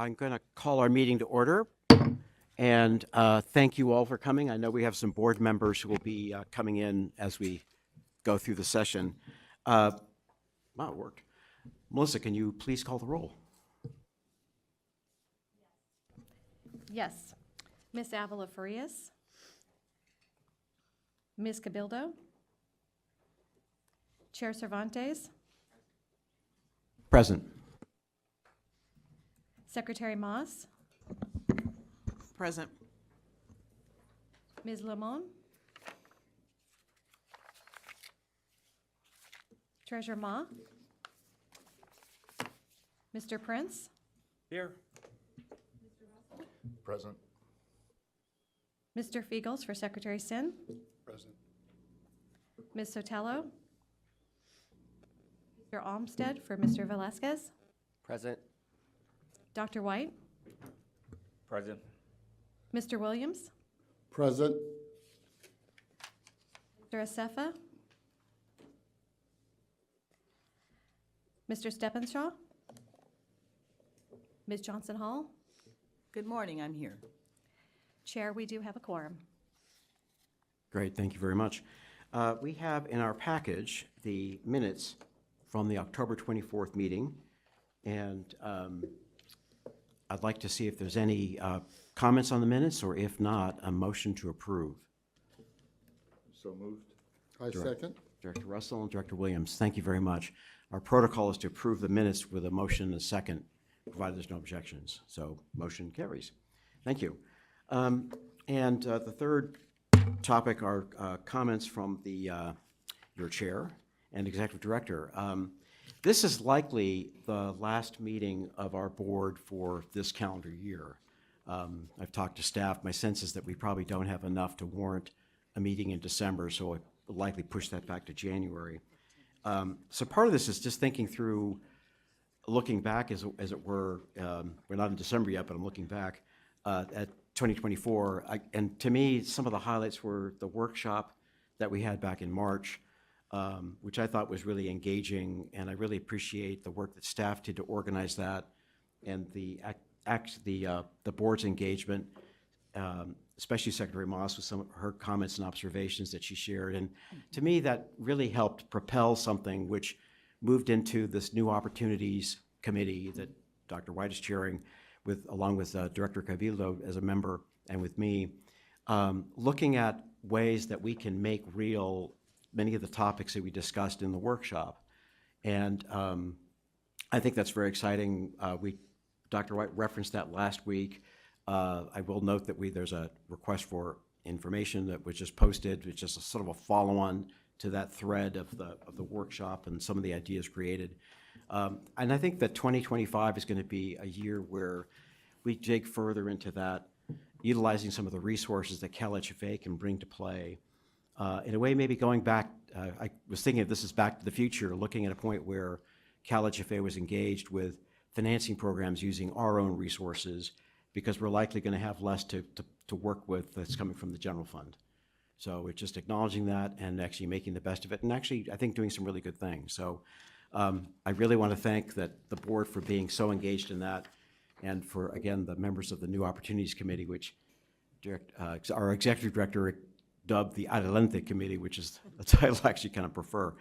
I'm going to call our meeting to order, and thank you all for coming. I know we have some board members who will be coming in as we go through the session. Wow, it worked. Melissa, can you please call the roll? Yes. Ms. Avila Farias. Ms. Cabildo. Chair Cervantes. Present. Secretary Moss. Present. Ms. Lamont. Treasurer Ma. Mr. Prince. Here. Present. Mr. Fiegels for Secretary Sin. Present. Ms. Sotelo. Mr. Olmsted for Mr. Velasquez. Present. Dr. White. Present. Mr. Williams. Present. Mr. Acefa. Mr. Steppenshaw. Ms. Johnson Hall. Good morning, I'm here. Chair, we do have a quorum. Great, thank you very much. We have in our package the minutes from the October 24th meeting, and I'd like to see if there's any comments on the minutes, or if not, a motion to approve. So moved. I second. Director Russell and Director Williams, thank you very much. Our protocol is to approve the minutes with a motion and a second, provided there's no objections. So motion carries. Thank you. And the third topic are comments from your chair and executive director. This is likely the last meeting of our board for this calendar year. I've talked to staff. My sense is that we probably don't have enough to warrant a meeting in December, so I will likely push that back to January. So part of this is just thinking through, looking back, as it were. We're not in December yet, but I'm looking back at 2024. And to me, some of the highlights were the workshop that we had back in March, which I thought was really engaging, and I really appreciate the work that staff did to organize that, and the board's engagement, especially Secretary Moss with some of her comments and observations that she shared. And to me, that really helped propel something which moved into this new opportunities committee that Dr. White is chairing, along with Director Cabildo as a member, and with me, looking at ways that we can make real many of the topics that we discussed in the workshop. And I think that's very exciting. Dr. White referenced that last week. I will note that there's a request for information that was just posted, which is a sort of a follow-on to that thread of the workshop and some of the ideas created. And I think that 2025 is going to be a year where we dig further into that, utilizing some of the resources that CalHFA can bring to play. In a way, maybe going back, I was thinking if this is back to the future, looking at a point where CalHFA was engaged with financing programs using our own resources, because we're likely going to have less to work with that's coming from the general fund. So it's just acknowledging that and actually making the best of it, and actually, I think, doing some really good things. So I really want to thank the board for being so engaged in that, and for, again, the members of the New Opportunities Committee, which our executive director dubbed the Adelante Committee, which is a title I actually kind of prefer.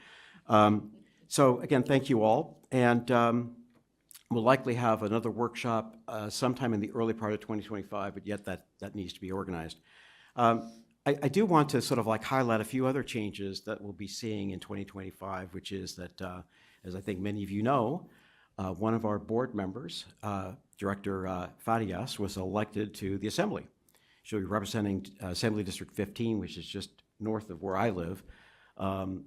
So again, thank you all. And we'll likely have another workshop sometime in the early part of 2025, but yet that needs to be organized. I do want to sort of highlight a few other changes that we'll be seeing in 2025, which is that, as I think many of you know, one of our board members, Director Farias, was elected to the Assembly. She'll be representing Assembly District 15, which is just north of where I live. I'm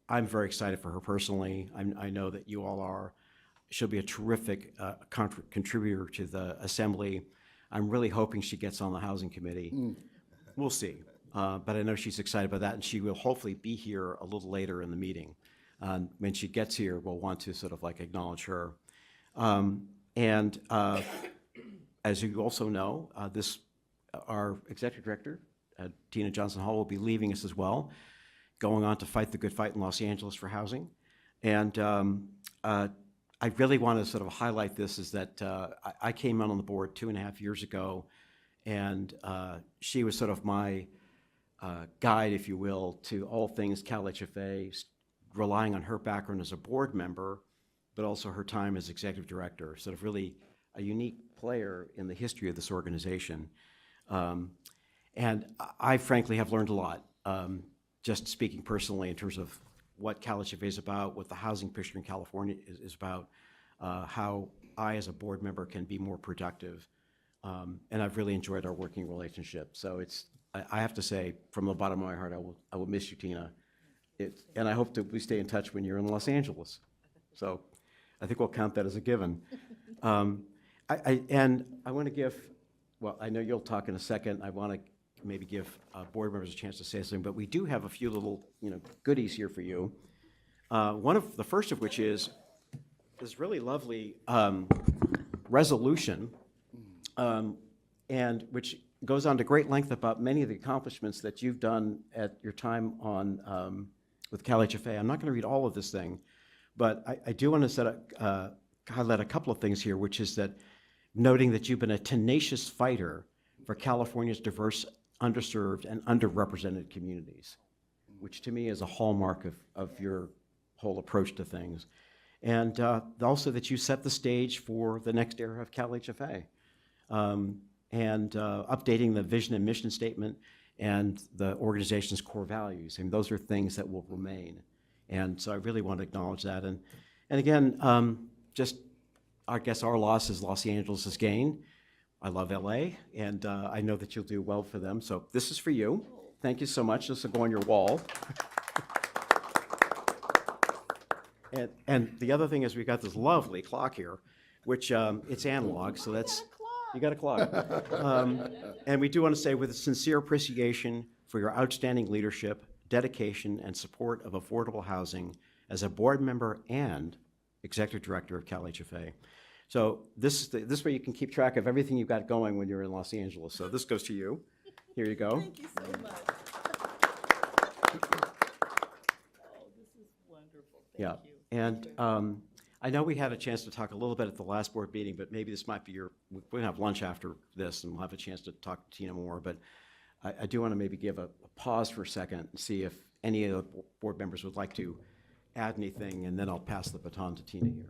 very excited for her personally. I know that you all are. She'll be a terrific contributor to the Assembly. I'm really hoping she gets on the Housing Committee. We'll see. But I know she's excited about that, and she will hopefully be here a little later in the meeting. When she gets here, we'll want to sort of acknowledge her. And as you also know, our executive director, Tina Johnson Hall, will be leaving us as well, going on to fight the good fight in Los Angeles for housing. And I really want to sort of highlight this is that I came on the board 2.5 years ago, and she was sort of my guide, if you will, to all things CalHFA, relying on her background as a board member, but also her time as executive director, sort of really a unique player in the history of this organization. And I frankly have learned a lot, just speaking personally in terms of what CalHFA is about, what the housing picture in California is about, how I as a board member can be more productive. And I've really enjoyed our working relationship. So I have to say, from the bottom of my heart, I will miss you, Tina. And I hope that we stay in touch when you're in Los Angeles. So I think we'll count that as a given. And I want to give, well, I know you'll talk in a second. I want to maybe give board members a chance to say something, but we do have a few little, goodies here for you. One of the first of which is this really lovely resolution, and which goes on to great length about many of the accomplishments that you've done at your time on with CalHFA. I'm not going to read all of this thing, but I do want to highlight a couple of things here, which is that noting that you've been a tenacious fighter for California's diverse, underserved, and underrepresented communities, which to me is a hallmark of your whole approach to things. And also that you set the stage for the next era of CalHFA. And updating the vision and mission statement and the organization's core values. I mean, those are things that will remain. And so I really want to acknowledge that. And again, just I guess our loss is Los Angeles' gain. I love LA, and I know that you'll do well for them. So this is for you. Thank you so much. This will go on your wall. And the other thing is we've got this lovely clock here, which it's analog, so that's, you got a clock. And we do want to say with a sincere appreciation for your outstanding leadership, dedication, and support of affordable housing as a board member and executive director of CalHFA. So this way you can keep track of everything you've got going when you're in Los Angeles. So this goes to you. Here you go. Thank you so much. Oh, this is wonderful. Yeah. Thank you. And I know we had a chance to talk a little bit at the last board meeting, but maybe this might be we're going to have lunch after this and we'll have a chance to talk to Tina more. But I do want to maybe give a pause for a second and see if any of the board members would like to add anything, and then I'll pass the baton to Tina here.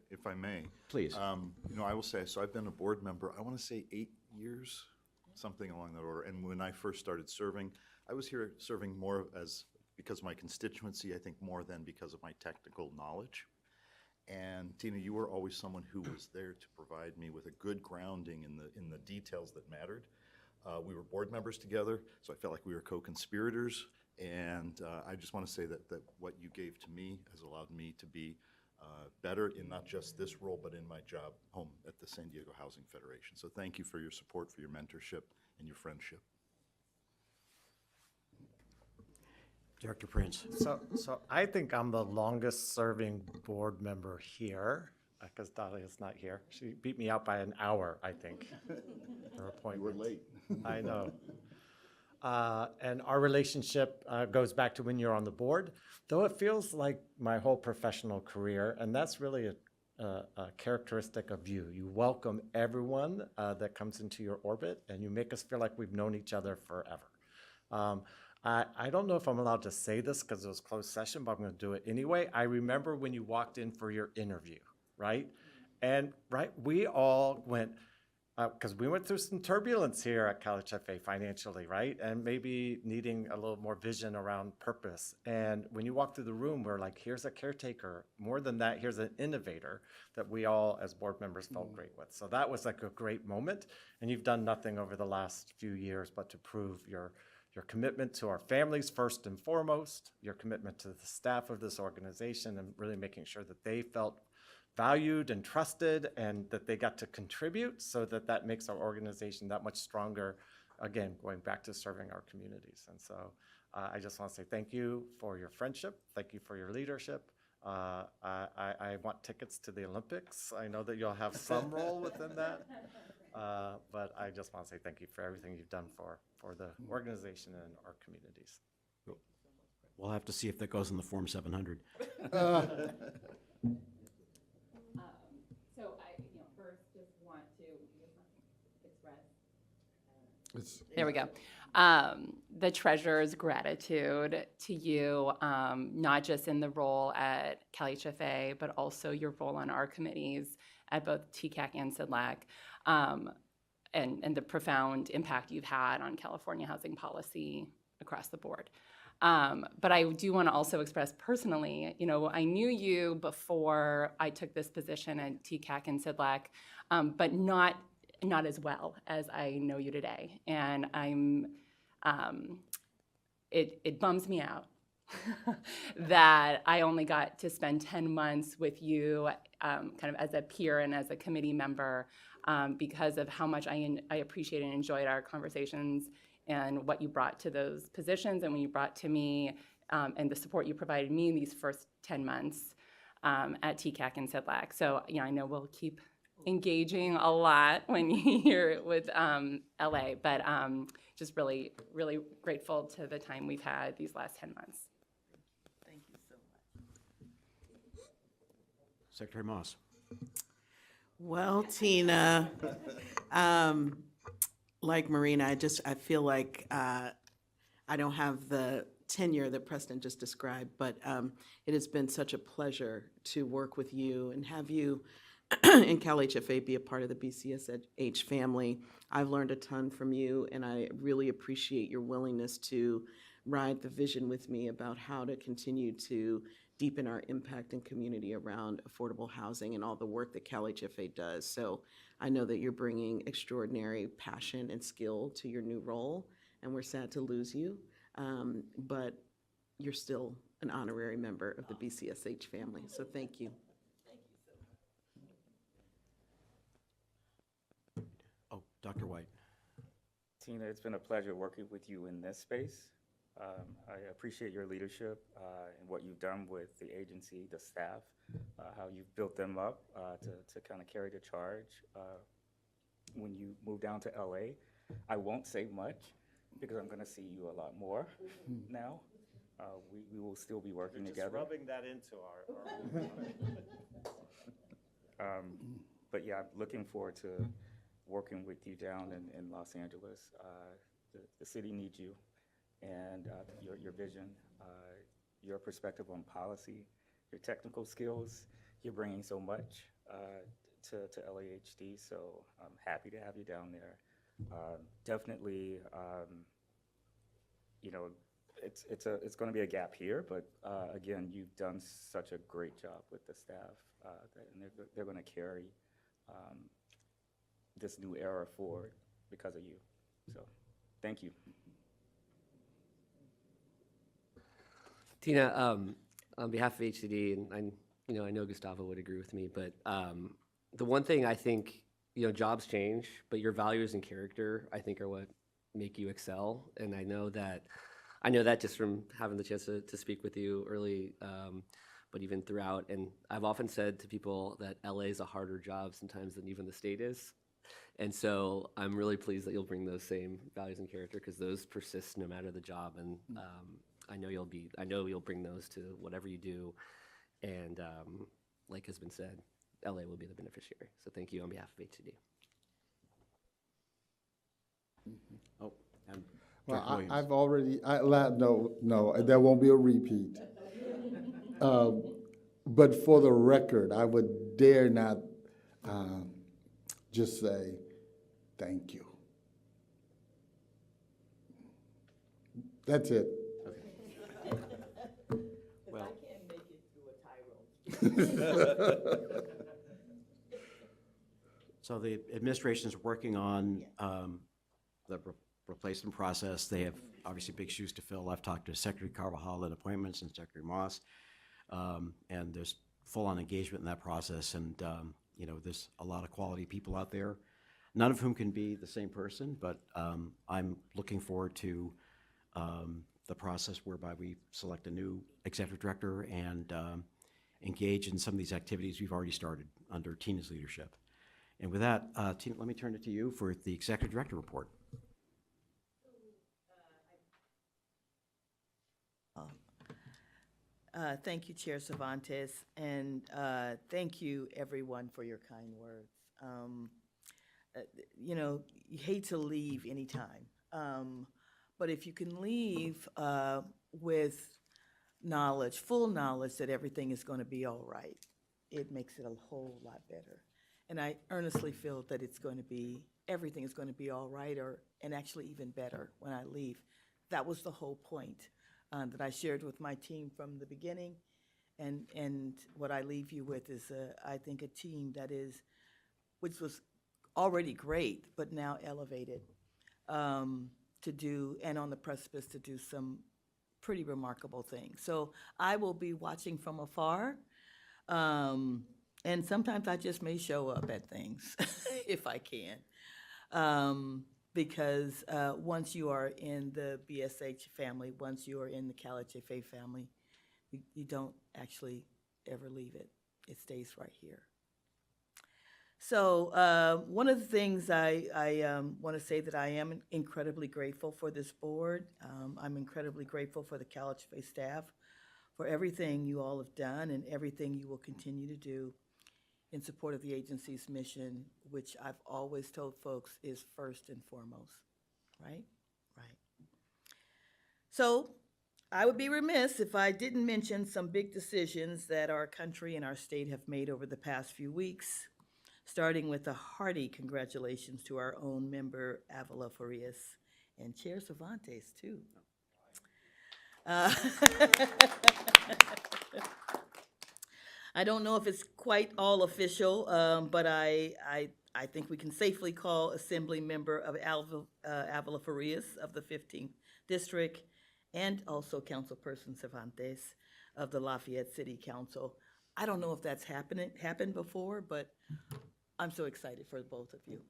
If I may. Please. I will say, so I've been a board member, I want to say 8 years, something along that order. And when I first started serving, I was here serving more because of my constituency, I think more than because of my technical knowledge. And Tina, you were always someone who was there to provide me with a good grounding in the details that mattered. We were board members together, so I felt like we were co-conspirators. And I just want to say that what you gave to me has allowed me to be better in not just this role, but in my job home at the San Diego Housing Federation. So thank you for your support, for your mentorship, and your friendship. Director Prince. So I think I'm the longest serving board member here, because Dahlia's not here. She beat me out by an hour, I think. Her appointment. You were late. I know. And our relationship goes back to when you're on the board, though it feels like my whole professional career, and that's really a characteristic of you. You welcome everyone that comes into your orbit, and you make us feel like we've known each other forever. I don't know if I'm allowed to say this because it was closed session, but I'm going to do it anyway. I remember when you walked in for your interview, right? And we all went, because we went through some turbulence here at CalHFA financially, right? And maybe needing a little more vision around purpose. And when you walk through the room, we're like, here's a caretaker. More than that, here's an innovator that we all as board members felt great with. So that was like a great moment. And you've done nothing over the last few years but to prove your commitment to our families first and foremost, your commitment to the staff of this organization, and really making sure that they felt valued and trusted and that they got to contribute, so that makes our organization that much stronger, again, going back to serving our communities. And so I just want to say thank you for your friendship. Thank you for your leadership. I want tickets to the Olympics. I know that you'll have some role within that. But I just want to say thank you for everything you've done for the organization and our communities. We'll have to see if that goes in the Form 700. So I, first just want to express. It's- There we go. The treasurer's gratitude to you, not just in the role at CalHFA, but also your role on our committees at both TCAC and CIDLAC, and the profound impact you've had on California housing policy across the board. But I do want to also express personally, I knew you before I took this position at TCAC and CIDLAC, but not as well as I know you today. And it bums me out that I only got to spend 10 months with you kind of as a peer and as a committee member because of how much I appreciated and enjoyed our conversations and what you brought to those positions and when you brought to me and the support you provided me in these first 10 months at TCAC and CIDLAC. So, I know we'll keep engaging a lot when you're here with LA, but just really, really grateful to the time we've had these last 10 months. Thank you so much. Secretary Moss. Well, Tina, like Marina, I feel like I don't have the tenure that Preston just described, but it has been such a pleasure to work with you and have you and CalHFA be a part of the BCSH family. I've learned a ton from you, and I really appreciate your willingness to ride the vision with me about how to continue to deepen our impact in community around affordable housing and all the work that CalHFA does. So I know that you're bringing extraordinary passion and skill to your new role, and we're sad to lose you, but you're still an honorary member of the BCSH family, so thank you. Oh, Dr. White. Tina, it's been a pleasure working with you in this space. I appreciate your leadership and what you've done with the agency, the staff, how you've built them up to kind of carry the charge. When you move down to LA, I won't say much because I'm going to see you a lot more now. We will still be working together. Just rubbing that into our But yeah, I'm looking forward to working with you down in Los Angeles. The city needs you and your vision, your perspective on policy, your technical skills. You're bringing so much to LAHD, so I'm happy to have you down there. Definitely, it's going to be a gap here, but again, you've done such a great job with the staff, and they're going to carry this new era forward because of you. So, thank you. Tina, on behalf of HCD, and I know Gustavo would agree with me, but the one thing I think, jobs change, but your values and character, I think, are what make you excel. And I know that just from having the chance to speak with you early, but even throughout. And I've often said to people that LA is a harder job sometimes than even the state is. And so I'm really pleased that you'll bring those same values and character because those persist no matter the job. And I know you'll bring those to whatever you do. And like has been said, LA will be the beneficiary. So thank you on behalf of HCD. Oh, and Well, Director Williams. I've already, no, there won't be a repeat. But for the record, I would dare not just say, thank you. That's it. Well, I can't make it through a tirade. so the administration is working on the replacement process. They have obviously big shoes to fill. I've talked to Secretary Carvajal at appointments and Secretary Moss, and there's full-on engagement in that process. And there's a lot of quality people out there, none of whom can be the same person. But I'm looking forward to the process whereby we select a new executive director and engage in some of these activities we've already started under Tina's leadership. And with that, Tina, let me turn it to you for the executive director report. Thank you, Chair Cervantes, and thank you, everyone, for your kind words. You know, you hate to leave anytime, but if you can leave with knowledge, full knowledge that everything is going to be all right, it makes it a whole lot better. And I earnestly feel that everything is going to be all right, and actually even better when I leave. That was the whole point that I shared with my team from the beginning. And what I leave you with is, I think, a team which was already great, but now elevated to do, and on the precipice to do some pretty remarkable things. So I will be watching from afar. And sometimes I just may show up at things if I can. Because once you are in the BSH family, once you are in the CalHFA family, you don't actually ever leave it. It stays right here. So one of the things I want to say that I am incredibly grateful for this board. I'm incredibly grateful for the CalHFA staff for everything you all have done and everything you will continue to do in support of the agency's mission, which I've always told folks is first and foremost, right? Right. So I would be remiss if I didn't mention some big decisions that our country and our state have made over the past few weeks, starting with a hearty congratulations to our own member, Avila Farias, and Chair Cervantes, too. I don't know if it's quite all official, but I think we can safely call Assembly Member of Avila Farias of the 15th District, and also Councilperson Cervantes of the Lafayette City Council. I don't know if that's happened before, but I'm so excited for both of you.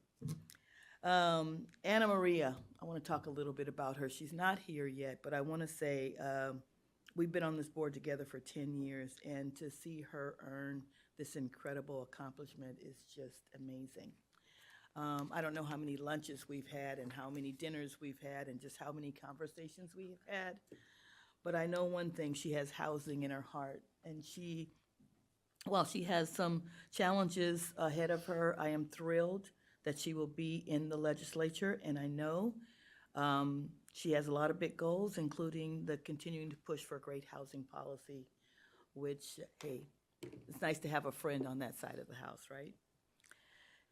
Anna Maria, I want to talk a little bit about her. She's not here yet, but I want to say we've been on this board together for 10 years, and to see her earn this incredible accomplishment is just amazing. I don't know how many lunches we've had and how many dinners we've had and just how many conversations we have had, but I know one thing: she has housing in her heart, and while she has some challenges ahead of her, I am thrilled that she will be in the legislature, and I know she has a lot of big goals, including the continuing to push for great housing policy, which, hey, it's nice to have a friend on that side of the house, right?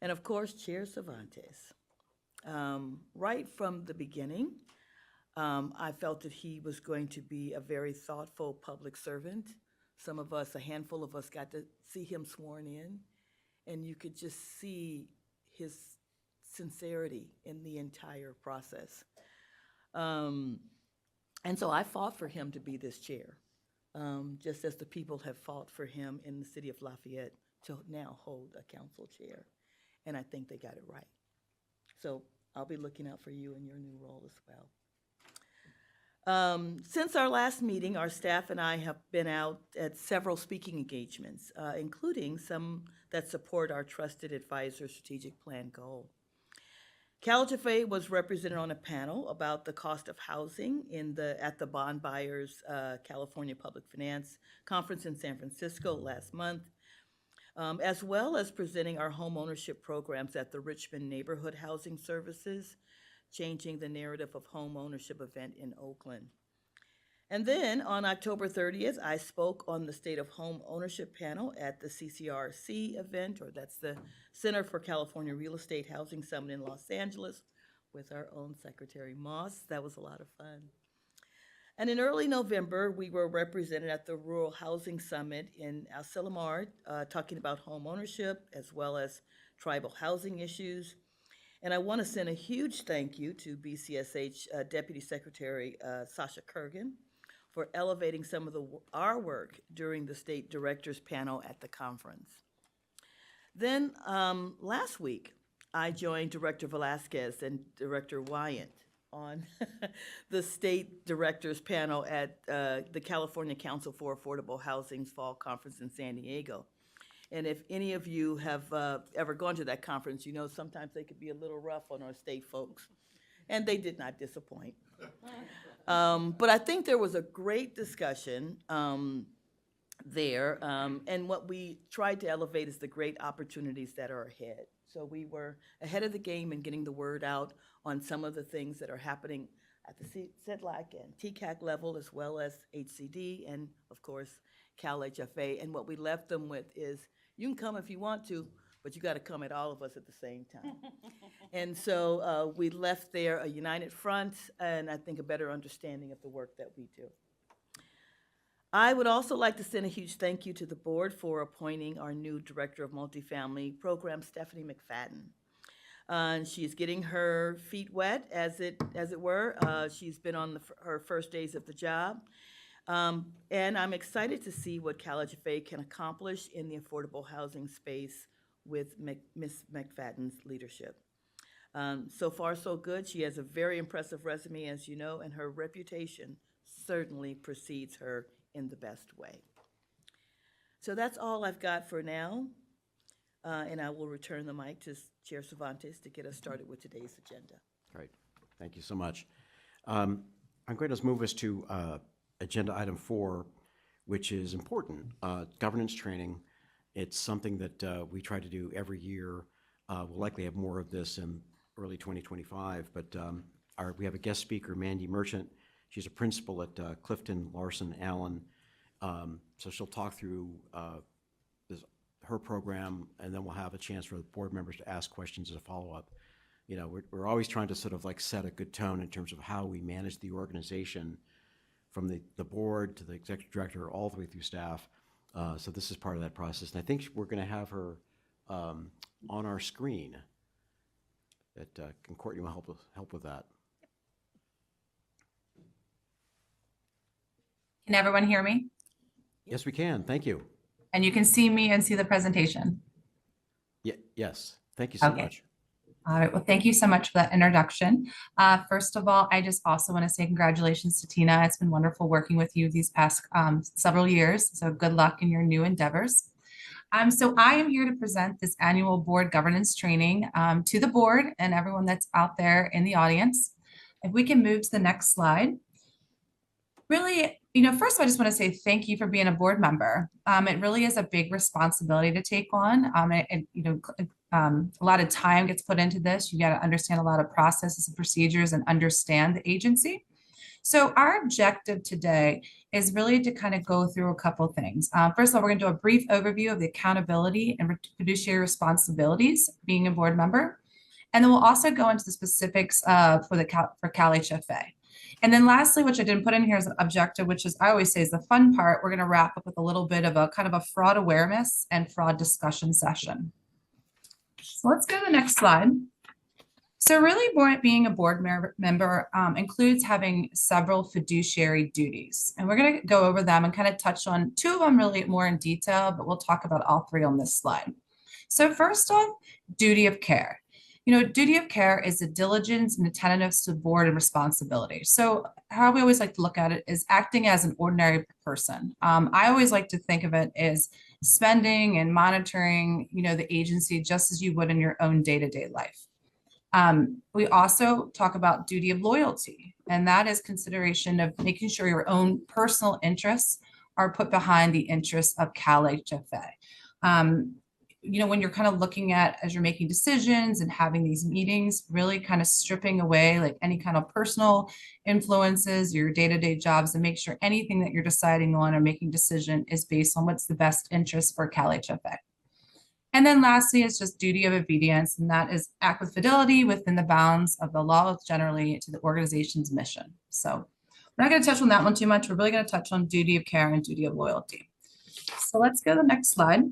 And of course, Chair Cervantes. Right from the beginning, I felt that he was going to be a very thoughtful public servant. Some of us, a handful of us, got to see him sworn in, and you could just see his sincerity in the entire process. And so I fought for him to be this chair, just as the people have fought for him in the city of Lafayette to now hold a council chair. And I think they got it right. So I'll be looking out for you in your new role as well. Since our last meeting, our staff and I have been out at several speaking engagements, including some that support our Trusted Advisor Strategic Plan goal. CalHFA was represented on a panel about the cost of housing at the Bond Buyers California Public Finance Conference in San Francisco last month, as well as presenting our home ownership programs at the Richmond Neighborhood Housing Services Changing the Narrative of Home Ownership event in Oakland. And then on October 30th, I spoke on the State of Home Ownership panel at the CCRC event, or that's the Center for California Real Estate Housing Summit in Los Angeles, with our own Secretary Moss. That was a lot of fun. And in early November, we were represented at the Rural Housing Summit in Asilomar, talking about home ownership as well as tribal housing issues. And I want to send a huge thank you to BCSH Deputy Secretary Sasha Kurgan for elevating some of our work during the state directors panel at the conference. Then last week, I joined Director Velasquez and Director Wyant on the state directors panel at the California Council for Affordable Housing's fall conference in San Diego. And if any of you have ever gone to that conference, you know sometimes they could be a little rough on our state folks. And they did not disappoint. But I think there was a great discussion there. And what we tried to elevate is the great opportunities that are ahead. So we were ahead of the game in getting the word out on some of the things that are happening at the CITLAC and TCAC level, as well as HCD and, of course, CalHFA. And what we left them with is, you can come if you want to, but you got to come at all of us at the same time. And so we left there a united front and I think a better understanding of the work that we do. I would also like to send a huge thank you to the board for appointing our new Director of Multifamily Program, Stephanie McFadden. And she's getting her feet wet, as it were. She's been on her first days of the job. And I'm excited to see what CalHFA can accomplish in the affordable housing space with Ms. McFadden's leadership. So far, so good. She has a very impressive resume, as you know, and her reputation certainly precedes her in the best way. So that's all I've got for now. And I will return the mic to Chair Cervantes to get us started with today's agenda. Great. Thank you so much. I'm going to move us to agenda item 4, which is important, governance training. It's something that we try to do every year. We'll likely have more of this in early 2025, but we have a guest speaker, Mandy Merchant. She's a principal at Clifton Larson Allen. So she'll talk through her program, and then we'll have a chance for the board members to ask questions as a follow-up. You know, we're always trying to sort of like set a good tone in terms of how we manage the organization from the board to the executive director all the way through staff. So this is part of that process. And I think we're going to have her on our screen. Can Courtney help with that? Can everyone hear me? Yes, we can. Thank you. And you can see me and see the presentation? Yes. Thank you so Okay. much. All right, well, thank you so much for that introduction. First of all, I just also want to say congratulations to Tina. It's been wonderful working with you these past several years. So good luck in your new endeavors. So I am here to present this annual board governance training to the board and everyone that's out there in the audience. If we can move to the next slide. Really, first of all, I just want to say thank you for being a board member. It really is a big responsibility to take on. A lot of time gets put into this. You got to understand a lot of processes and procedures and understand the agency. So our objective today is really to kind of go through a couple of things. First of all, we're going to do a brief overview of the accountability and fiduciary responsibilities being a board member. And then we'll also go into the specifics for CalHFA. And then lastly, which I didn't put in here as an objective, which is I always say is the fun part, we're going to wrap up with a little bit of a kind of a fraud awareness and fraud discussion session. So let's go to the next slide. So really being a board member includes having several fiduciary duties. And we're going to go over them and kind of touch on 2 of them really more in detail, but we'll talk about all 3 on this slide. So first off, duty of care. Duty of care is the diligence and attentiveness to board and responsibility. So how we always like to look at it is acting as an ordinary person. I always like to think of it as spending and monitoring, the agency just as you would in your own day-to-day life. We also talk about duty of loyalty, and that is consideration of making sure your own personal interests are put behind the interests of CalHFA. When you're kind of looking at, as you're making decisions and having these meetings, really kind of stripping away like any kind of personal influences, your day-to-day jobs, and make sure anything that you're deciding on or making decision is based on what's the best interest for CalHFA. And then lastly is just duty of obedience, and that is act with fidelity within the bounds of the law generally to the organization's mission. So we're not going to touch on that one too much. We're really going to touch on duty of care and duty of loyalty. So let's go to the next slide.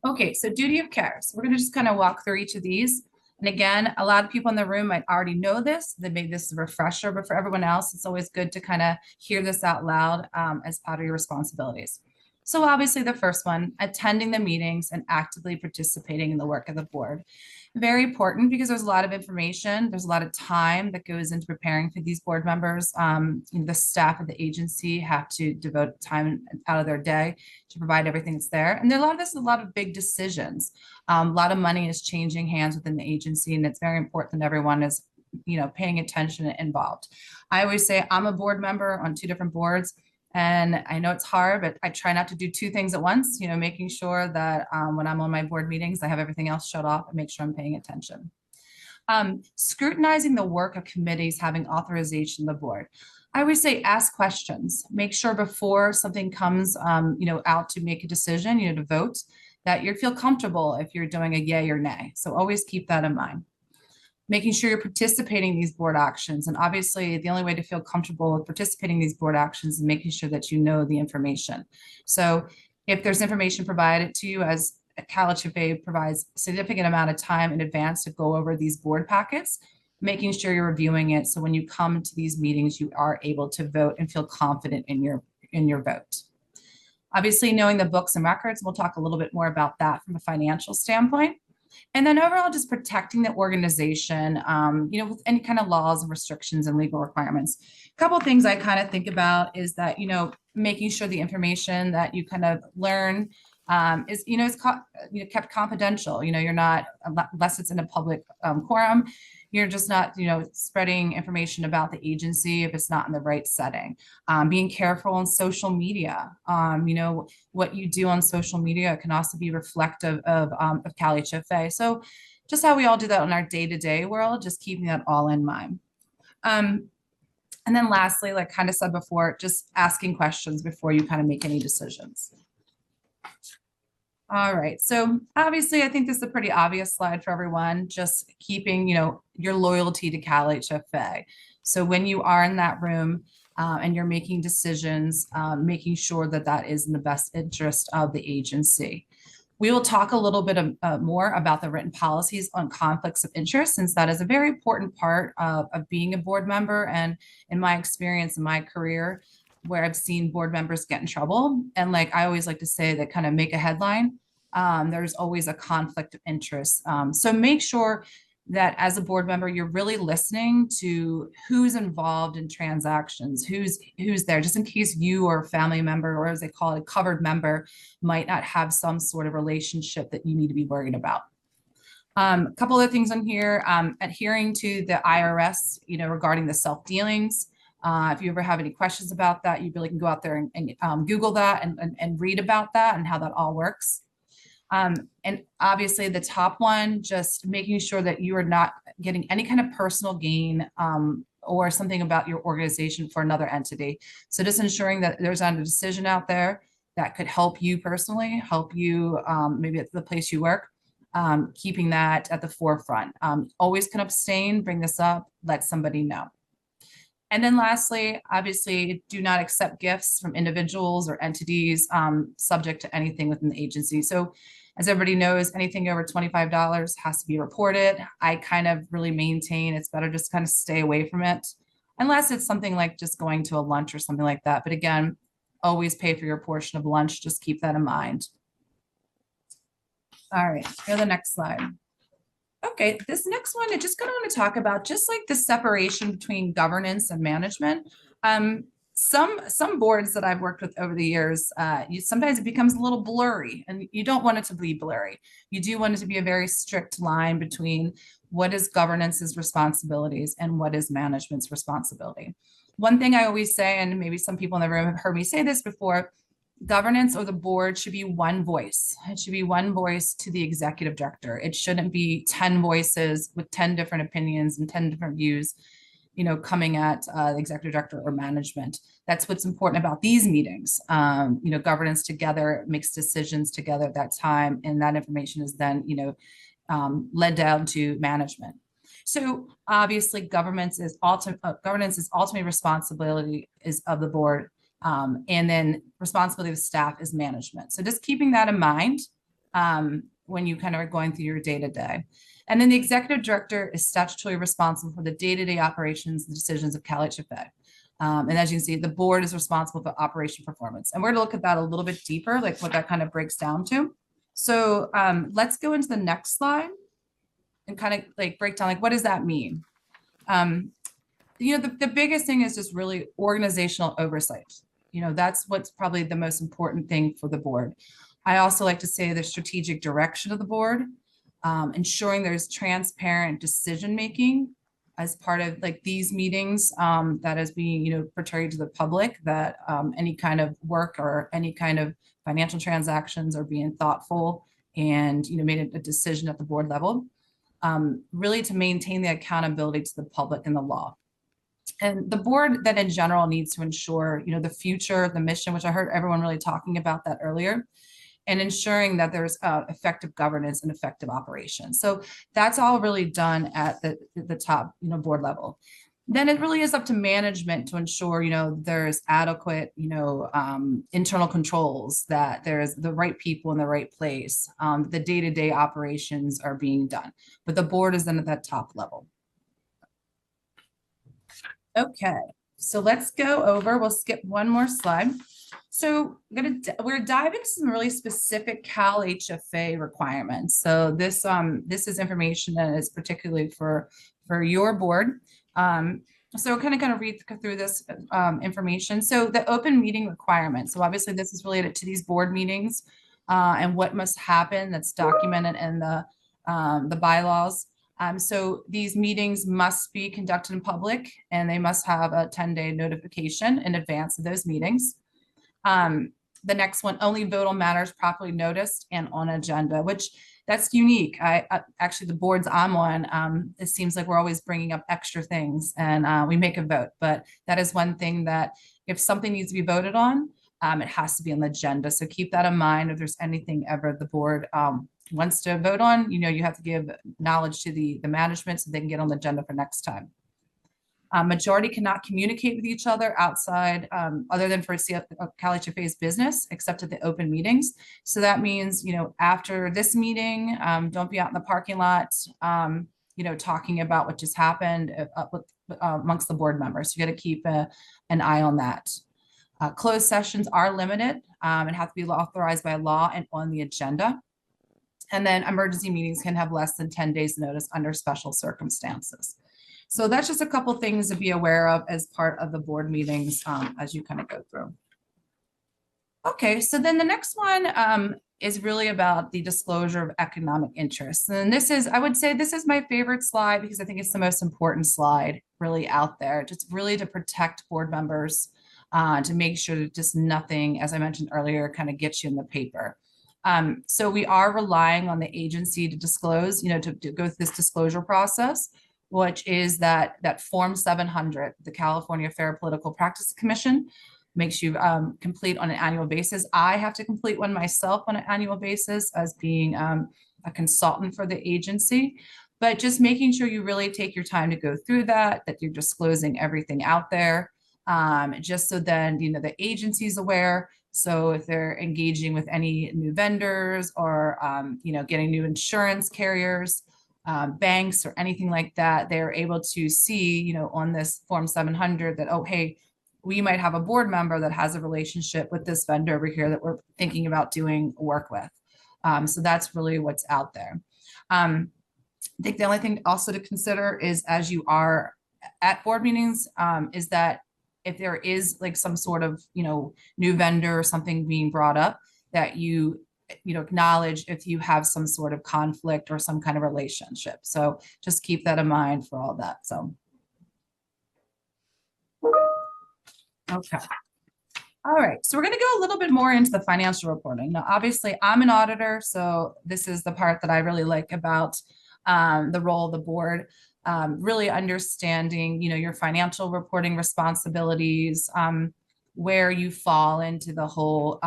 Okay, so duty of care. So we're going to just kind of walk through each of these. And again, a lot of people in the room might already know this. They made this a refresher, but for everyone else, it's always good to kind of hear this out loud as part of your responsibilities. So obviously the first one, attending the meetings and actively participating in the work of the board. Very important because there's a lot of information. There's a lot of time that goes into preparing for these board members. The staff of the agency have to devote time out of their day to provide everything that's there. And a lot of big decisions. A lot of money is changing hands within the agency, and it's very important that everyone is, paying attention and involved. I always say I'm a board member on 2 different boards. And I know it's hard, but I try not to do two things at once, making sure that when I'm on my board meetings, I have everything else shut off and make sure I'm paying attention. Scrutinizing the work of committees having authorization of the board. I always say ask questions. Make sure before something comes, out to make a decision, to vote, that you feel comfortable if you're doing a yay or nay. So always keep that in mind. Making sure you're participating in these board actions. And obviously the only way to feel comfortable with participating in these board actions is making sure that you know the information. So if there's information provided to you, as CalHFA provides a significant amount of time in advance to go over these board packets, making sure you're reviewing it. So when you come to these meetings, you are able to vote and feel confident in your vote. Obviously knowing the books and records, we'll talk a little bit more about that from a financial standpoint. And then overall, just protecting the organization, with any kind of laws and restrictions and legal requirements. A couple of things I kind of think about is that, making sure the information that you kind of learn is kept confidential. You're not, unless it's in a public quorum, you're just not, spreading information about the agency if it's not in the right setting. Being careful on social media. What you do on social media can also be reflective of CalHFA. So just how we all do that in our day-to-day world, just keeping that all in mind. And then lastly, like kind of said before, just asking questions before you kind of make any decisions. All right, so obviously I think this is a pretty obvious slide for everyone, just keeping, your loyalty to CalHFA. So when you are in that room and you're making decisions, making sure that that is in the best interest of the agency. We will talk a little bit more about the written policies on conflicts of interest, since that is a very important part of being a board member. And in my experience in my career, where I've seen board members get in trouble. And like I always like to say that kind of make a headline, there's always a conflict of interest. So make sure that as a board member, you're really listening to who's involved in transactions, who's there, just in case you or a family member, or as they call it, a covered member, might not have some sort of relationship that you need to be worried about. A couple other things on here, adhering to the IRS, regarding the self-dealings. If you ever have any questions about that, you really can go out there and Google that and read about that and how that all works. And obviously the top one, just making sure that you are not getting any kind of personal gain or something about your organization for another entity. So just ensuring that there's not a decision out there that could help you personally, help you maybe at the place you work, keeping that at the forefront. Always can abstain, bring this up, let somebody know. And then lastly, obviously, do not accept gifts from individuals or entities subject to anything within the agency. So as everybody knows, anything over $25 has to be reported. I kind of really maintain it's better just kind of stay away from it, unless it's something like just going to a lunch or something like that. But again, always pay for your portion of lunch. Just keep that in mind. All right, go to the next slide. Okay, this next one, I just kind of want to talk about just like the separation between governance and management. Some boards that I've worked with over the years, sometimes it becomes a little blurry, and you don't want it to be blurry. You do want it to be a very strict line between what is governance's responsibilities and what is management's responsibility. One thing I always say, and maybe some people in the room have heard me say this before, governance or the board should be one voice. It should be one voice to the executive director. It shouldn't be 10 voices with 10 different opinions and 10 different views, coming at the executive director or management. That's what's important about these meetings. Governance together makes decisions together at that time, and that information is then, led down to management. So obviously, governance is ultimately responsibility is of the board. And then responsibility of staff is management. So just keeping that in mind when you kind of are going through your day-to-day. And then the executive director is statutorily responsible for the day-to-day operations and decisions of CalHFA. And as you can see, the board is responsible for operation performance. And we're going to look at that a little bit deeper, like what that kind of breaks down to. So let's go into the next slide and kind of like break down, like, what does that mean? The biggest thing is just really organizational oversight. That's what's probably the most important thing for the board. I also like to say the strategic direction of the board, ensuring there's transparent decision-making as part of like these meetings, that is being, portrayed to the public, that any kind of work or any kind of financial transactions are being thoughtful and, made a decision at the board level, really to maintain the accountability to the public and the law. And the board then in general needs to ensure, the future, the mission, which I heard everyone really talking about that earlier, and ensuring that there's effective governance and effective operations. So that's all really done at the top, board level. Then it really is up to management to ensure, there's adequate, internal controls, that there's the right people in the right place, the day-to-day operations are being done. But the board is then at that top level. Okay, so let's go over, we'll skip one more slide. So we're diving into some really specific CalHFA requirements. So this is information that is particularly for your board. So we're kind of read through this information. So the open meeting requirements. So obviously this is related to these board meetings and what must happen, that's documented in the bylaws. So these meetings must be conducted in public, and they must have a 10-day notification in advance of those meetings. The next one, only vote on matters properly noticed and on agenda, which that's unique. I actually, the boards I'm on, it seems like we're always bringing up extra things, and we make a vote. But that is one thing, that if something needs to be voted on, it has to be on the agenda. So keep that in mind. If there's anything ever the board wants to vote on, you have to give knowledge to the management so they can get on the agenda for next time. Majority cannot communicate with each other outside, other than for CalHFA's business, except at the open meetings. So that means, after this meeting, don't be out in the parking lot, talking about what just happened amongst the board members. You got to keep an eye on that. Closed sessions are limited and have to be authorized by law and on the agenda. And then emergency meetings can have less than 10 days notice under special circumstances. So that's just a couple things to be aware of as part of the board meetings as you kind of go through. Okay, so then the next one is really about the disclosure of economic interests. And this is, I would say this is my favorite slide because I think it's the most important slide really out there, just really to protect board members, to make sure that just nothing, as I mentioned earlier, kind of gets you in the paper. So we are relying on the agency to disclose, to go through this disclosure process, which is that Form 700, the California Fair Political Practice Commission makes you complete on an annual basis. I have to complete one myself on an annual basis as being a consultant for the agency, but just making sure you really take your time to go through that you're disclosing everything out there, just so then, the agency's aware. So if they're engaging with any new vendors or, getting new insurance carriers, banks or anything like that, they're able to see, on this Form 700 that, oh, hey, we might have a board member that has a relationship with this vendor over here that we're thinking about doing work with. So that's really what's out there. I think the only thing also to consider is, as you are at board meetings, is that if there is like some sort of, new vendor or something being brought up, that you acknowledge if you have some sort of conflict or some kind of relationship. So just keep that in mind for all that. So. Okay. All right. So we're going to go a little bit more into the financial reporting. Now, obviously I'm an auditor, so this is the part that I really like about the role of the board. Really understanding, your financial reporting responsibilities, where you fall into the whole,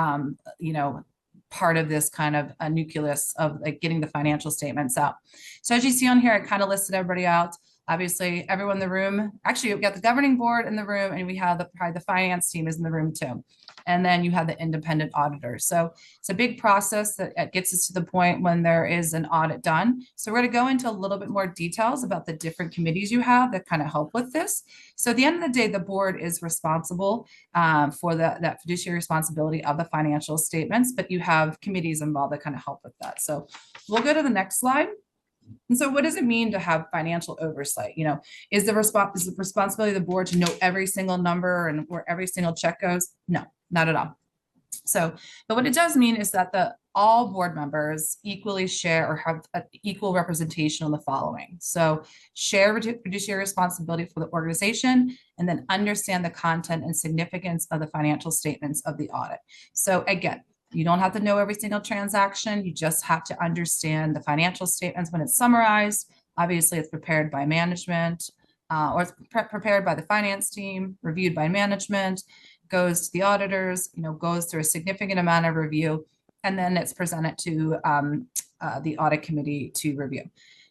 part of this kind of a nucleus of like getting the financial statements out. So as you see on here, I kind of listed everybody out. Obviously, everyone in the room, actually, we've got the governing board in the room, and we have probably the finance team is in the room too. And then you have the independent auditors. So it's a big process that gets us to the point when there is an audit done. So we're going to go into a little bit more details about the different committees you have that kind of help with this. So at the end of the day, the board is responsible for that fiduciary responsibility of the financial statements, but you have committees involved that kind of help with that. So we'll go to the next slide. And so what does it mean to have financial oversight? Is the responsibility of the board to know every single number and where every single check goes? No, not at all. So, but what it does mean is that all board members equally share or have equal representation on the following. So share fiduciary responsibility for the organization, and then understand the content and significance of the financial statements of the audit. So again, you don't have to know every single transaction. You just have to understand the financial statements when it's summarized. Obviously, it's prepared by management, or it's prepared by the finance team, reviewed by management, goes to the auditors, goes through a significant amount of review, and then it's presented to the audit committee to review.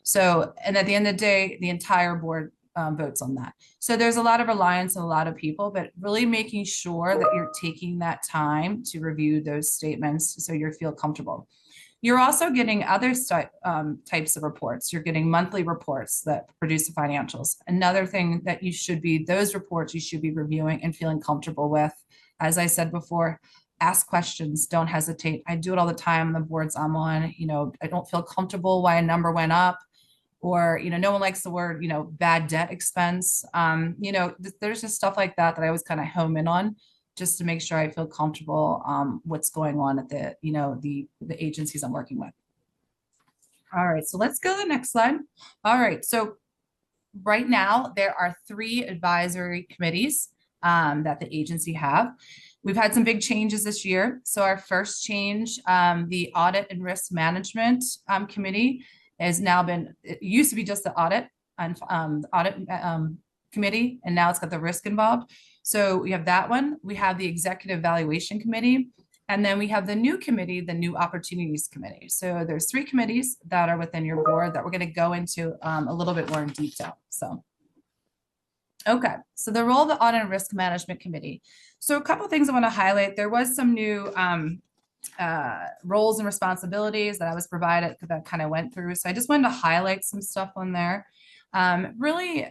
So, and at the end of the day, the entire board votes on that. So there's a lot of reliance on a lot of people, but really making sure that you're taking that time to review those statements so you feel comfortable. You're also getting other types of reports. You're getting monthly reports that produce the financials. Another thing that those reports you should be reviewing and feeling comfortable with. As I said before, ask questions, don't hesitate. I do it all the time on the boards I'm on. I don't feel comfortable why a number went up, or, no one likes the word, bad debt expense. There's just stuff like that I always kind of home in on, just to make sure I feel comfortable what's going on at the agencies I'm working with. All right, so let's go to the next slide. All right, so right now there are 3 advisory committees that the agency have. We've had some big changes this year. So our first change, the Audit and Risk Management Committee has now it used to be just the audit and committee, and now it's got the risk involved. So we have that one. We have the Executive Evaluation Committee, and then we have the new committee, the New Opportunities Committee. So there's 3 committees that are within your board that we're going to go into a little bit more in detail. So, okay, so the role of the Audit and Risk Management Committee. So a couple of things I want to highlight. There was some new roles and responsibilities that I was provided that kind of went through. So I just wanted to highlight some stuff on there. Really,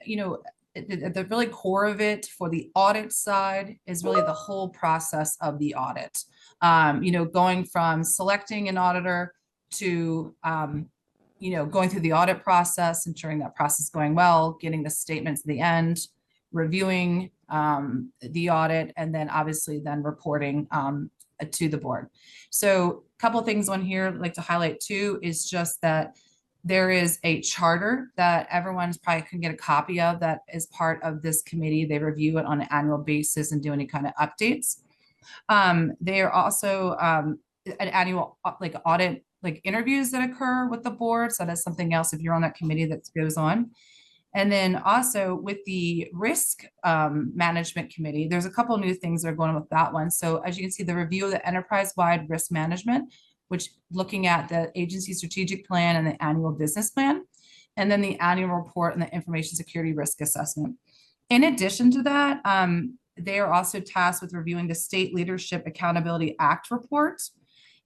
the really core of it for the audit side is really the whole process of the audit. Going from selecting an auditor to, going through the audit process, ensuring that process is going well, getting the statements at the end, reviewing the audit, and then obviously then reporting to the board. So a couple of things on here I'd like to highlight too is just that there is a charter that everyone's probably can get a copy of that is part of this committee. They review it on an annual basis and do any kind of updates. They are also an annual audit interviews that occur with the board. So that's something else if you're on that committee that goes on. And then also with the risk management committee, there's a couple of new things that are going on with that one. So as you can see, the review of the enterprise-wide risk management, which looking at the agency strategic plan and the annual business plan, and then the annual report and the information security risk assessment. In addition to that, they are also tasked with reviewing the State Leadership Accountability Act report.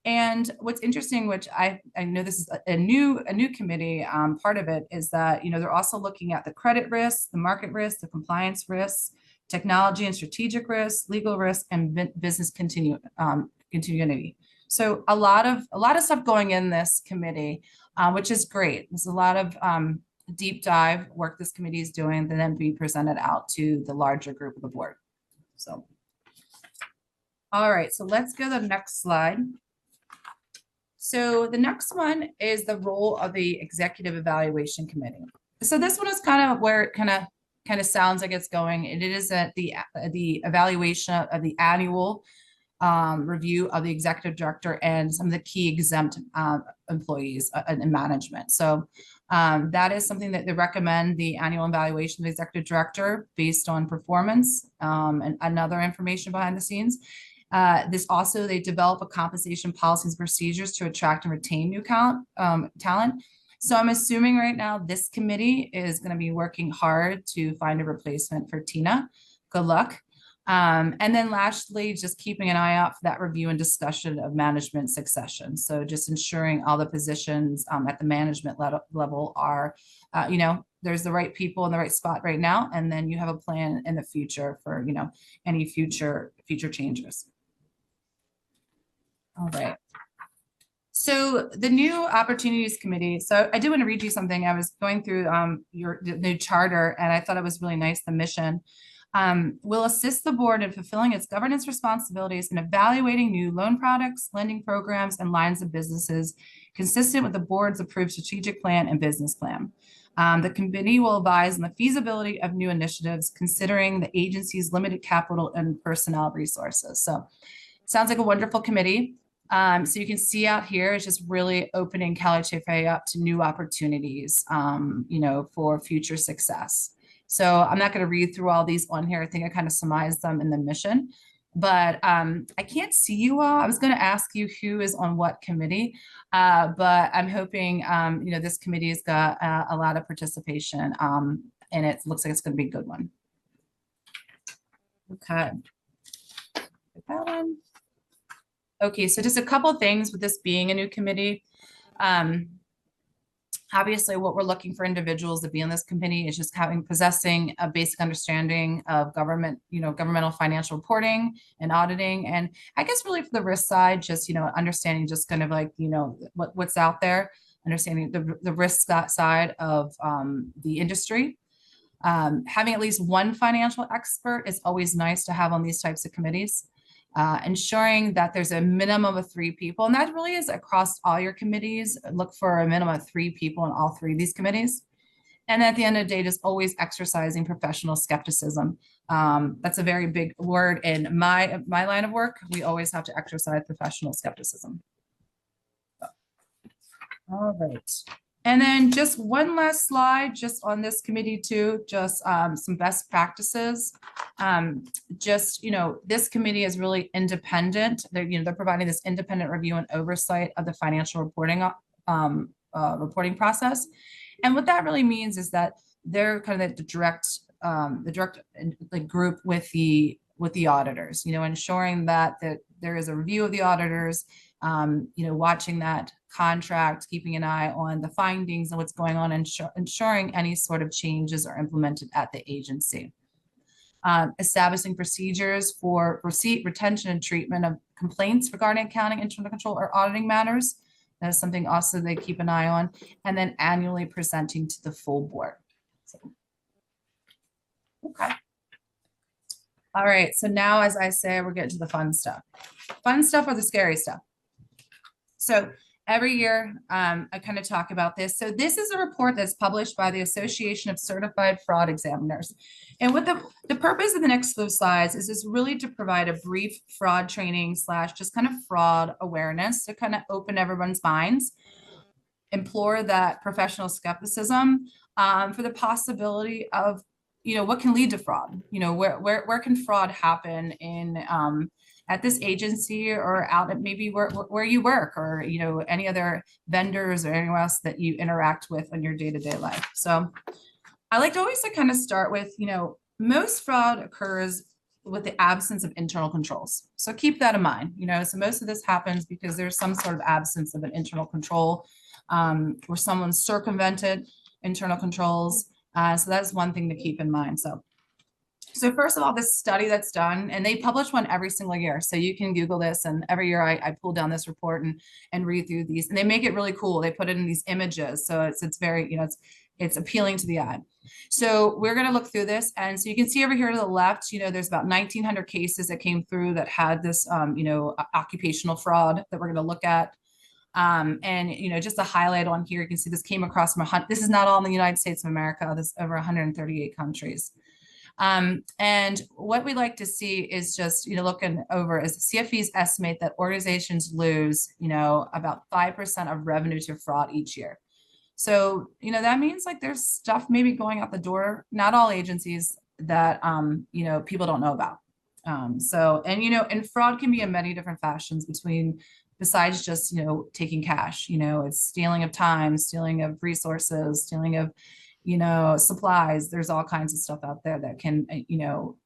And what's interesting, which I know this is a new committee, part of it is that, they're also looking at the credit risks, the market risks, the compliance risks, technology and strategic risks, legal risk, and business continuity. So a lot of stuff going in this committee, which is great. There's a lot of deep dive work this committee is doing and then be presented out to the larger group of the board. So, all right, so let's go to the next slide. So the next one is the role of the Executive Evaluation Committee. So this one is kind of where it kind of sounds like it's going. And it is at the evaluation of the annual review of the executive director and some of the key exempt employees in management. So that is something that they recommend, the annual evaluation of the executive director based on performance and other information behind the scenes. This also, they develop a compensation policies and procedures to attract and retain new talent. So I'm assuming right now this committee is going to be working hard to find a replacement for Tina. Good luck. And then lastly, just keeping an eye out for that review and discussion of management succession. So just ensuring all the positions at the management level are, there's the right people in the right spot right now. And then you have a plan in the future for, any future changes. All right. So the new opportunities committee. So I do want to read you something. I was going through the new charter and I thought it was really nice, the mission. Will assist the board in fulfilling its governance responsibilities in evaluating new loan products, lending programs, and lines of businesses consistent with the board's approved strategic plan and business plan. The committee will advise on the feasibility of new initiatives considering the agency's limited capital and personnel resources. So sounds like a wonderful committee. So you can see out here, it's just really opening CalHFA up to new opportunities, for future success. So I'm not going to read through all these on here. I think I kind of surmised them in the mission, but I can't see you all. I was going to ask you who is on what committee, but I'm hoping, this committee has got a lot of participation, and it looks like it's going to be a good one. Okay. That one. Okay, so just a couple of things with this being a new committee. Obviously, what we're looking for individuals to be on this committee is just possessing a basic understanding of governmental financial reporting and auditing. And I guess really for the risk side, just, understanding just kind of like, what's out there, understanding the risk side of the industry. Having at least one financial expert is always nice to have on these types of committees. Ensuring that there's a minimum of 3 people, and that really is across all your committees. Look for a minimum of 3 people in all 3 of these committees. And at the end of the day, just always exercising professional skepticism. That's a very big word in my line of work. We always have to exercise professional skepticism. All right. And then just one last slide, just on this committee too, just some best practices. This committee is really independent. They're providing this independent review and oversight of the financial reporting process. And what that really means is that they're kind of the direct group with the auditors, ensuring that there is a review of the auditors, watching that contract, keeping an eye on the findings and what's going on, and ensuring any sort of changes are implemented at the agency. Establishing procedures for receipt, retention, and treatment of complaints regarding accounting, internal control, or auditing matters. That is something also they keep an eye on. And then annually presenting to the full board. So, okay. All right, so now, as I say, we're getting to the fun stuff. Fun stuff or the scary stuff? So every year, I kind of talk about this. So this is a report that's published by the Association of Certified Fraud Examiners. And what the purpose of the next few slides is really to provide a brief fraud training / just kind of fraud awareness to kind of open everyone's minds, implore that professional skepticism for the possibility of, what can lead to fraud? Where can fraud happen in at this agency or out at maybe where you work, or any other vendors or anyone else that you interact with in your day-to-day life. So I like to always kind of start with, most fraud occurs with the absence of internal controls. So keep that in mind. So most of this happens because there's some sort of absence of an internal control, where someone circumvented internal controls. So that's one thing to keep in mind. So first of all, this study that's done, and they publish one every single year. So you can Google this, and every year I pull down this report and read through these, and they make it really cool. They put it in these images. So it's very, it's appealing to the eye. So we're going to look through this. And so you can see over here to the left, there's about 1,900 cases that came through that had this, occupational fraud that we're going to look at. And, just a highlight on here, you can see this came across from this is not all in the United States of America. This over 138 countries. And what we like to see is just, looking over is CFEs estimate that organizations lose, about 5% of revenue to fraud each year. So, that means there's stuff maybe going out the door, not all agencies that, people don't know about. And fraud can be in many different fashions besides just, taking cash, it's stealing of time, stealing of resources, stealing of, supplies. There's all kinds of stuff out there that can,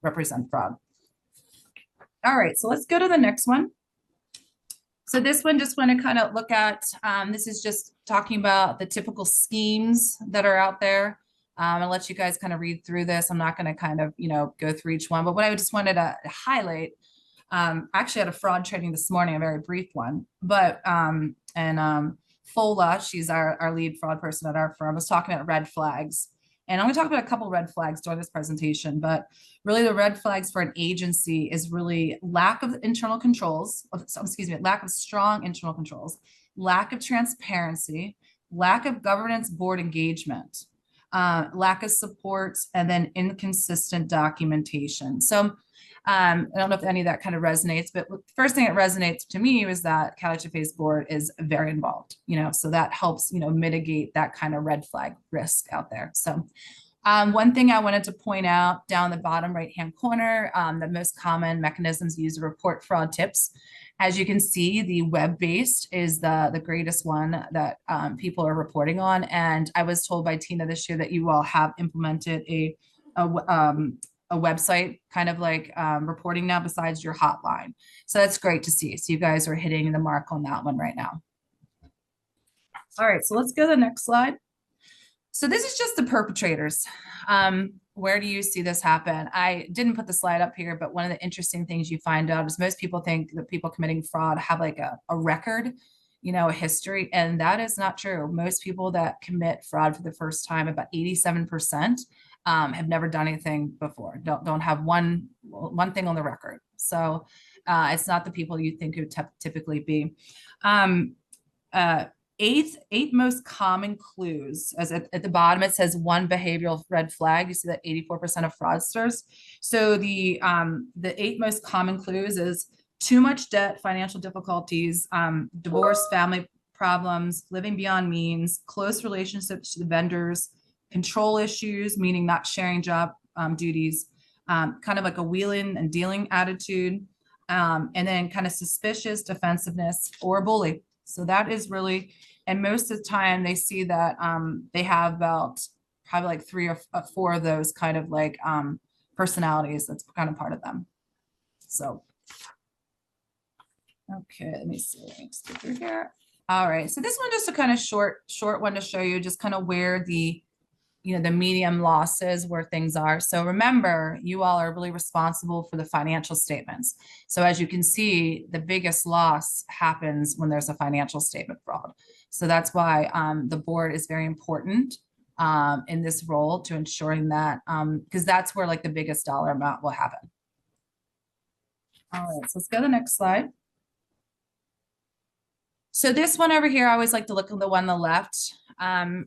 represent fraud. All right, so let's go to the next one. So this one, just want to kind of look at, this is just talking about the typical schemes that are out there. I'll let you guys kind of read through this. I'm not going to kind of, go through each one, but what I just wanted to highlight, I actually had a fraud training this morning, a very brief one, but, Fola, she's our lead fraud person at our firm, was talking about red flags. And I'm going to talk about a couple red flags during this presentation, but really the red flags for an agency is really lack of internal controls, lack of strong internal controls, lack of transparency, lack of governance board engagement, lack of support, and then inconsistent documentation. So I don't know if any of that kind of resonates, but the first thing that resonates to me was that CalHFA's board is very involved, so that helps, mitigate that kind of red flag risk out there. So one thing I wanted to point out down the bottom right-hand corner, the most common mechanisms used to report fraud tips. As you can see, the web-based is the greatest one that people are reporting on. And I was told by Tina this year that you all have implemented a website kind of like reporting now besides your hotline. So that's great to see. So you guys are hitting the mark on that one right now. All right, so let's go to the next slide. So this is just the perpetrators. Where do you see this happen? I didn't put the slide up here, but one of the interesting things you find out is most people think that people committing fraud have like a record, a history, and that is not true. Most people that commit fraud for the first time, about 87%, have never done anything before, don't have one thing on the record. So it's not the people you think it would typically be. Eight most common clues, as at the bottom it says one behavioral red flag. You see that 84% of fraudsters. So the 8 most common clues is too much debt, financial difficulties, divorce, family problems, living beyond means, close relationships to the vendors, control issues, meaning not sharing job duties, kind of like a wheeling and dealing attitude, and then kind of suspicious defensiveness or bully. So that is really, and most of the time they see that they have about probably like 3 or 4 of those kind of like personalities. That's kind of part of them. So, okay, let me see. Let's go through here. All right, so this one just a kind of short one to show you just kind of where the the medium losses, where things are. So remember, you all are really responsible for the financial statements. So as you can see, the biggest loss happens when there's a financial statement fraud. So that's why the board is very important in this role to ensuring that, because that's where like the biggest dollar amount will happen. All right, so let's go to the next slide. So this one over here, I always like to look at the one on the left.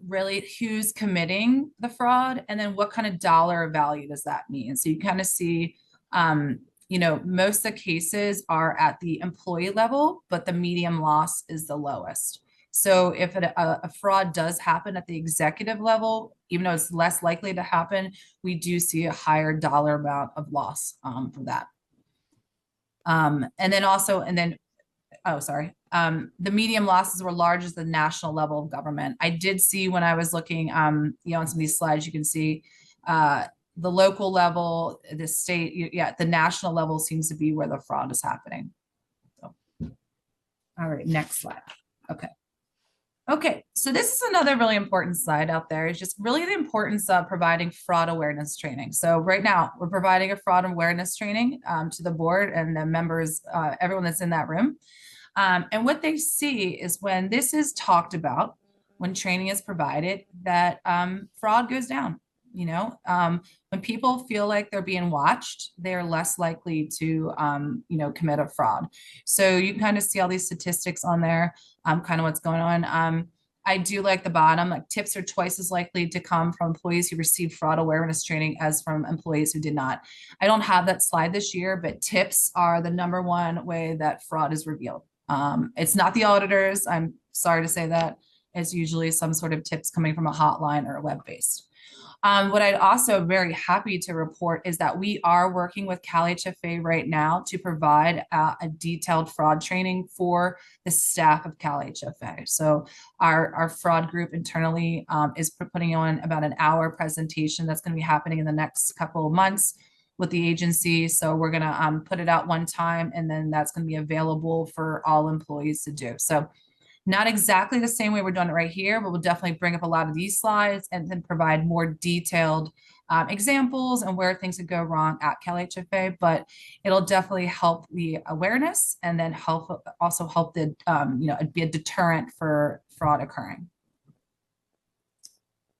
Really who's committing the fraud, and then what kind of dollar value does that mean? So you kind of see, most of the cases are at the employee level, but the medium loss is the lowest. So if a fraud does happen at the executive level, even though it's less likely to happen, we do see a higher dollar amount of loss for that. The medium losses were large as the national level of government. I did see when I was looking, on some of these slides, you can see the local level, the state, the national level seems to be where the fraud is happening. So, all right, next slide. Okay, so this is another really important slide out there. It's just really the importance of providing fraud awareness training. So right now we're providing a fraud awareness training to the board and the members, everyone that's in that room. And what they see is when this is talked about, when training is provided, that fraud goes down. When people feel like they're being watched, they're less likely to, commit a fraud. So you can kind of see all these statistics on there, kind of what's going on. I do like the bottom, like tips are twice as likely to come from employees who received fraud awareness training as from employees who did not. I don't have that slide this year, but tips are the #1 way that fraud is revealed. It's not the auditors. I'm sorry to say that. It's usually some sort of tips coming from a hotline or a web-based. What I'd also very happy to report is that we are working with CalHFA right now to provide a detailed fraud training for the staff of CalHFA. So our fraud group internally is putting on about an hour presentation that's going to be happening in the next couple of months with the agency. So we're going to put it out one time, and then that's going to be available for all employees to do. So not exactly the same way we're doing it right here, but we'll definitely bring up a lot of these slides and then provide more detailed examples and where things could go wrong at CalHFA, but it'll definitely help the awareness and then also help the, be a deterrent for fraud occurring.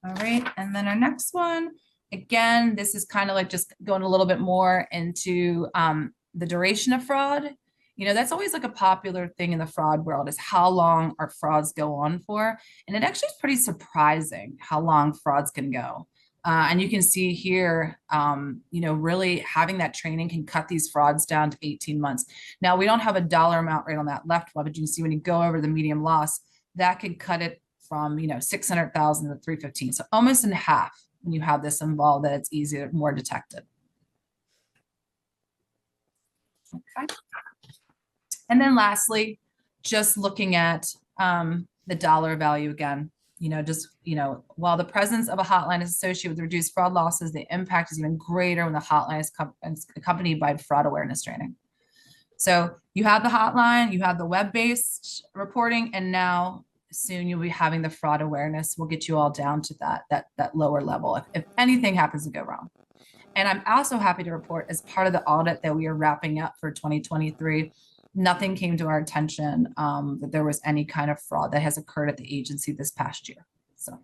All right, and then our next one, again, this is kind of like just going a little bit more into the duration of fraud. You know, that's always like a popular thing in the fraud world is how long our frauds go on for. And it actually is pretty surprising how long frauds can go. And you can see here, you know, really having that training can cut these frauds down to 18 months. Now, we don't have a dollar amount right on that left one, but you can see when you go over the medium loss, that could cut it from, you know, 600,000 to 315. So almost in half when you have this involved, that it's easier, more detected. Okay. And then lastly, just looking at the dollar value again, you know, just, you know, while the presence of a hotline is associated with reduced fraud losses, the impact is even greater when the hotline is accompanied by fraud awareness training. So you have the hotline, you have the web-based reporting, and now soon you'll be having the fraud awareness. We'll get you all down to that lower level if anything happens to go wrong. And I'm also happy to report, as part of the audit that we are wrapping up for 2023, nothing came to our attention that there was any kind of fraud that has occurred at the agency this past year. So,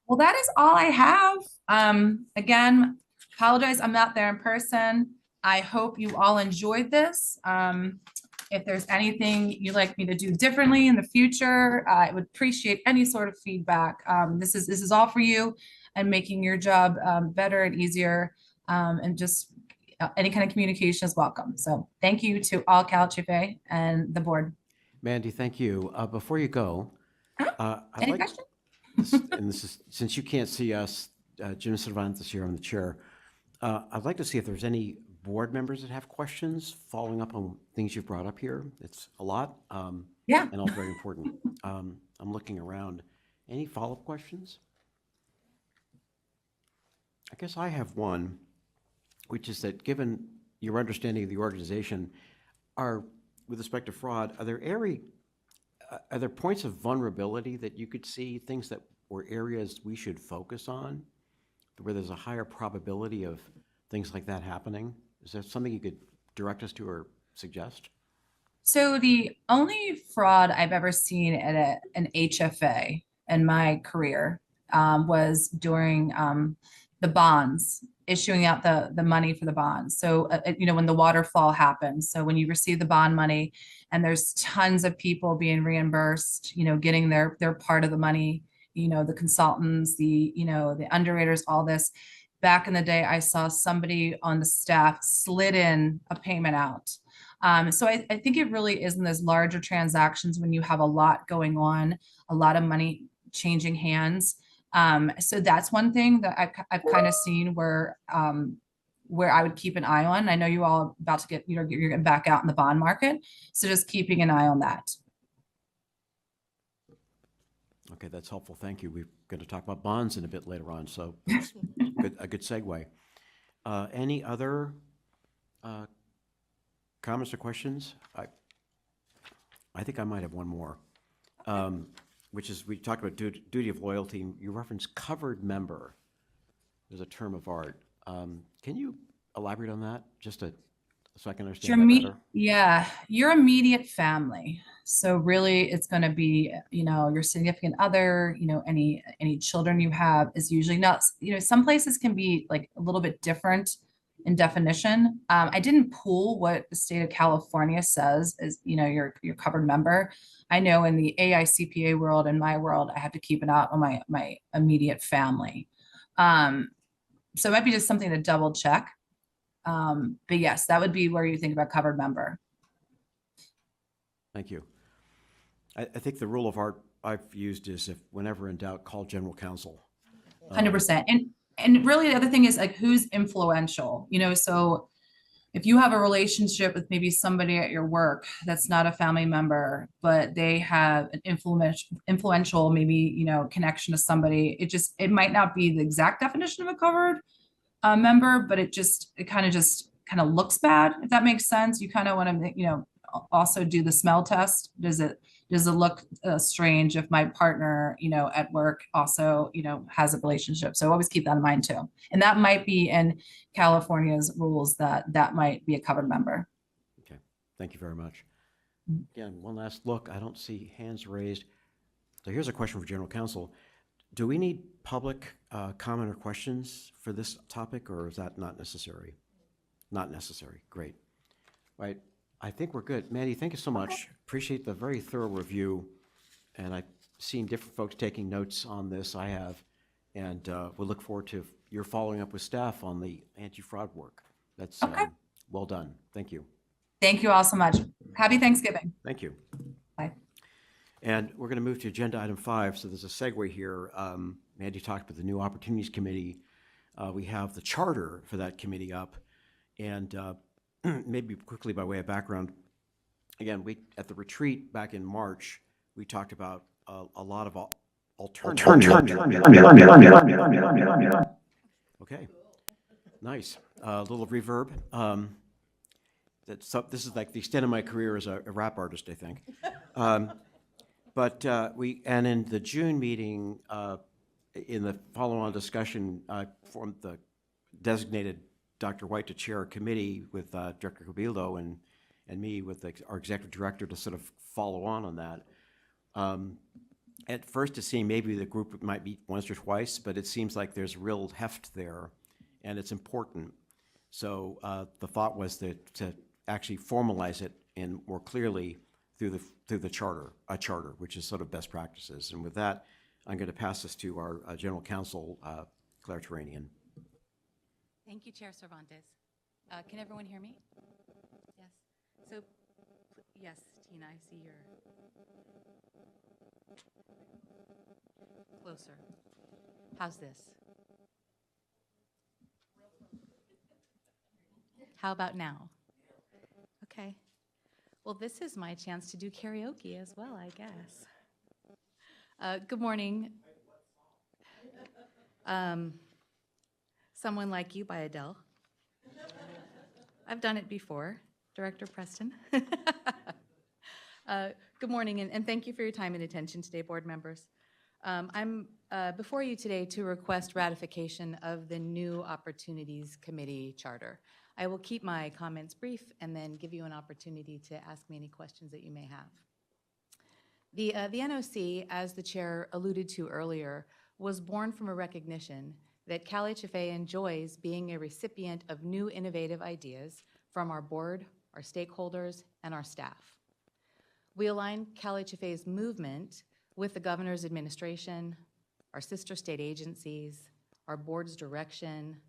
well, that is all I have. Again, apologize, I'm not there in person. I hope you all enjoyed this. If there's anything you'd like me to do differently in the future, I would appreciate any sort of feedback. This is all for you and making your job better and easier, and just any kind of communication is welcome. So thank you to all CalHFA and the board. Mandy, thank you. Before you go, I'd Any like, questions? and this is, since you can't see us, Jim Cervantes here, I'm the chair. I'd like to see if there's any board members that have questions following up on things you've brought up here. It's a lot, Yeah. and all very important. I'm looking around. Any follow-up questions? I guess I have one, which is that given your understanding of the organization, with respect to fraud, are there points of vulnerability that you could see, things that or areas we should focus on, where there's a higher probability of things like that happening? Is there something you could direct us to or suggest? So the only fraud I've ever seen at an HFA in my career was during the bonds, issuing out the money for the bonds. So, you know, when the waterfall happens, so when you receive the bond money and there's tons of people being reimbursed, you know, getting their part of the money, you know, the consultants, you know, the underwriters, all this. Back in the day, I saw somebody on the staff slid in a payment out. So I think it really is in those larger transactions when you have a lot going on, a lot of money changing hands. So that's one thing that I've kind of seen where I would keep an eye on. I know you all about to get, you know, you're getting back out in the bond market. So just keeping an eye on that. Okay, that's helpful. Thank you. We're going to talk about bonds in a bit later on, so that's a good segue. Any other comments or questions? I think I might have one more, which is we talked about duty of loyalty. You referenced covered member as a term of art. Can you elaborate on that just so I can understand that better? Yeah, your immediate family. So really it's going to be, you know, your significant other, you know, any children you have is usually not, you know, some places can be like a little bit different in definition. I didn't pull what the state of California says is, you know, your covered member. I know in the AICPA world, in my world, I have to keep an eye on my immediate family. So it might be just something to double check. But yes, that would be where you think about covered member. Thank you. I think the rule of art I've used is if whenever in doubt, call general counsel. 100%. And really the other thing is like who's influential, you know, so if you have a relationship with maybe somebody at your work that's not a family member, but they have an influential maybe, you know, connection to somebody, it might not be the exact definition of a covered member, but it kind of looks bad, if that makes sense. You kind of want to, you know, also do the smell test. Does it look strange if my partner, you know, at work also, you know, has a relationship? So always keep that in mind too. And that might be in California's rules that might be a covered member. Okay, thank you very much. Again, one last look. I don't see hands raised. So here's a question for general counsel. Do we need public comment or questions for this topic, or is that not necessary? Not necessary, great. Right, I think we're good. Mandy, thank you so much. Appreciate the very thorough review, and I've seen different folks taking notes on this, I have, and we'll look forward to your following up with staff on the anti-fraud work. That's well done, thank you. Thank you all so much. Happy Thanksgiving. Thank you. Bye. And we're going to move to agenda item 5. So there's a segue here. Mandy talked about the new Opportunities Committee. We have the charter for that committee up. And maybe quickly by way of background, again, we at the retreat back in March, we talked about a lot of alternatives. Okay, nice. A little reverb. This is like the extent of my career as a rap artist, I think. But and in the June meeting, in the follow-on discussion, I formed the designated Dr. White to chair a committee with Director Cabildo and me with our executive director to sort of follow on that. At first, it seemed maybe the group might meet once or twice, but it seems like there's real heft there, and it's important. So the thought was to actually formalize it and more clearly through the charter, which is sort of best practices. And with that, I'm going to pass this to our General Counsel, Claire Terranian. Thank you, Chair Cervantes. Can everyone hear me? Yes. So, yes, Tina, I see you're closer. How's this? How about now? Okay. Well, this is my chance to do karaoke as well, I guess. Good morning. Someone Like You by Adele. I've done it before, Director Preston. Good morning, and thank you for your time and attention today, board members. I'm before you today to request ratification of the new Opportunities Committee charter. I will keep my comments brief and then give you an opportunity to ask me any questions that you may have. The NOC, as the chair alluded to earlier, was born from a recognition that CalHFA enjoys being a recipient of new innovative ideas from our board, our stakeholders, and our staff. We align CalHFA's movement with the governor's administration, our sister state agencies, our board's direction,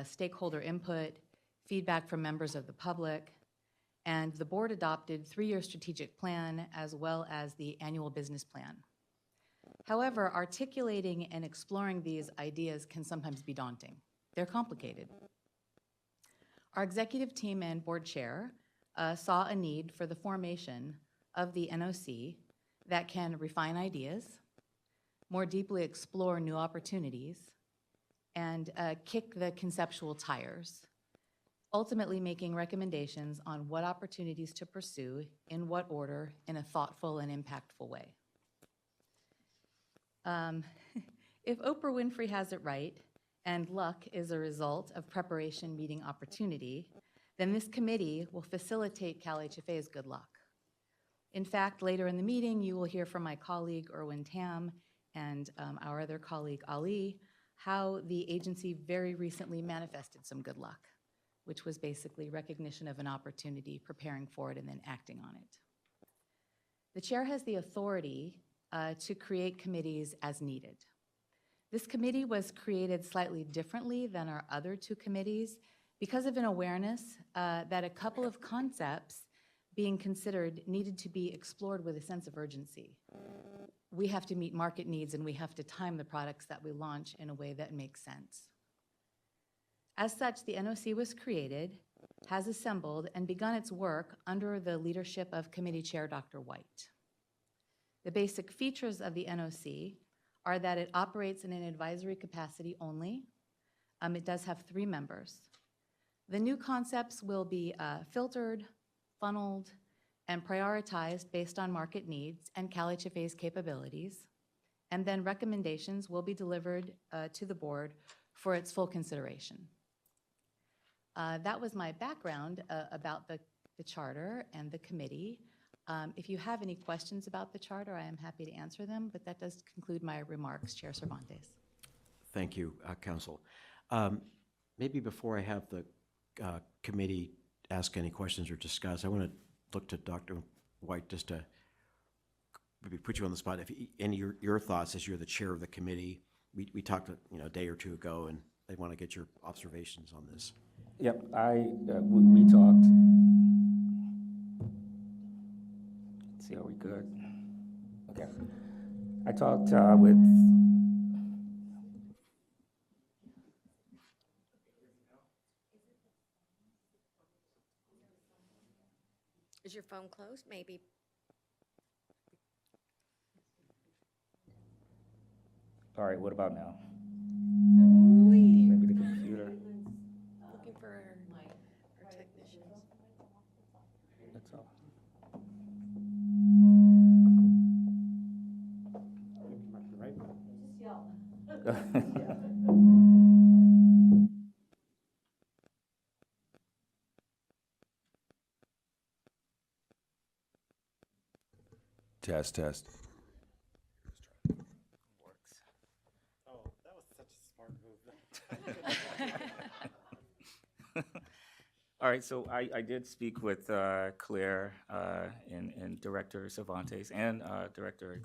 stakeholder input, feedback from members of the public, and the board adopted 3-year strategic plan as well as the annual business plan. However, articulating and exploring these ideas can sometimes be daunting. They're complicated. Our executive team and board chair saw a need for the formation of the NOC that can refine ideas, more deeply explore new opportunities, and kick the conceptual tires, ultimately making recommendations on what opportunities to pursue, in what order, in a thoughtful and impactful way. If Oprah Winfrey has it right, and luck is a result of preparation meeting opportunity, then this committee will facilitate CalHFA's good luck. In fact, later in the meeting, you will hear from my colleague, Erwin Tam, and our other colleague, Ali, how the agency very recently manifested some good luck, which was basically recognition of an opportunity, preparing for it, and then acting on it. The chair has the authority to create committees as needed. This committee was created slightly differently than our other 2 committees because of an awareness that a couple of concepts being considered needed to be explored with a sense of urgency. We have to meet market needs and we have to time the products that we launch in a way that makes sense. As such, the NOC was created, has assembled, and begun its work under the leadership of Committee Chair Dr. White. The basic features of the NOC are that it operates in an advisory capacity only. It does have 3 members. The new concepts will be filtered, funneled, and prioritized based on market needs and CalHFA's capabilities, and then recommendations will be delivered to the board for its full consideration. That was my background about the charter and the committee. If you have any questions about the charter, I am happy to answer them, but that does conclude my remarks, Chair Cervantes. Thank you, Council. Maybe before I have the committee ask any questions or discuss, I want to look to Dr. White just to maybe put you on the spot. If any your thoughts as you're the chair of the committee, we talked a day or two ago, and I want to get your observations on this. Yep, we talked. Let's see, are we good? Okay. I talked with. Is your phone closed? Maybe. All right, what about now? Maybe Maybe the computer. looking for our technicians. That's all. Test, test. Oh, that was such a smart move. All right, so I did speak with Claire and Director Cervantes and Director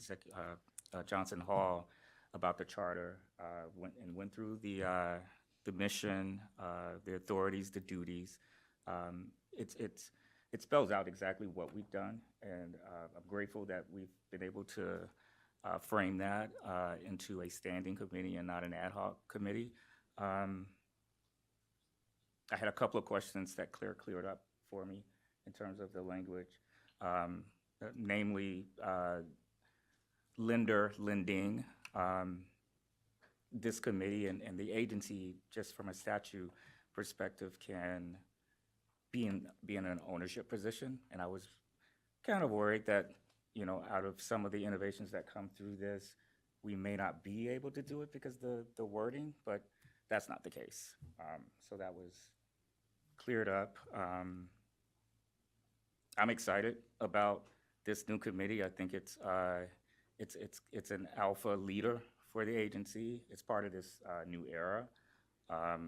Johnson Hall about the charter, went through the mission, the authorities, the duties. It spells out exactly what we've done, and I'm grateful that we've been able to frame that into a standing committee and not an ad hoc committee. I had a couple of questions that Claire cleared up for me in terms of the language, namely lending. This committee and the agency, just from a statute perspective, can be in an ownership position. And I was kind of worried that, out of some of the innovations that come through this, we may not be able to do it because the wording, but that's not the case. So that was cleared up. I'm excited about this new committee. I think it's an alpha leader for the agency. It's part of this new era.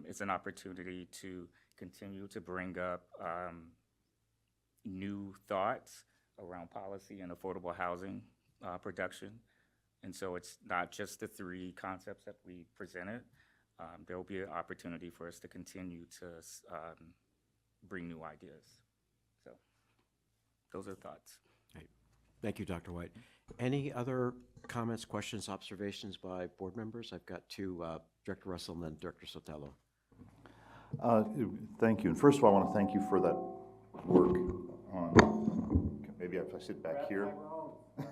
It's an opportunity to continue to bring up new thoughts around policy and affordable housing production. And so it's not just the three concepts that we presented. There will be an opportunity for us to continue to bring new ideas. So those are thoughts. Right. Thank you, Dr. White. Any other comments, questions, observations by board members? I've got two, Director Russell and then Director Sotelo. Thank you. And first of all, I want to thank you for that work on, maybe if I sit back here.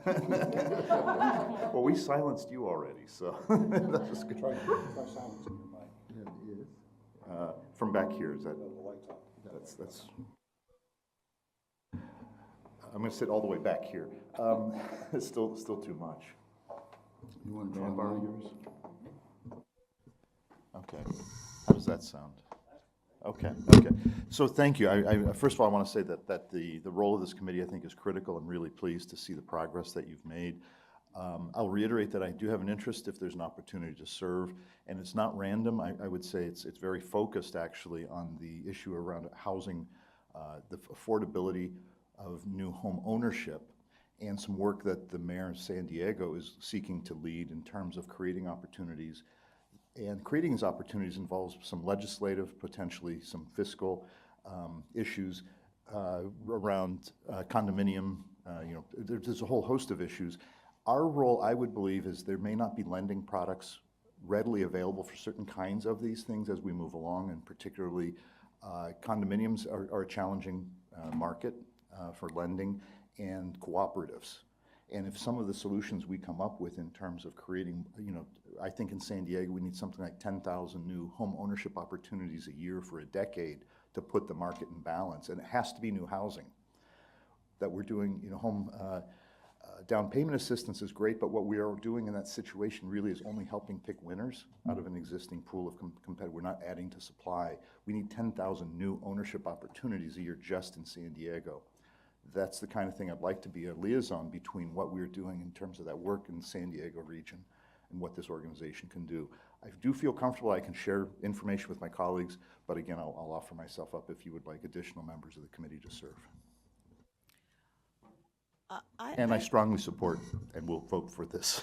Well, we silenced you already, so that's just good. From back here, is that? That's. I'm going to sit all the way back here. It's still too much. You want to borrow yours? Okay. How does that sound? Okay. So thank you. I first of all, I want to say that the role of this committee, I think, is critical. I'm really pleased to see the progress that you've made. I'll reiterate that I do have an interest if there's an opportunity to serve, and it's not random. I would say it's very focused, actually, on the issue around housing, the affordability of new home ownership, and some work that the mayor of San Diego is seeking to lead in terms of creating opportunities. And creating these opportunities involves some legislative, potentially some fiscal issues around condominium. There's a whole host of issues. Our role, I would believe, is there may not be lending products readily available for certain kinds of these things as we move along, and particularly condominiums are a challenging market for lending, and cooperatives. And if some of the solutions we come up with in terms of creating, I think in San Diego we need something like 10,000 new home ownership opportunities a year for a decade to put the market in balance. And it has to be new housing. That we're doing, home down payment assistance is great, but what we are doing in that situation really is only helping pick winners out of an existing pool of competitors. We're not adding to supply. We need 10,000 new ownership opportunities a year just in San Diego. that's the kind of thing I'd like to be, a liaison between what we're doing in terms of that work in the San Diego region and what this organization can do. I do feel comfortable I can share information with my colleagues, but again, I'll offer myself up if you would like additional members of the committee to serve. And I strongly support and will vote for this.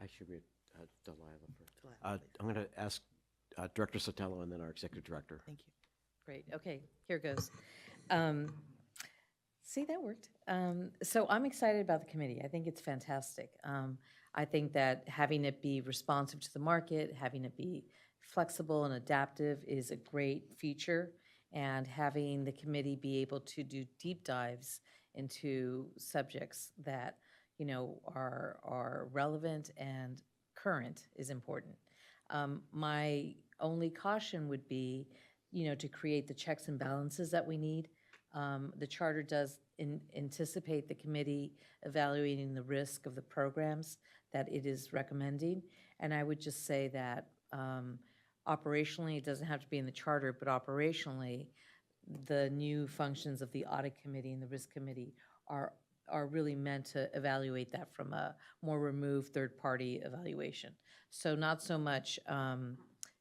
I should read Delilah first. I'm going to ask Director Sotelo and then our Executive Director. Thank you. Great. Okay, here goes. See, that worked. So I'm excited about the committee. I think it's fantastic. I think that having it be responsive to the market, having it be flexible and adaptive is a great feature, and having the committee be able to do deep dives into subjects that, you know, are relevant and current is important. My only caution would be, you know, to create the checks and balances that we need. The charter does anticipate the committee evaluating the risk of the programs that it is recommending. And I would just say that operationally, it doesn't have to be in the charter, but operationally, the new functions of the audit committee and the risk committee are really meant to evaluate that from a more removed third-party evaluation. So not so much,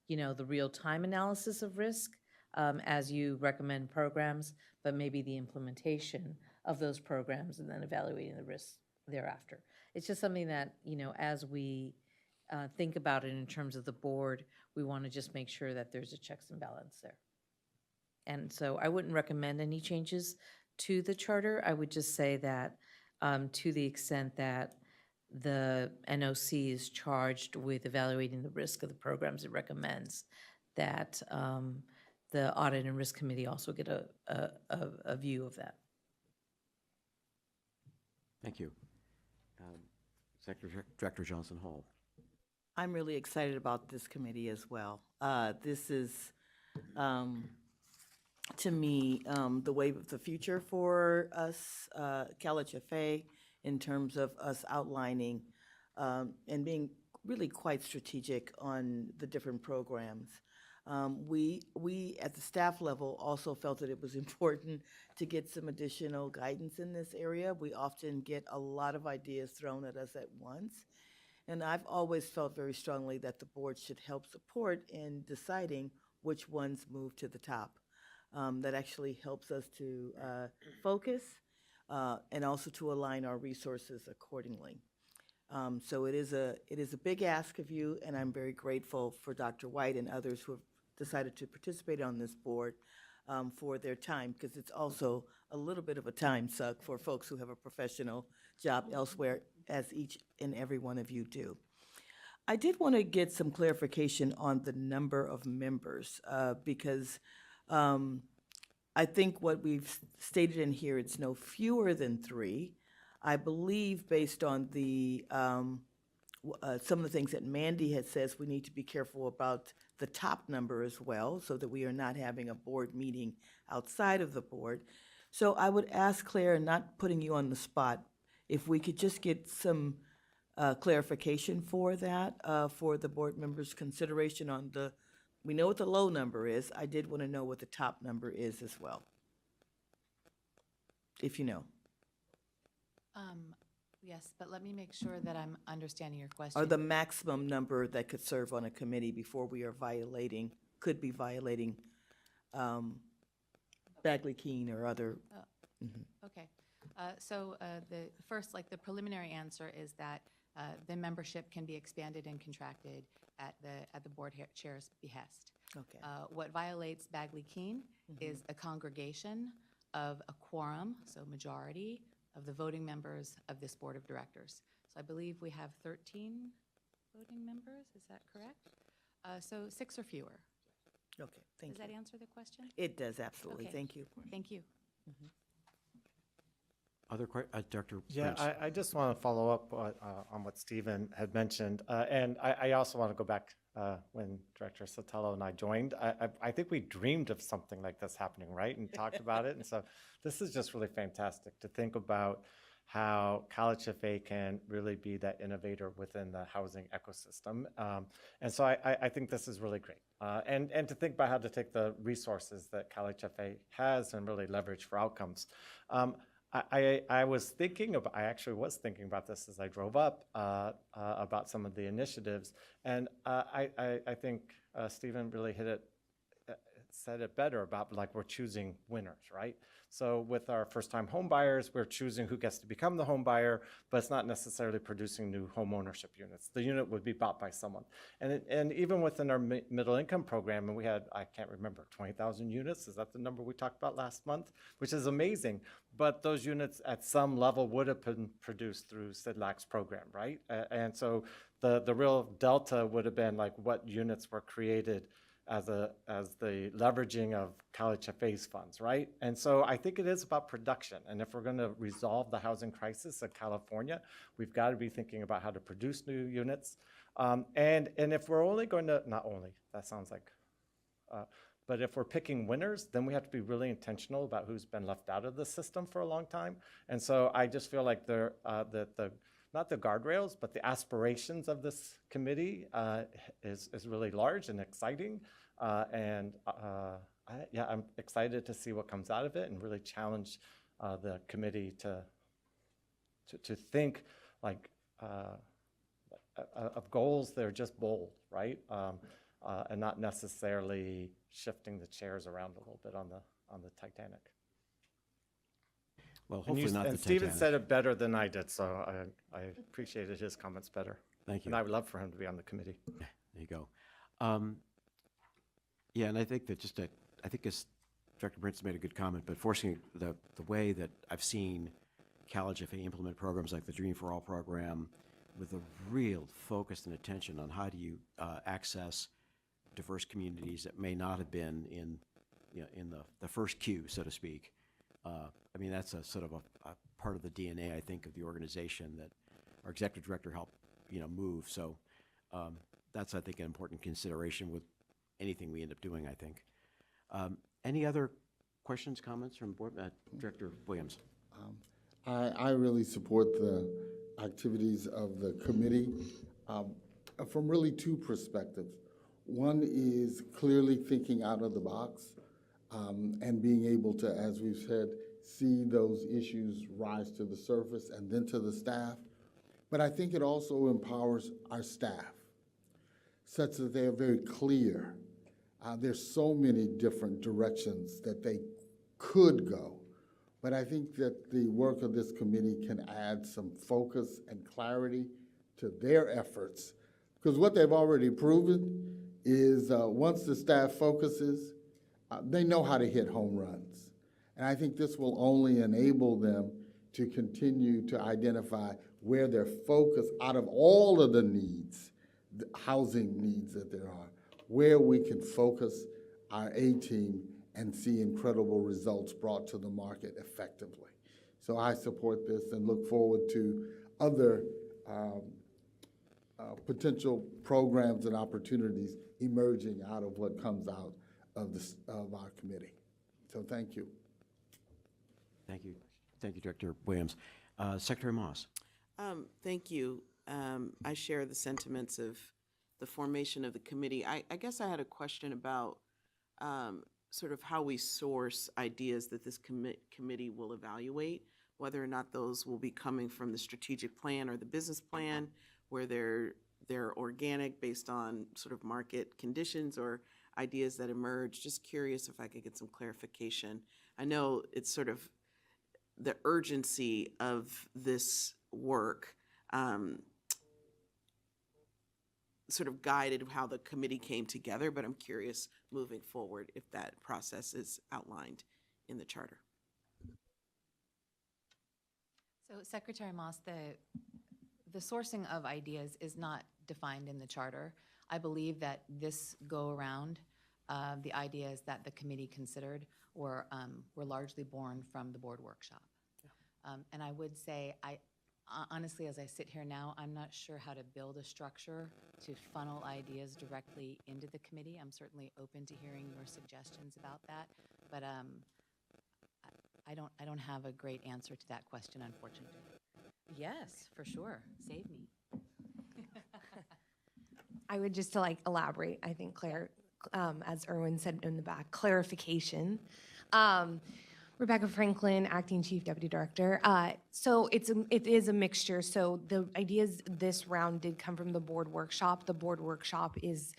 you know, the real-time analysis of risk as you recommend programs, but maybe the implementation of those programs and then evaluating the risks thereafter. It's just something that, you know, as we think about it in terms of the board, we want to just make sure that there's a checks and balance there. And so I wouldn't recommend any changes to the charter. I would just say that to the extent that the NOC is charged with evaluating the risk of the programs it recommends, that the Audit and Risk Committee also get a view of that. Thank you. Executive Director Johnson Hall. I'm really excited about this committee as well. This is, to me, the wave of the future for us, CalHFA, in terms of us outlining and being really quite strategic on the different programs. We at the staff level also felt that it was important to get some additional guidance in this area. We often get a lot of ideas thrown at us at once. And I've always felt very strongly that the board should help support in deciding which ones move to the top. That actually helps us to focus and also to align our resources accordingly. So it is a big ask of you, and I'm very grateful for Dr. White and others who have decided to participate on this board for their time, because it's also a little bit of a time suck for folks who have a professional job elsewhere, as each and every one of you do. I did want to get some clarification on the number of members, because I think what we've stated in here, it's no fewer than 3. I believe based on the some of the things that Mandy had says, we need to be careful about the top number as well, so that we are not having a board meeting outside of the board. So I would ask Claire, not putting you on the spot, if we could just get some clarification for that, for the board members' consideration on the, we know what the low number is. I did want to know what the top number is as well, if you know. Yes, but let me make sure that I'm understanding your question. Or the maximum number that could serve on a committee before we are violating, could be violating Bagley-Keene or other. Okay. So the first, like the preliminary answer is that the membership can be expanded and contracted at the board chair's behest. Okay. What violates Bagley-Keene is a congregation of a quorum, so majority, of the voting members of this board of directors. So I believe we have 13 voting members, is that correct? So 6 or fewer. Okay, thank you. Does that answer the question? It does, absolutely. Okay. Thank you. Thank you. Other questions? Director Yeah, Prince. I just want to follow up on what Stephen had mentioned. And I also want to go back when Director Sotelo and I joined. I think we dreamed of something like this happening, right? And talked about it. And so this is just really fantastic to think about how CalHFA can really be that innovator within the housing ecosystem. And so I think this is really great. And to think about how to take the resources that CalHFA has and really leverage for outcomes. I actually was thinking about this as I drove up about some of the initiatives, and I think Stephen really said it better about, like, we're choosing winners, right? So with our first-time home buyers, we're choosing who gets to become the home buyer, but it's not necessarily producing new home ownership units. The unit would be bought by someone. And even within our middle income program, and we had, I can't remember, 20,000 units, is that the number we talked about last month? Which is amazing, but those units at some level would have been produced through SIDLAC's program, right? And so the real delta would have been like what units were created as the leveraging of CalHFA's funds, right? And so I think it is about production. And if we're going to resolve the housing crisis in California, we've got to be thinking about how to produce new units. And if we're only going to, not only, that sounds like, but if we're picking winners, then we have to be really intentional about who's been left out of the system for a long time. And so I just feel like not the guardrails, but the aspirations of this committee is really large and exciting. I'm excited to see what comes out of it and really challenge the committee to think like of goals that are just bold, right? And not necessarily shifting the chairs around a little bit on the Titanic. Well, hopefully not the And Stephen Titanic. said it better than I did, so I appreciated his comments better. Thank you. And I would love for him to be on the committee. There you go. Yeah, and I think that I think as Director Prince made a good comment, but forcing the way that I've seen CalHFA implement programs like the Dream for All program with a real focus and attention on how do you access diverse communities that may not have been in the first queue, so to speak. I mean, that's a sort of a part of the DNA, I think, of the organization that our executive director helped, move. So that's, I think, an important consideration with anything we end up doing, I think. Any other questions, comments from Board Director Williams? I really support the activities of the committee from really two perspectives. One is clearly thinking out of the box and being able to, as we've said, see those issues rise to the surface and then to the staff. But I think it also empowers our staff such that they are very clear. There's so many different directions that they could go. But I think that the work of this committee can add some focus and clarity to their efforts. Because what they've already proven is once the staff focuses, they know how to hit home runs. And I think this will only enable them to continue to identify where their focus, out of all of the needs, the housing needs that there are, where we can focus our A-team and see incredible results brought to the market effectively. So I support this and look forward to other potential programs and opportunities emerging out of what comes out of our committee. So thank you. Thank you. Thank you, Director Williams. Secretary Moss. Thank you. I share the sentiments of the formation of the committee. I guess I had a question about sort of how we source ideas that this committee will evaluate, whether or not those will be coming from the strategic plan or the business plan, where they're organic based on sort of market conditions or ideas that emerge. Just curious if I could get some clarification. I know it's sort of the urgency of this work sort of guided how the committee came together, but I'm curious moving forward if that process is outlined in the charter. So Secretary Moss, the sourcing of ideas is not defined in the charter. I believe that this go around, the ideas that the committee considered were largely born from the board workshop. And I would say, honestly, as I sit here now, I'm not sure how to build a structure to funnel ideas directly into the committee. I'm certainly open to hearing your suggestions about that, but I don't have a great answer to that question, unfortunately. Yes, for sure. Save me. I would just to like elaborate, I think Claire, as Erwin said in the back, clarification. Rebecca Franklin, Acting Chief Deputy Director. So it is a mixture. So the ideas this round did come from the board workshop. The board workshop is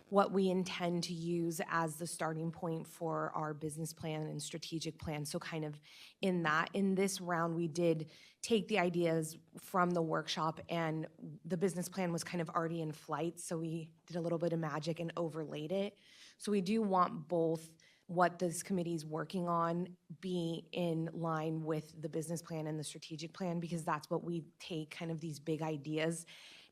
what we intend to use as the starting point for our business plan and strategic plan. So kind of in this round, we did take the ideas from the workshop, and the business plan was kind of already in flight. So we did a little bit of magic and overlaid it. So we do want both what this committee is working on be in line with the business plan and the strategic plan, because that's what we take kind of these big ideas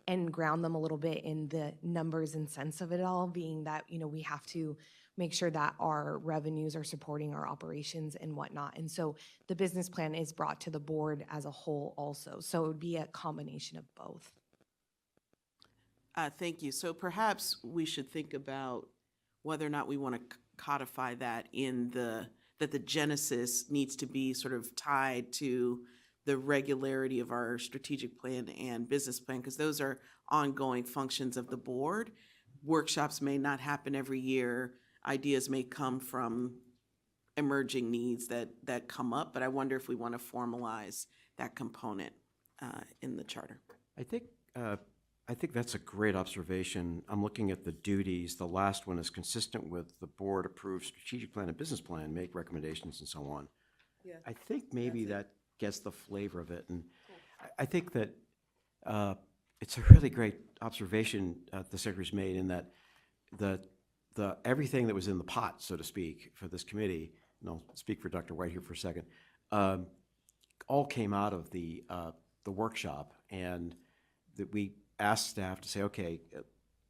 and ground them a little bit in the numbers and sense of it all, being that, we have to make sure that our revenues are supporting our operations and whatnot. And so the business plan is brought to the board as a whole also. So it would be a combination of both. Thank you. So perhaps we should think about whether or not we want to codify that that the genesis needs to be sort of tied to the regularity of our strategic plan and business plan, because those are ongoing functions of the board. Workshops may not happen every year. Ideas may come from emerging needs that come up, but I wonder if we want to formalize that component in the charter. I think that's a great observation. I'm looking at the duties. The last one is consistent with the board approved strategic plan and business plan, make recommendations and so on. Yeah. I think maybe that gets the flavor of it. And I think that it's a really great observation the secretary's made, in that the everything that was in the pot, so to speak, for this committee, and I'll speak for Dr. White here for a second, all came out of the workshop, and that we asked staff to say, okay,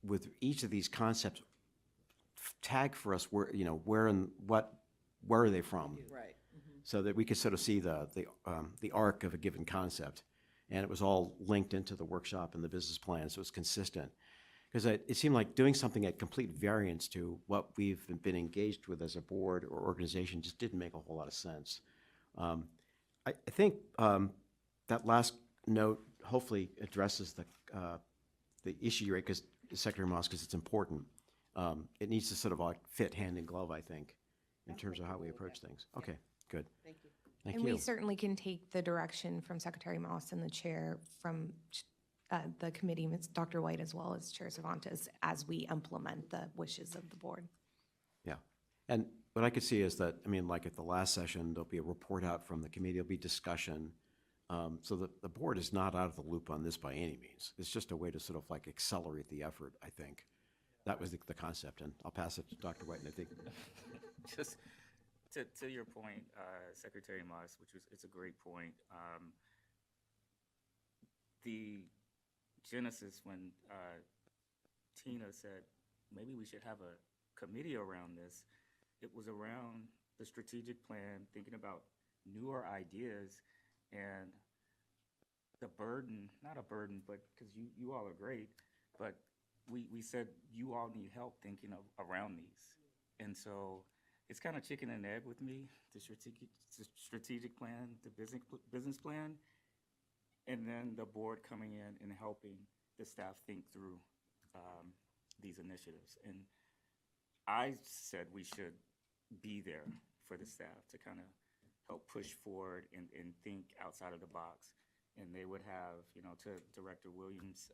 with each of these concepts, tag for us where are they from? Right. So that we could sort of see the arc of a given concept. And it was all linked into the workshop and the business plan, so it's consistent. Because it seemed like doing something at complete variance to what we've been engaged with as a board or organization just didn't make a whole lot of sense. I think that last note hopefully addresses the issue you raised, because Secretary Moss, because it's important. It needs to sort of like fit hand in glove, I think, in terms of how we approach things. Okay, good. Thank you. Thank And you. we certainly can take the direction from Secretary Moss and the chair from the committee, Ms. Dr. White, as well as Chair Cervantes, as we implement the wishes of the board. Yeah. And what I could see is that, like at the last session, there'll be a report out from the committee, there'll be discussion. So the board is not out of the loop on this by any means. It's just a way to sort of like accelerate the effort, I think. That was the concept, and I'll pass it to Dr. White, and I think. Just to your point, Secretary Moss, it's a great point. The genesis when Tina said maybe we should have a committee around this, it was around the strategic plan, thinking about newer ideas, and the burden, not a burden, but because you all are great, but we said you all need help thinking around these. And so it's kind of chicken and egg with me, the strategic plan, the business plan, and then the board coming in and helping the staff think through these initiatives. And I said we should be there for the staff to kind of help push forward and think outside of the box. And they would have, to Director Williams'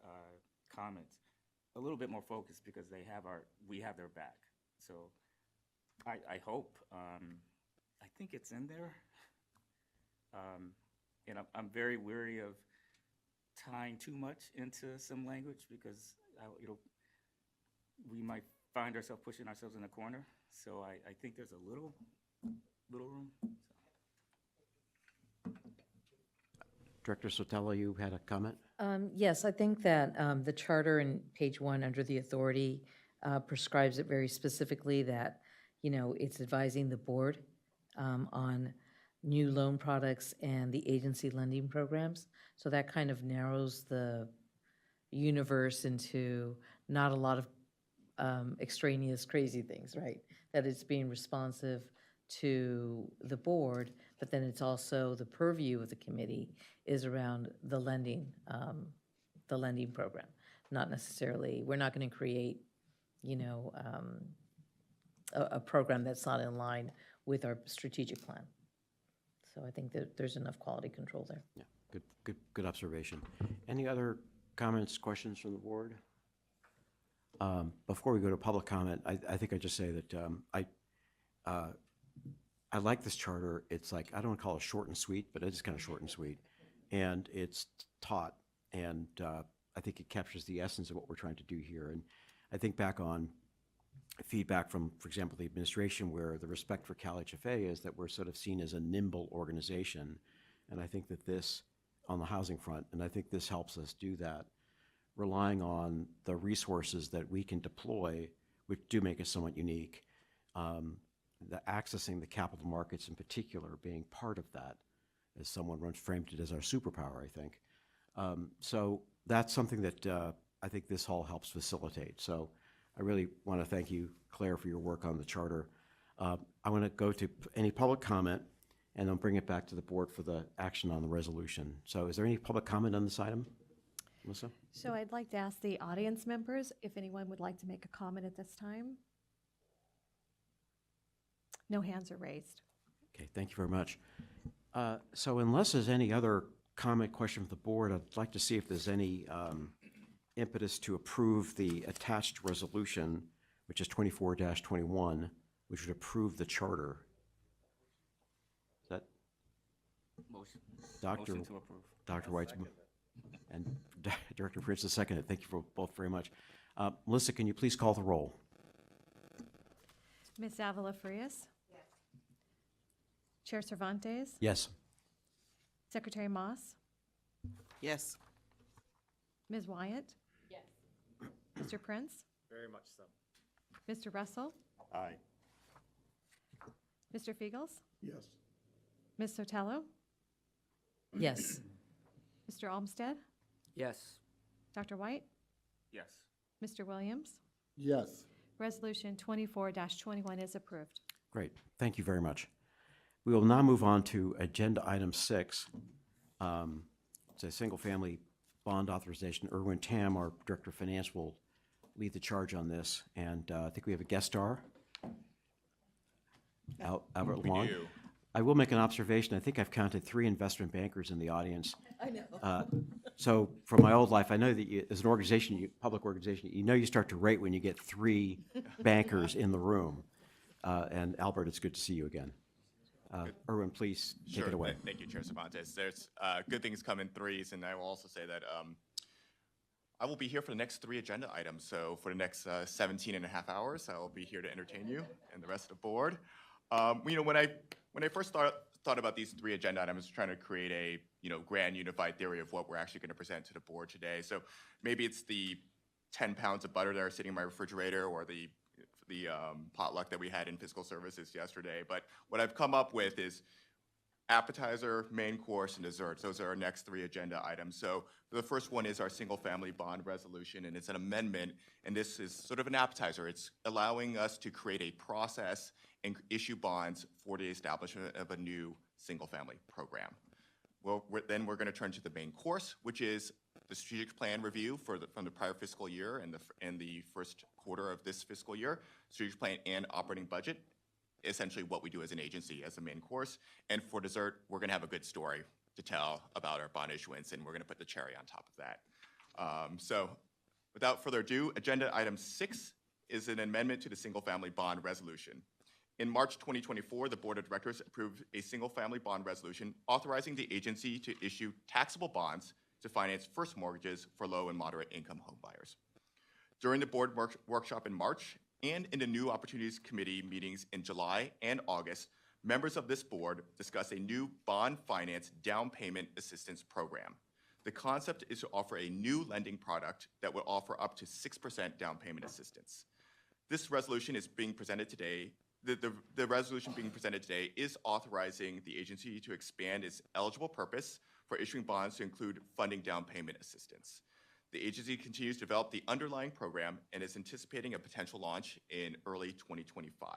comments, a little bit more focus, because we have their back. So I hope, I think it's in there. And I'm very weary of tying too much into some language, because we might find ourselves pushing ourselves in a corner. So I think there's a little room. Director Sotelo, you had a comment? Yes, I think that the charter in page 1 under the authority prescribes it very specifically that, it's advising the board on new loan products and the agency lending programs. So that kind of narrows the universe into not a lot of extraneous crazy things, right? That it's being responsive to the board, but then it's also the purview of the committee is around the lending program. Not necessarily, we're not going to create, a program that's not in line with our strategic plan. So I think that there's enough quality control there. Yeah, good observation. Any other comments, questions from the board? Before we go to public comment, I think I'd just say that I like this charter. It's like, I don't want to call it short and sweet, but it is kind of short and sweet. And it's taught, and I think it captures the essence of what we're trying to do here. And I think back on feedback from, for example, the administration, where the respect for CalHFA is that we're sort of seen as a nimble organization. And I think that this, on the housing front, and I think this helps us do that, relying on the resources that we can deploy, which do make us somewhat unique. The accessing the capital markets in particular being part of that, as someone once framed it as our superpower, I think. So that's something that I think this all helps facilitate. So I really want to thank you, Claire, for your work on the charter. I want to go to any public comment, and then bring it back to the board for the action on the resolution. So is there any public comment on this item? Melissa? So I'd like to ask the audience members if anyone would like to make a comment at this time. No hands are raised. Okay, thank you very much. So unless there's any other comment, question from the board, I'd like to see if there's any impetus to approve the attached resolution, which is 24-21, which would approve the charter. Is that? Motion. Motion to approve. Dr. White's and Director Prince has seconded. Thank you for both very much. Melissa, can you please call the roll? Ms. Avila Frias? Yes. Chair Cervantes? Yes. Secretary Moss? Yes. Ms. Wyatt? Yes. Mr. Prince? Very much so. Mr. Russell? Aye. Mr. Fiegels? Yes. Ms. Sotelo? Yes. Mr. Olmsted? Yes. Dr. White? Yes. Mr. Williams? Yes. Resolution 24-21 is approved. Great. Thank you very much. We will now move on to agenda item 6. It's a single-family bond authorization. Erwin Tam, our Director of Finance, will lead the charge on this. And I think we have a guest star, Albert Long. I will make an observation. I think I've counted 3 investment bankers in the audience. I know. So from my old life, I know that you, as an organization, public organization, you start to rate when you get 3 bankers in the room. And Albert, it's good to see you again. Erwin, please take it away. Thank you, Chair Cervantes. There's good things come in threes, and I will also say that I will be here for the next 3 agenda items. So for the next 17 and a half hours, I will be here to entertain you and the rest of the board. When I first thought about these 3 agenda items, I was trying to create a grand unified theory of what we're actually going to present to the board today. So maybe it's the 10 pounds of butter that are sitting in my refrigerator, or the potluck that we had in fiscal services yesterday. But what I've come up with is appetizer, main course, and desserts. Those are our next 3 agenda items. So the first one is our single-family bond resolution, and it's an amendment, and this is sort of an appetizer. It's allowing us to create a process and issue bonds for the establishment of a new single-family program. Well, then we're going to turn to the main course, which is the strategic plan review from the prior fiscal year and the first quarter of this fiscal year, strategic plan and operating budget, essentially what we do as an agency as the main course. And for dessert, we're going to have a good story to tell about our bond issuance, and we're going to put the cherry on top of that. So without further ado, agenda item 6 is an amendment to the single-family bond resolution. In March 2024, the Board of Directors approved a single-family bond resolution authorizing the agency to issue taxable bonds to finance first mortgages for low and moderate income homebuyers. During the board workshop in March and in the New Opportunities Committee meetings in July and August, members of this board discussed a new bond finance down payment assistance program. The concept is to offer a new lending product that will offer up to 6% down payment assistance. This resolution is being presented today. The resolution being presented today is authorizing the agency to expand its eligible purpose for issuing bonds to include funding down payment assistance. The agency continues to develop the underlying program and is anticipating a potential launch in early 2025.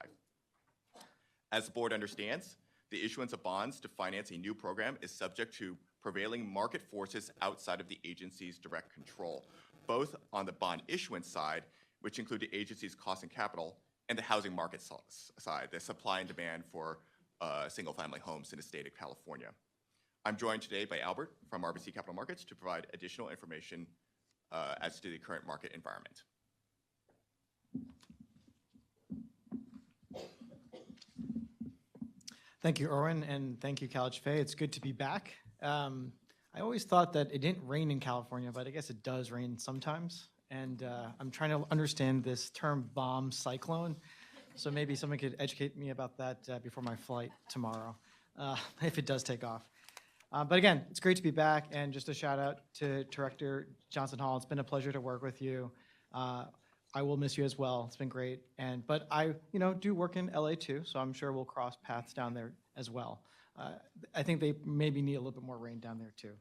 As the board understands, The issuance of bonds to finance a new program is subject to prevailing market forces outside of the agency's direct control, both on the bond issuance side, which include the agency's cost and capital, and the housing market side, the supply and demand for single-family homes in the state of California. I'm joined today by Albert from RBC Capital Markets to provide additional information as to the current market environment. Thank you, Erwin, and thank you, CalHFA. It's good to be back. I always thought that it didn't rain in California, but I guess it does rain sometimes. And I'm trying to understand this term bomb cyclone. So maybe someone could educate me about that before my flight tomorrow, if it does take off. But again, it's great to be back, and just a shout out to Director Johnson Hall. It's been a pleasure to work with you. I will miss you as well. It's been great. But I, do work in LA too, so I'm sure we'll cross paths down there as well. I think they maybe need a little bit more rain down there too.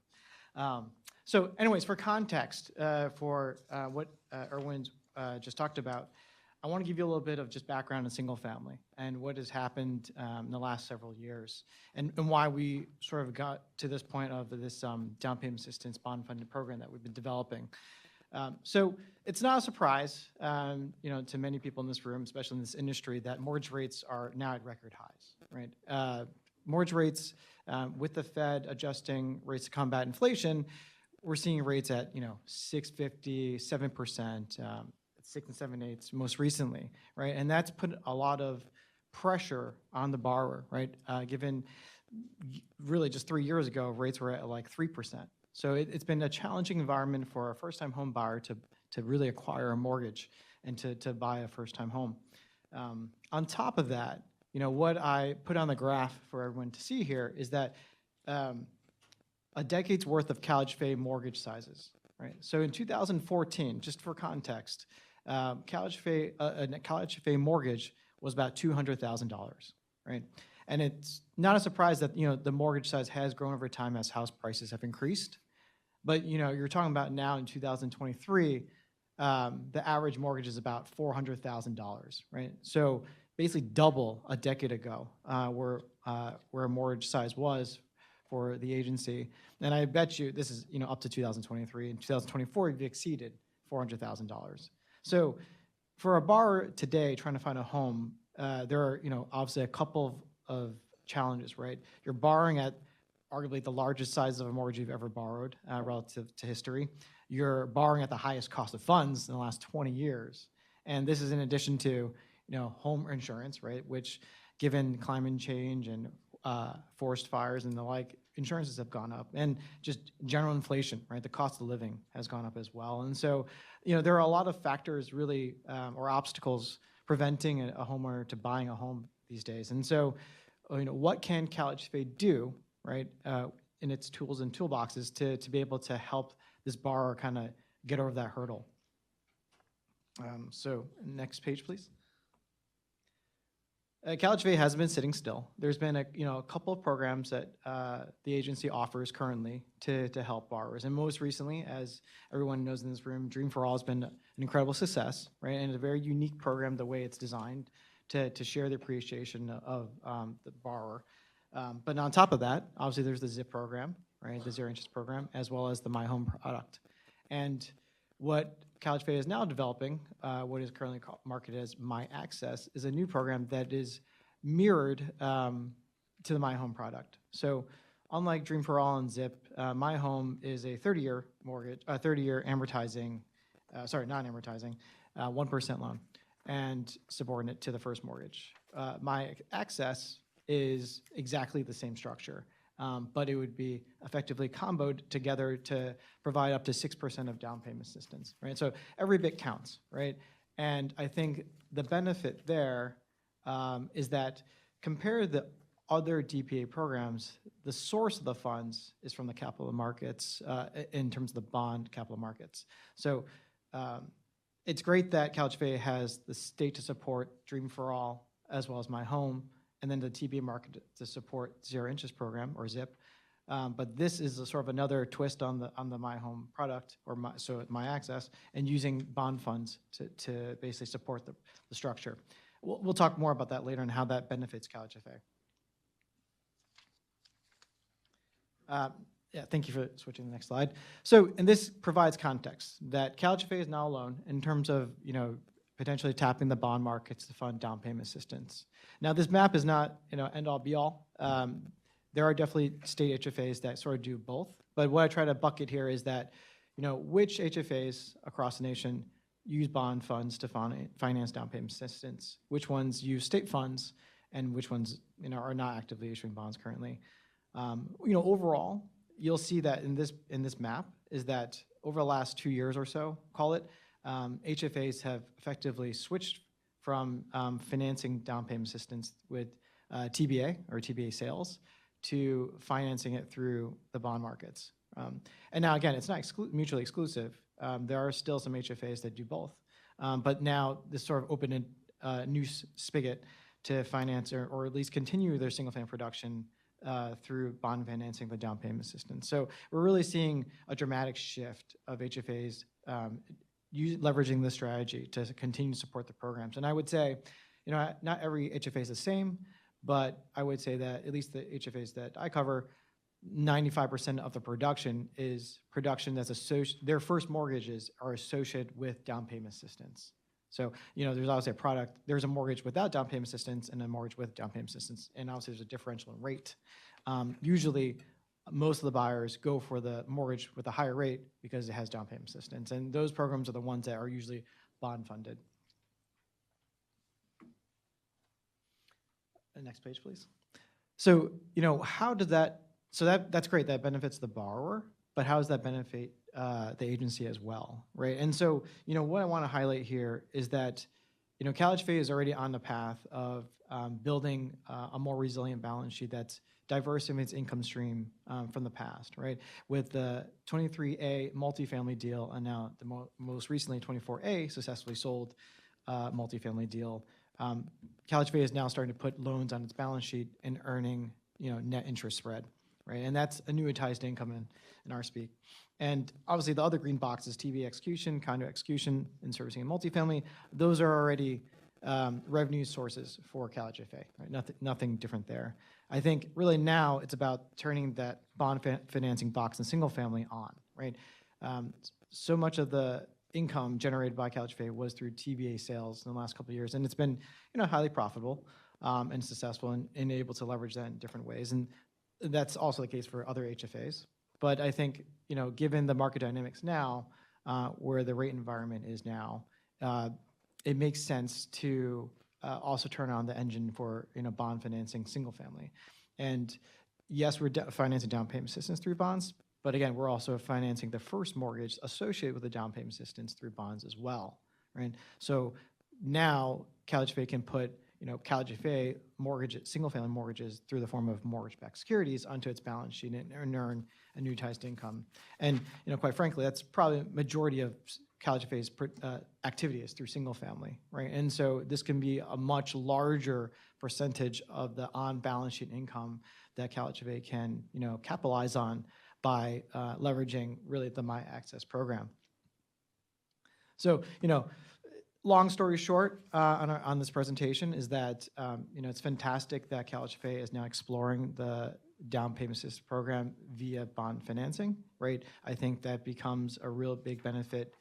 So anyways, for context, for what Erwin just talked about, I want to give you a little bit of just background in single family and what has happened in the last several years, and why we sort of got to this point of this down payment assistance bond funded program that we've been developing. So it's not a surprise, to many people in this room, especially in this industry, that mortgage rates are now at record highs, right? Mortgage rates, with the Fed adjusting rates to combat inflation, we're seeing rates at, 6.50, 7%, 6 and 7/8 most recently, right? And that's put a lot of pressure on the borrower, right? Given really just 3 years ago, rates were at like 3%. So it's been a challenging environment for a first-time home buyer to really acquire a mortgage and to buy a first-time home. On top of that, what I put on the graph for everyone to see here is that a decade's worth of CalHFA mortgage sizes, right? So in 2014, just for context, a CalHFA mortgage was about $200,000, right? And it's not a surprise that, the mortgage size has grown over time as house prices have increased. But, you're talking about now in 2023, the average mortgage is about $400,000, right? So basically double a decade ago, where a mortgage size was for the agency. And I bet you this is, up to 2023. In 2024, we've exceeded $400,000. So for a borrower today trying to find a home, there are, obviously a couple of challenges, right? You're borrowing at arguably the largest size of a mortgage you've ever borrowed relative to history. You're borrowing at the highest cost of funds in the last 20 years. And this is in addition to, home insurance, right? Which, given climate change and forest fires and the like, insurances have gone up, and just general inflation, right? The cost of living has gone up as well. And so, there are a lot of factors really, or obstacles preventing a homeowner to buying a home these days. And so, what can CalHFA do, right, in its tools and toolboxes to be able to help this borrower kind of get over that hurdle? So next page, please. CalHFA hasn't been sitting still. There's been a couple of programs that the agency offers currently to help borrowers. And most recently, as everyone knows in this room, Dream for All has been an incredible success, right? And it's a very unique program the way it's designed to share the appreciation of the borrower. But on top of that, obviously there's the ZIP program, right? The zero interest program, as well as the My Home product. And what CalHFA is now developing, what is currently marketed as My Access, is a new program that is mirrored to the My Home product. So unlike Dream for All and ZIP, My Home is a 30-year mortgage, 30-year amortizing, non-amortizing, 1% loan, and subordinate to the first mortgage. My Access is exactly the same structure, but it would be effectively comboed together to provide up to 6% of down payment assistance, right? So every bit counts, right? And I think the benefit there is that compared to the other DPA programs, the source of the funds is from the capital markets in terms of the bond capital markets. So it's great that CalHFA has the state to support Dream for All as well as My Home, and then the TBA market to support zero interest program or ZIP. But this is a sort of another twist on the My Home product, or My Access, and using bond funds to basically support the structure. We'll talk more about that later and how that benefits CalHFA. Yeah, thank you for switching to the next slide. So, and this provides context that CalHFA is now alone in terms of, potentially tapping the bond markets to fund down payment assistance. Now, this map is not, end all be all. There are definitely state HFAs that sort of do both. But what I try to bucket here is that, which HFAs across the nation use bond funds to finance down payment assistance, which ones use state funds, and which ones, are not actively issuing bonds currently. Overall, you'll see that in this map is that over the last 2 years or so, call it, HFAs have effectively switched from financing down payment assistance with TBA or TBA sales to financing it through the bond markets. And now, again, it's not mutually exclusive. There are still some HFAs that do both. But now this sort of opened a new spigot to finance or at least continue their single-family production through bond financing the down payment assistance. So we're really seeing a dramatic shift of HFAs leveraging this strategy to continue to support the programs. And I would say, not every HFA is the same, but I would say that at least the HFAs that I cover, 95% of the production is production that's associated, their first mortgages are associated with down payment assistance. So, there's obviously there's a mortgage without down payment assistance and a mortgage with down payment assistance, and obviously there's a differential in rate. Usually, most of the buyers go for the mortgage with a higher rate because it has down payment assistance, and those programs are the ones that are usually bond funded. Next page, please. So, how does that, that's great, that benefits the borrower, but how does that benefit the agency as well, right? And so, what I want to highlight here is that, CalHFA is already on the path of building a more resilient balance sheet that's diverse in its income stream from the past, right? With the 23A multifamily deal and now the most recently 24A successfully sold multifamily deal, CalHFA is now starting to put loans on its balance sheet and earning, net interest spread, right? And that's annuitized income in our speak. And obviously the other green boxes, TBA execution, condo execution, and servicing and multifamily, those are already revenue sources for CalHFA, right? Nothing different there. I think really now it's about turning that bond financing box in single family on, right? So much of the income generated by CalHFA was through TBA sales in the last couple of years, and it's been, highly profitable and successful and able to leverage that in different ways. And that's also the case for other HFAs. But I think, given the market dynamics now, where the rate environment is now, it makes sense to also turn on the engine for, bond financing single family. And yes, we're financing down payment assistance through bonds, but again, we're also financing the first mortgage associated with the down payment assistance through bonds as well, right? So now CalHFA can put, CalHFA single-family mortgages through the form of mortgage-backed securities onto its balance sheet and earn annuitized income. And, quite frankly, that's probably the majority of CalHFA's activity is through single-family, right? And so this can be a much larger percentage of the on-balance sheet income that CalHFA can, capitalize on by leveraging really the My Access program. So, long story short on this presentation is that, it's fantastic that CalHFA is now exploring the down payment assistance program via bond financing, right? I think that becomes a real big benefit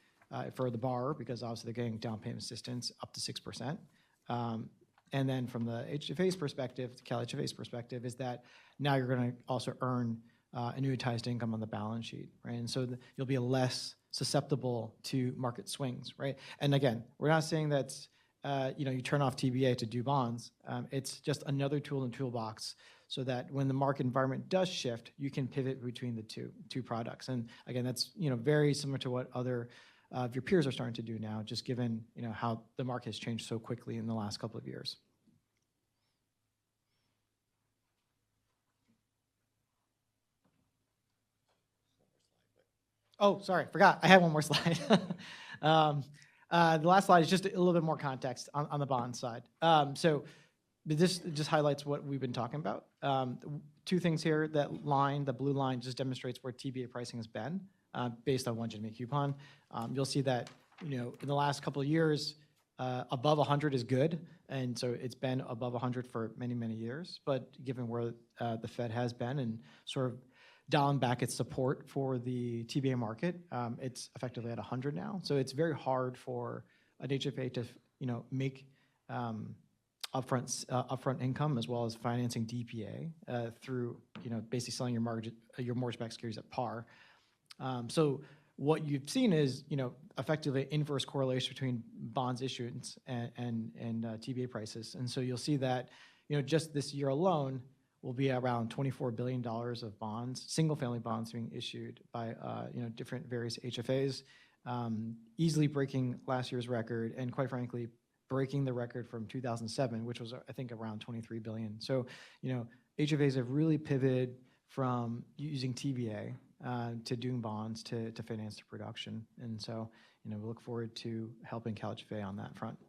for the borrower because obviously they're getting down payment assistance up to 6%. And then from the HFA's perspective, the CalHFA's perspective is that now you're going to also earn annuitized income on the balance sheet, right? And so you'll be less susceptible to market swings, right? And again, we're not saying that you turn off TBA to do bonds. It's just another tool in the toolbox so that when the market environment does shift, you can pivot between the two products. And again, that's very similar to what other of your peers are starting to do now, just given how the market has changed so quickly in the last couple of years. Oh, sorry, forgot. I had one more slide. The last slide is just a little bit more context on the bond side. So this just highlights what we've been talking about. Two things here. That line, the blue line, just demonstrates where TBA pricing has been based on one Ginnie Mae coupon. You'll see that in the last couple of years, above 100 is good, and so it's been above 100 for many, many years. But given where the Fed has been and sort of dialing back its support for the TBA market. It's effectively at 100 now. So it's very hard for an HFA to, make upfront income as well as financing DPA through, basically selling your mortgage-backed securities at par. So what you've seen is, effectively inverse correlation between bonds issuance and TBA prices. And so you'll see that, just this year alone will be around $24 billion of bonds, single-family bonds being issued by, different various HFAs, easily breaking last year's record and, quite frankly, breaking the record from 2007, which was, I think, around 23 billion. So, HFAs have really pivoted from using TBA to doing bonds to finance the production. And so, we look forward to helping CalHFA on that front.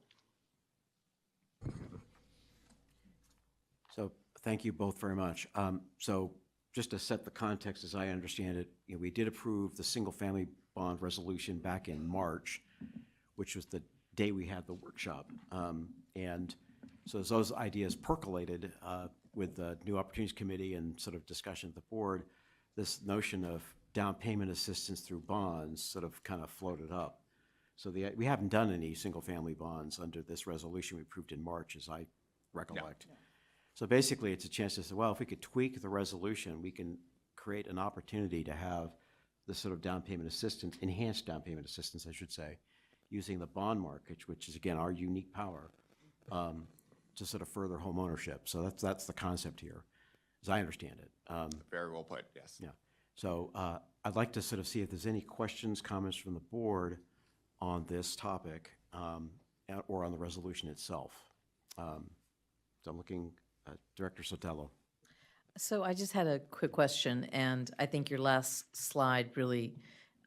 So thank you both very much. So just to set the context, as I understand it, we did approve the single-family bond resolution back in March, which was the day we had the workshop. And so as those ideas percolated with the New Opportunities Committee and sort of discussion at the board, this notion of down payment assistance through bonds sort of kind of floated up. So we haven't done any single-family bonds under this resolution we approved in March, as I recollect. No. So basically, it's a chance to say, well, if we could tweak the resolution, we can create an opportunity to have this sort of down payment assistance, enhanced down payment assistance, I should say, using the bond market, which is, again, our unique power, to sort of further home ownership. So that's the concept here, as I understand it. Very well put, yes. Yeah. So I'd like to sort of see if there's any questions, comments from the board on this topic or on the resolution itself. So I'm looking at Director Sotelo. So I just had a quick question, and I think your last slide really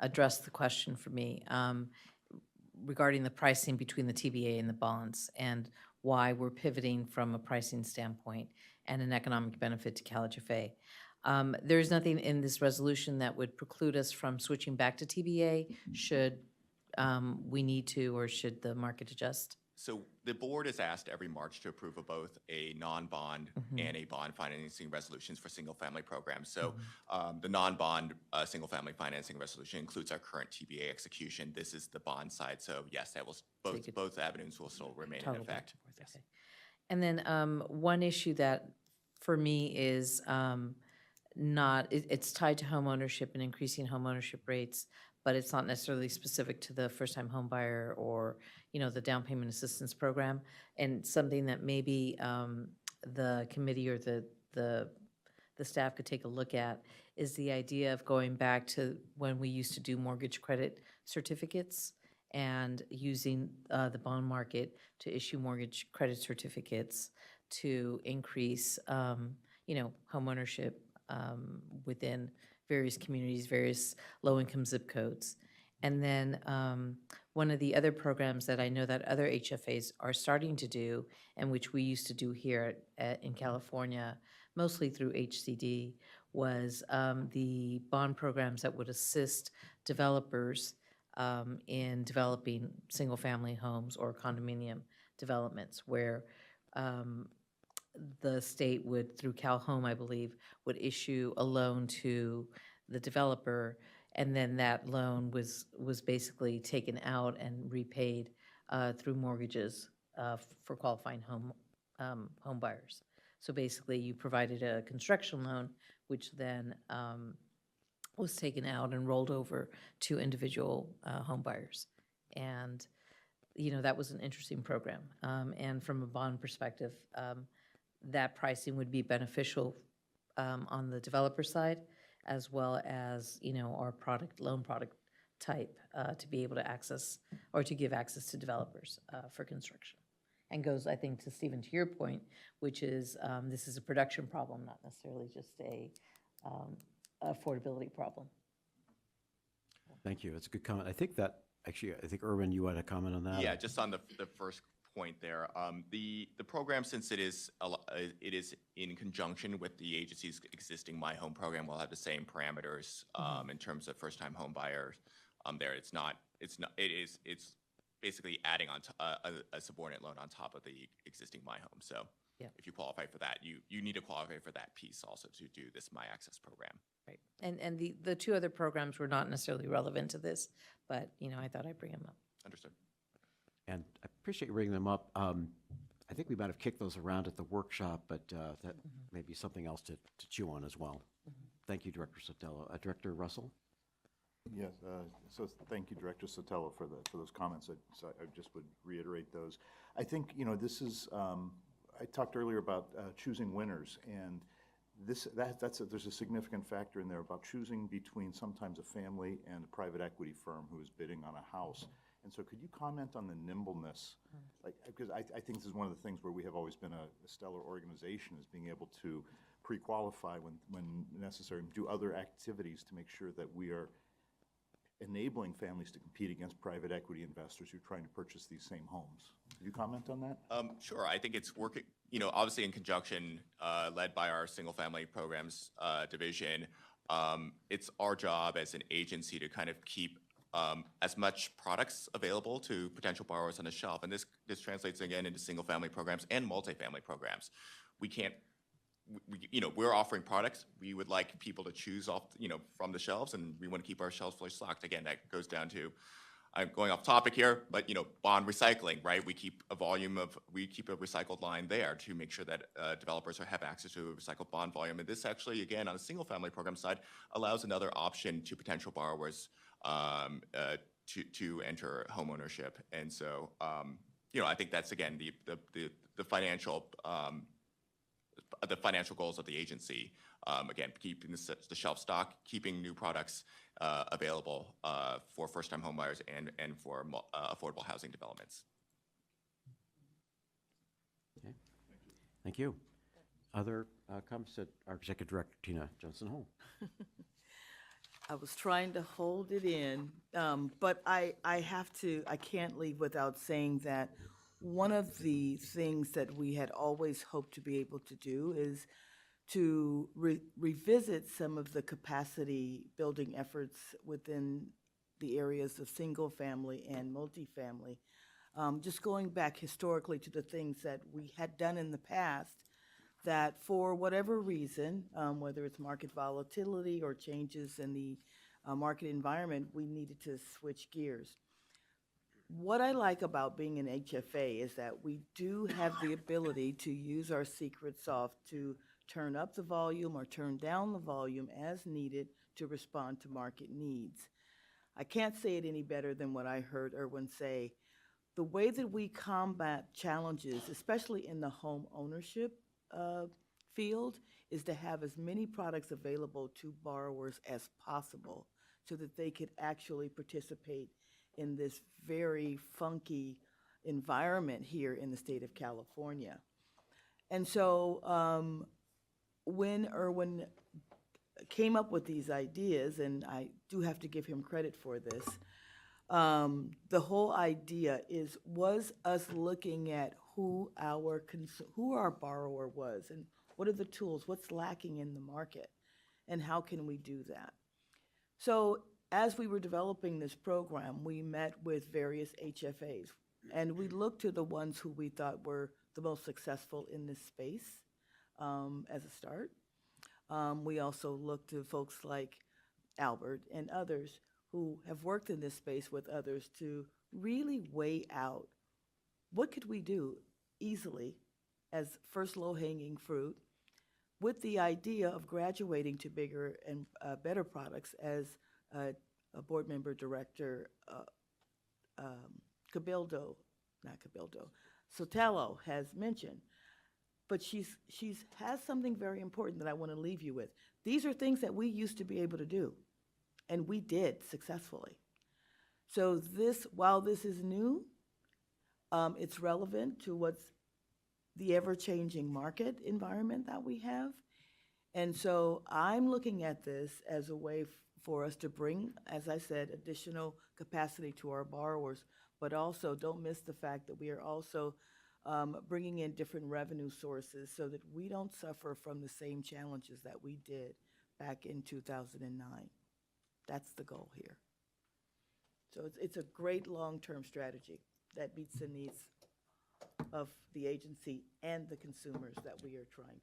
addressed the question for me regarding the pricing between the TBA and the bonds and why we're pivoting from a pricing standpoint and an economic benefit to CalHFA. There's nothing in this resolution that would preclude us from switching back to TBA should we need to, or should the market adjust? So the board is asked every March to approve of both a non-bond and a bond financing resolutions for single-family programs. So the non-bond single-family financing resolution includes our current TBA execution. This is the bond side. So yes, that will both avenues will still remain in effect. Yes. Okay. And then one issue that for me is it's tied to home ownership and increasing home ownership rates, but it's not necessarily specific to the first-time home buyer or, the down payment assistance program. And something that maybe the committee or the staff could take a look at is the idea of going back to when we used to do mortgage credit certificates and using the bond market to issue mortgage credit certificates to increase, home ownership within various communities, various low-income zip codes. And then one of the other programs that I know that other HFAs are starting to do, and which we used to do here in California, mostly through HCD, was the bond programs that would assist developers in developing single-family homes or condominium developments, where the state would, through CalHome, I believe, would issue a loan to the developer, and then that loan was basically taken out and repaid through mortgages for qualifying home buyers. So basically, you provided a construction loan, which then was taken out and rolled over to individual home buyers. And, that was an interesting program. And from a bond perspective, that pricing would be beneficial on the developer side, as well as, our loan product type to be able to access or to give access to developers for construction. And goes, I think, to Stephen, to your point, which is this is a production problem, not necessarily just a affordability problem. Thank you. That's a good comment. I think Erwin, you had a comment on that? Yeah, just on the first point there. The program, since it is in conjunction with the agency's existing My Home program, will have the same parameters in terms of first-time home buyers. It's basically adding on a subordinate loan on top of the existing My Home. So Yeah. if you qualify for that, you need to qualify for that piece also to do this My Access program. Right. And the two other programs were not necessarily relevant to this, but, you know, I thought I'd bring them up. Understood. And I appreciate you bringing them up. I think we might have kicked those around at the workshop, but that may be something else to chew on as well. Thank you, Director Sotelo. Director Russell? Yes, so thank you, Director Sotelo, for those comments. I just would reiterate those. I think, you know, this is, I talked earlier about choosing winners, and there's a significant factor in there about choosing between sometimes a family and a private equity firm who is bidding on a house. And so could you comment on the nimbleness? Like, because I think this is one of the things where we have always been a stellar organization, is being able to pre-qualify when necessary, and do other activities to make sure that we are enabling families to compete against private equity investors who are trying to purchase these same homes. Could you comment on that? Sure. I think it's working, you know, obviously in conjunction, led by our single family programs division. It's our job as an agency to kind of keep as much products available to potential borrowers on the shelf. And this translates again into single family programs and multifamily programs. We can't, you know, we're offering products. We would like people to choose off, you know, from the shelves, and we want to keep our shelves fully stocked. Again, that goes down to, I'm going off topic here, but, you know, bond recycling, right? We keep a recycled line there to make sure that developers have access to a recycled bond volume. And this actually, again, on the single family program side, allows another option to potential borrowers to enter homeownership. And so, you know, I think that's, again, the financial goals of the agency. Again, keeping the shelf stock, keeping new products available for first-time homebuyers and for affordable housing developments. Okay. Thank you. Other comments at our Executive Director, Tina Johnson-Hall. I was trying to hold it in, but I can't leave without saying that one of the things that we had always hoped to be able to do is to revisit some of the capacity building efforts within the areas of single family and multifamily. Just going back historically to the things that we had done in the past that for whatever reason, whether it's market volatility or changes in the market environment, we needed to switch gears. What I like about being an HFA is that we do have the ability to use our secret sauce to turn up the volume or turn down the volume as needed to respond to market needs. I can't say it any better than what I heard Erwin say. The way that we combat challenges, especially in the home ownership field, is to have as many products available to borrowers as possible so that they could actually participate in this very funky environment here in the state of California. And so when Erwin came up with these ideas, and I do have to give him credit for this, the whole idea was us looking at who our borrower was and what are the tools, what's lacking in the market, and how can we do that. So as we were developing this program, we met with various HFAs, and we looked to the ones who we thought were the most successful in this space as a start. We also looked to folks like Albert and others who have worked in this space with others to really weigh out what could we do easily as first low-hanging fruit with the idea of graduating to bigger and better products, as Board Member Director Sotelo has mentioned. But she has something very important that I want to leave you with. These are things that we used to be able to do, and we did successfully. So while this is new, it's relevant to what's the ever-changing market environment that we have. And so I'm looking at this as a way for us to bring, as I said, additional capacity to our borrowers, but also don't miss the fact that we are also bringing in different revenue sources so that we don't suffer from the same challenges that we did back in 2009. That's the goal here. So it's a great long-term strategy that meets the needs of the agency and the consumers that we are trying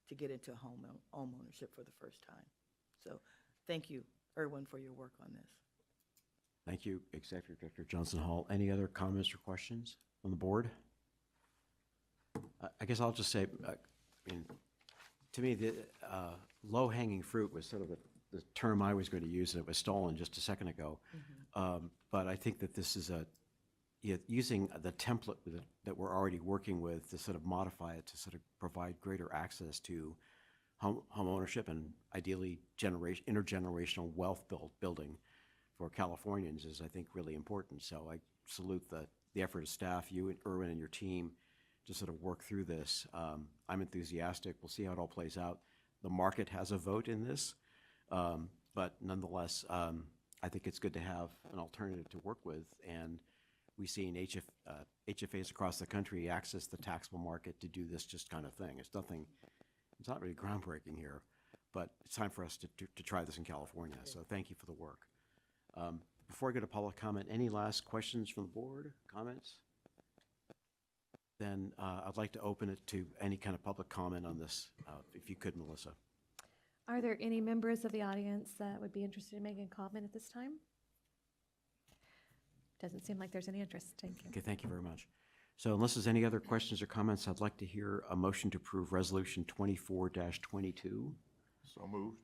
to get into home ownership for the first time. So thank you, Erwin, for your work on this. Thank you, Executive Director Johnson Hall. Any other comments or questions from the board? I guess I'll just say, I mean, to me, the low-hanging fruit was sort of the term I was going to use, and it was stolen just a second ago. But I think that this is using the template that we're already working with to sort of modify it to sort of provide greater access to home ownership and ideally intergenerational wealth building for Californians is, I think, really important. So I salute the effort of staff, you and Erwin and your team, to sort of work through this. I'm enthusiastic. We'll see how it all plays out. The market has a vote in this, but nonetheless, I think it's good to have an alternative to work with. And we've seen HFAs across the country access the taxable market to do this just kind of thing. It's not really groundbreaking here, but it's time for us to try this in California. So thank you for the work. Before I go to public comment, any last questions from the board, comments? Then I'd like to open it to any kind of public comment on this, if you could, Melissa. Are there any members of the audience that would be interested in making a comment at this time? Doesn't seem like there's any interest. Thank you. Okay, thank you very much. So unless there's any other questions or comments, I'd like to hear a motion to approve Resolution 24-22. So moved.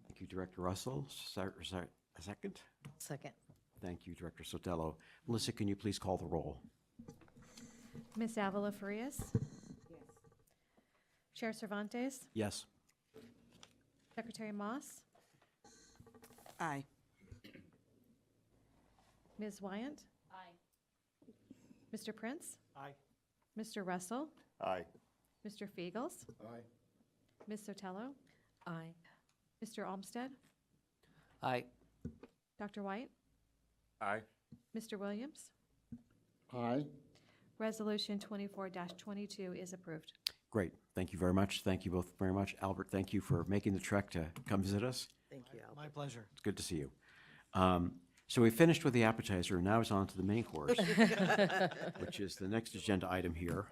Thank you, Director Russell. A second? Second. Thank you, Director Sotelo. Melissa, can you please call the roll? Ms. Avila Farias? Yes. Chair Cervantes? Yes. Secretary Moss? Aye. Ms. Wyant? Aye. Mr. Prince? Aye. Mr. Russell? Aye. Mr. Fiegels? Aye. Ms. Sotelo? Aye. Mr. Olmsted? Aye. Dr. White? Aye. Mr. Williams? Aye. Resolution 24-22 is approved. Great. Thank you very much. Thank you both very much. Albert, thank you for making the trek to come visit us. Thank you, Albert. My pleasure. It's good to see you. So we finished with the appetizer, and now it's on to the main course, which is the next agenda item here.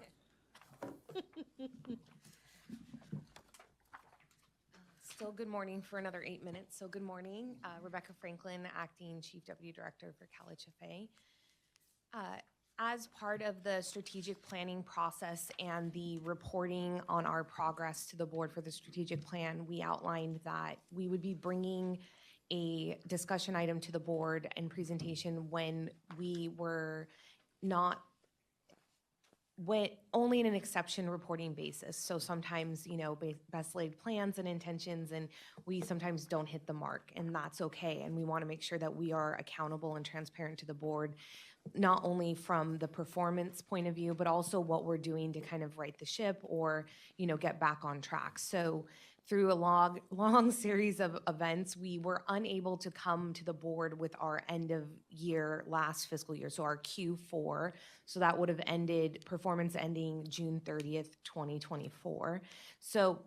Still good morning for another 8 minutes. So good morning, Rebecca Franklin, Acting Chief Deputy Director for CalHFA. As part of the strategic planning process and the reporting on our progress to the board for the strategic plan, we outlined that we would be bringing a discussion item to the board and presentation when we were not only in an exception reporting basis. So sometimes, best laid plans and intentions, and we sometimes don't hit the mark, and that's okay. And we want to make sure that we are accountable and transparent to the board, not only from the performance point of view, but also what we're doing to kind of right the ship or, get back on track. So through a long series of events, we were unable to come to the board with our end of year last fiscal year, so our Q4. So that would have ended, performance ending June 30th, 2024. So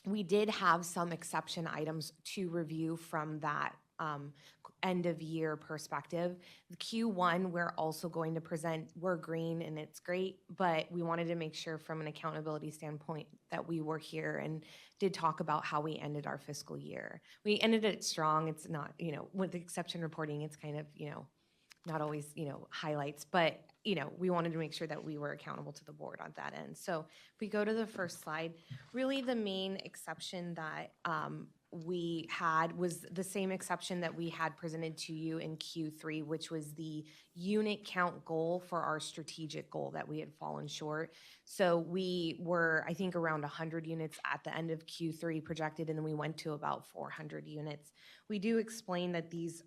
we did have some exception items to review from that end of year perspective. The Q1, we're also going to present, we're green and it's great, but we wanted to make sure from an accountability standpoint that we were here and did talk about how we ended our fiscal year. We ended it strong. It's not, with the exception reporting, it's kind of, not always, highlights, but, we wanted to make sure that we were accountable to the board on that end. So if we go to the first slide, really the main exception that we had was the same exception that we had presented to you in Q3, which was the unit count goal for our strategic goal that we had fallen short. So we were, I think, around 100 units at the end of Q3 projected, and then we went to about 400 units. We do explain that these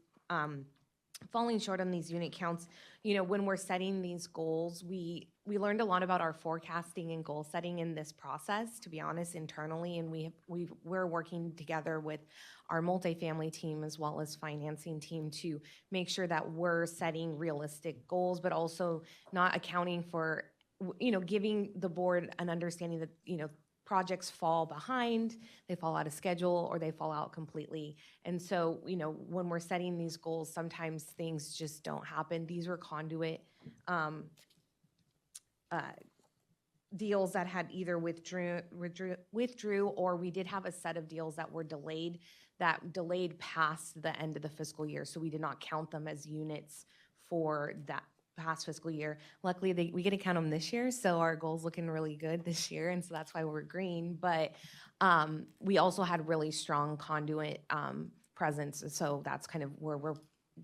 falling short on these unit counts, when we're setting these goals, we learned a lot about our forecasting and goal setting in this process, to be honest, internally, and we're working together with our multifamily team as well as financing team to make sure that we're setting realistic goals, but also not accounting for, giving the board an understanding that, projects fall behind, they fall out of schedule, or they fall out completely. And so, when we're setting these goals, sometimes things just don't happen. These were conduit deals that had either withdrew, or we did have a set of deals that were delayed past the end of the fiscal year. So we did not count them as units for that past fiscal year. Luckily, we get to count them this year, so our goal's looking really good this year, and so that's why we're green. But we also had really strong conduit presence, so that's kind of where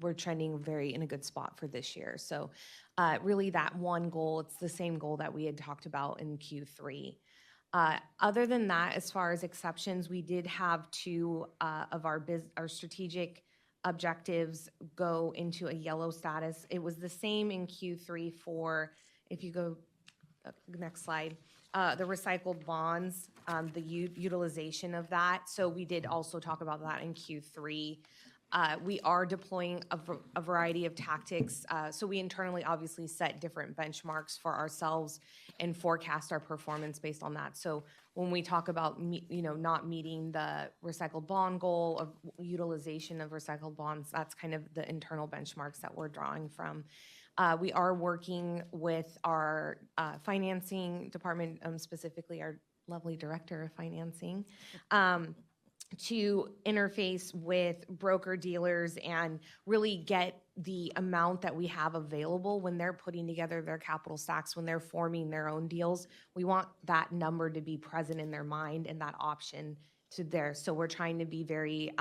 we're trending in a good spot for this year. So really that one goal, it's the same goal that we had talked about in Q3. Other than that, as far as exceptions, we did have two of our strategic objectives go into a yellow status. It was the same in Q3 for, if you go next slide, the recycled bonds, the utilization of that. So we did also talk about that in Q3. We are deploying a variety of tactics. So we internally obviously set different benchmarks for ourselves and forecast our performance based on that. So when we talk about not meeting the recycled bond goal of utilization of recycled bonds, that's kind of the internal benchmarks that we're drawing from. We are working with our financing department, specifically our lovely director of financing, to interface with broker dealers and really get the amount that we have available when they're putting together their capital stacks, when they're forming their own deals. We want that number to be present in their mind and that option to there. So we're trying to be very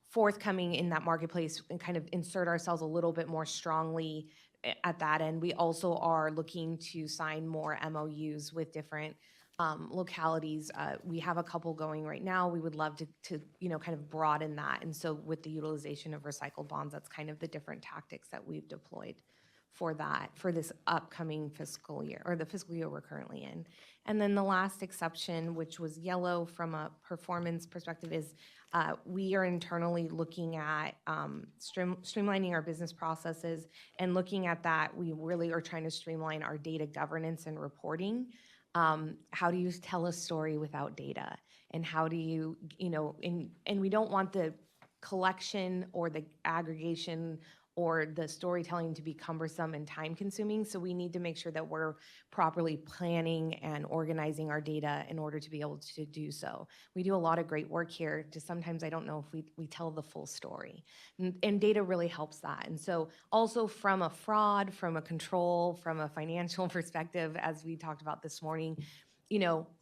forthcoming in that marketplace and kind of insert ourselves a little bit more strongly at that end. We also are looking to sign more MOUs with different localities. We have a couple going right now. We would love to kind of broaden that. And so with the utilization of recycled bonds, that's kind of the different tactics that we've deployed for this upcoming fiscal year, or the fiscal year we're currently in. And then the last exception, which was yellow from a performance perspective, is we are internally looking at streamlining our business processes, and looking at that, we really are trying to streamline our data governance and reporting. How do you tell a story without data? And how do you, and we don't want the collection or the aggregation or the storytelling to be cumbersome and time consuming. So we need to make sure that we're properly planning and organizing our data in order to be able to do so. We do a lot of great work here, just sometimes I don't know if we tell the full story. And data really helps that. And so also from a fraud, from a control, from a financial perspective, as we talked about this morning,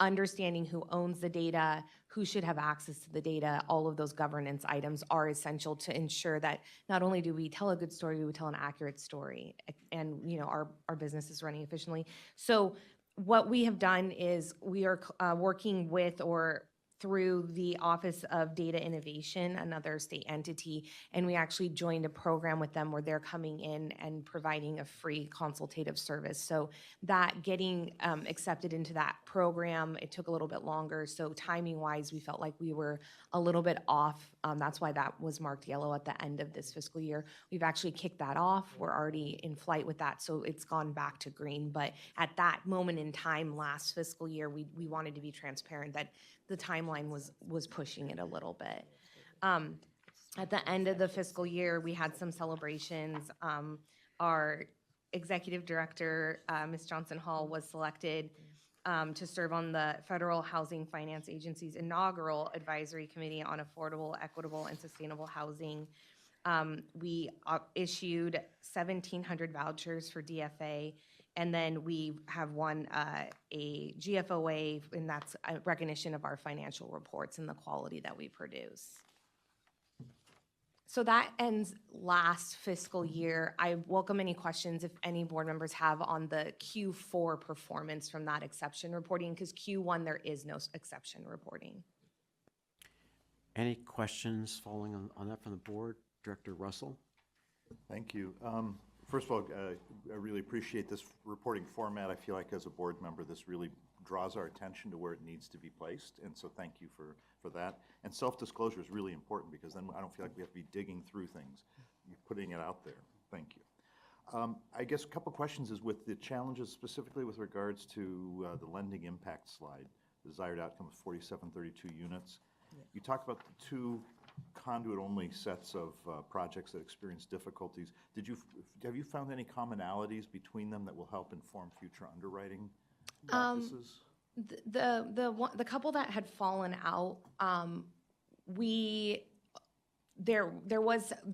understanding who owns the data, who should have access to the data, all of those governance items are essential to ensure that not only do we tell a good story, we tell an accurate story, and our business is running efficiently. So what we have done is we are working with or through the Office of Data Innovation, another state entity, and we actually joined a program with them where they're coming in and providing a free consultative service. So that getting accepted into that program, it took a little bit longer. So timing-wise, we felt like we were a little bit off. That's why that was marked yellow at the end of this fiscal year. We've actually kicked that off. We're already in flight with that, so it's gone back to green. But at that moment in time last fiscal year, we wanted to be transparent that the timeline was pushing it a little bit. At the end of the fiscal year, we had some celebrations. Our executive director, Ms. Johnson Hall, was selected to serve on the Federal Housing Finance Agency's inaugural advisory committee on affordable, equitable, and sustainable housing. We issued 1,700 vouchers for DFA. And then we have won a GFOA, and that's a recognition of our financial reports and the quality that we produce. So that ends last fiscal year. I welcome any questions if any board members have on the Q4 performance from that exception reporting, because Q1 there is no exception reporting. Any questions following on that from the board? Director Russell? Thank you. First of all, I really appreciate this reporting format. I feel like as a board member, this really draws our attention to where it needs to be placed, and so thank you for that. And self-disclosure is really important, because then I don't feel like we have to be digging through things. You're putting it out there. Thank you. I guess a couple questions is with the challenges specifically with regards to the lending impact slide desired outcome of 4732 units. You talked about the 2 conduit-only sets of projects that experience difficulties. Have you found any commonalities between them that will help inform future underwriting practices? The couple that had fallen out, they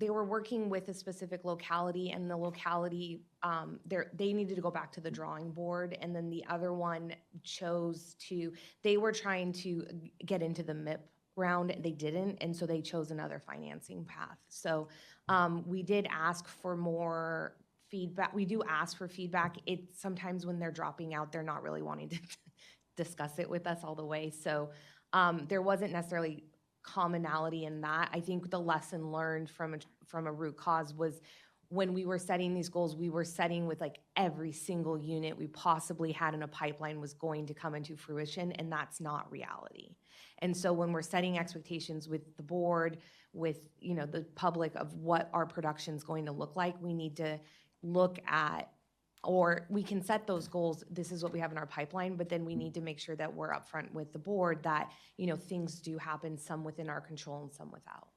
were working with a specific locality, and the locality, they needed to go back to the drawing board, and then the other one they were trying to get into the MIP round, and they didn't, and so they chose another financing path. So we did ask for more feedback. We do ask for feedback. Sometimes when they're dropping out, they're not really wanting to discuss it with us all the way. So there wasn't necessarily commonality in that. I think the lesson learned from a root cause was when we were setting these goals, we were setting with like every single unit we possibly had in a pipeline was going to come into fruition, and that's not reality. And so when we're setting expectations with the board, with the public of what our production is going to look like, we need to look at, or we can set those goals, this is what we have in our pipeline, but then we need to make sure that we're upfront with the board that, things do happen, some within our control and some without.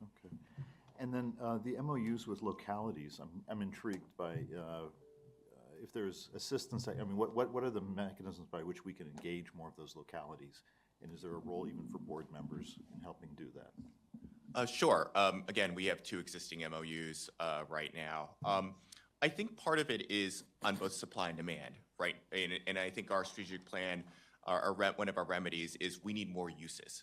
Okay. And then the MOUs with localities, I'm intrigued by if there's assistance. I mean, what are the mechanisms by which we can engage more of those localities? And is there a role even for board members in helping do that? Sure. Again, we have 2 existing MOUs right now. I think part of it is on both supply and demand, right? And I think our strategic plan, one of our remedies is we need more uses.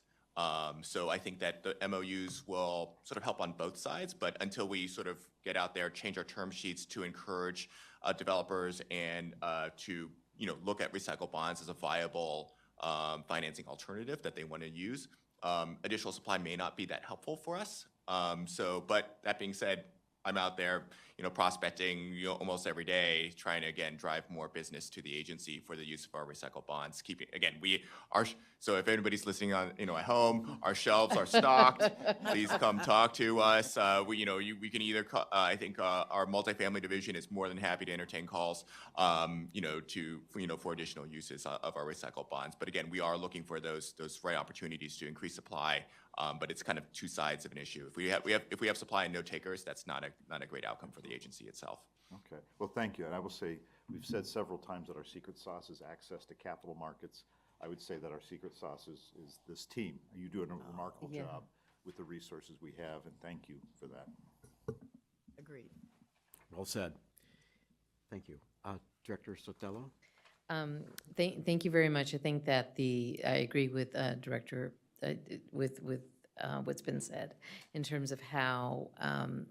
So I think that the MOUs will sort of help on both sides, but until we sort of get out there, change our term sheets to encourage developers and to look at recycle bonds as a viable financing alternative that they want to use, additional supply may not be that helpful for us. But that being said, I'm out there, prospecting, almost every day, trying to, again, drive more business to the agency for the use of our recycle bonds. So if anybody's listening on, at home, our shelves are stocked. Please come talk to us. We can either, I think our multifamily division is more than happy to entertain calls, for additional uses of our recycle bonds. But again, we are looking for those right opportunities to increase supply. But it's kind of 2 sides of an issue. If we have supply and no takers, that's not a great outcome for the agency itself. Okay. Well, thank you. And I will say, we've said several times that our secret sauce is access to capital markets. I would say that our secret sauce is this team. You do a remarkable job with the resources we have, and thank you for that. Agreed. Well said. Thank you. Director Sotelo? Thank you very much. I think that I agree with Director with what's been said in terms of how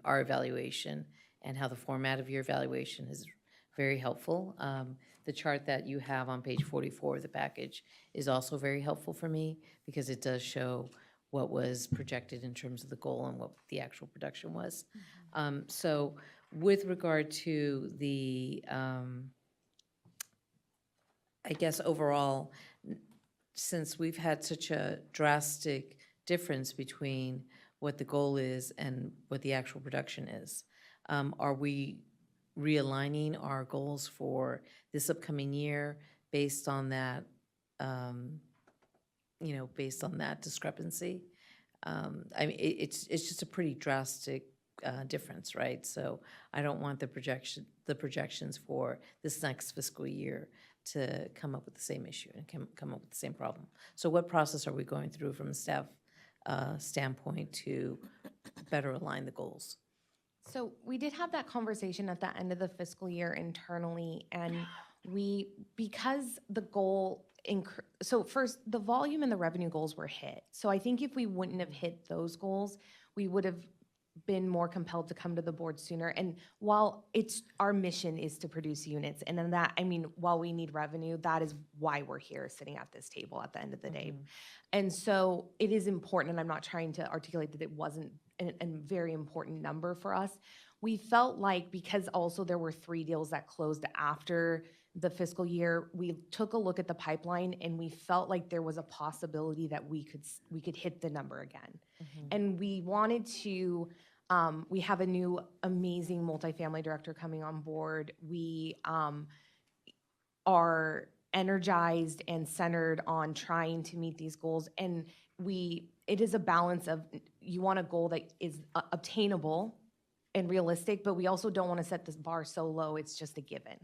our evaluation and how the format of your evaluation is very helpful. The chart that you have on page 44 of the package is also very helpful for me because it does show what was projected in terms of the goal and what the actual production was. So with regard to the, I guess overall, since we've had such a drastic difference between what the goal is and what the actual production is, are we realigning our goals for this upcoming year based on that, based on that discrepancy? I mean, it's just a pretty drastic difference, right? So I don't want the projections for this next fiscal year to come up with the same issue and come up with the same problem. So what process are we going through from a staff standpoint to better align the goals? So we did have that conversation at the end of the fiscal year internally, and because the goal, so first, the volume and the revenue goals were hit. So I think if we wouldn't have hit those goals, we would have been more compelled to come to the board sooner. And while our mission is to produce units, and then while we need revenue, that is why we're here sitting at this table at the end of the day. And so it is important, and I'm not trying to articulate that it wasn't a very important number for us. We felt like, because also there were 3 deals that closed after the fiscal year, we took a look at the pipeline and we felt like there was a possibility that we could hit the number again. And we wanted to, we have a new amazing multifamily director coming on board. We are energized and centered on trying to meet these goals. And it is a balance of, you want a goal that is obtainable and realistic, but we also don't want to set this bar so low it's just a given.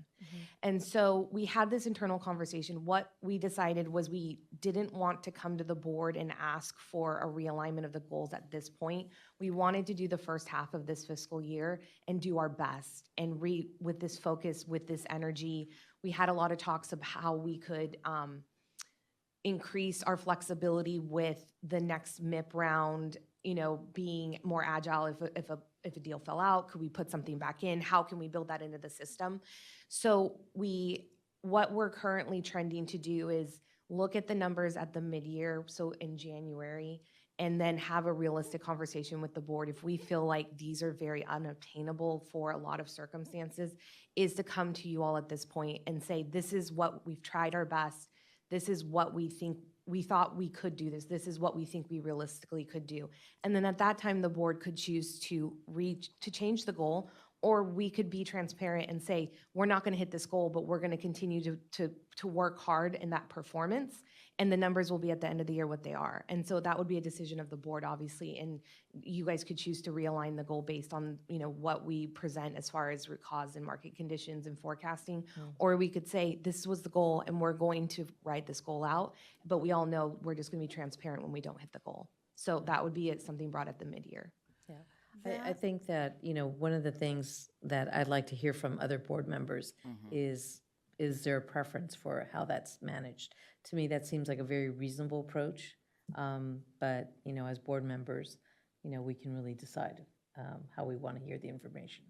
And so we had this internal conversation. What we decided was we didn't want to come to the board and ask for a realignment of the goals at this point. We wanted to do the first half of this fiscal year and do our best and with this focus, with this energy. We had a lot of talks of how we could increase our flexibility with the next MIP round, being more agile. If a deal fell out, could we put something back in? How can we build that into the system? So what we're currently trending to do is look at the numbers at the mid-year, so in January, and then have a realistic conversation with the board. If we feel like these are very unobtainable for a lot of circumstances, is to come to you all at this point and say, this is what we've tried our best. This is what we think, we thought we could do this. This is what we think we realistically could do. And then at that time, the board could choose to change the goal, or we could be transparent and say, we're not going to hit this goal, but we're going to continue to work hard in that performance. And the numbers will be at the end of the year what they are. And so that would be a decision of the board, obviously. And you guys could choose to realign the goal based on, what we present as far as root cause and market conditions and forecasting. Or we could say, this was the goal and we're going to ride this goal out. But we all know we're just going to be transparent when we don't hit the goal. So that would be something brought at the mid-year. Yeah. I think that, one of the things that I'd like to hear from other board members is there a preference for how that's managed? To me, that seems like a very reasonable approach. But, as board members, we can really decide how we want to hear the information.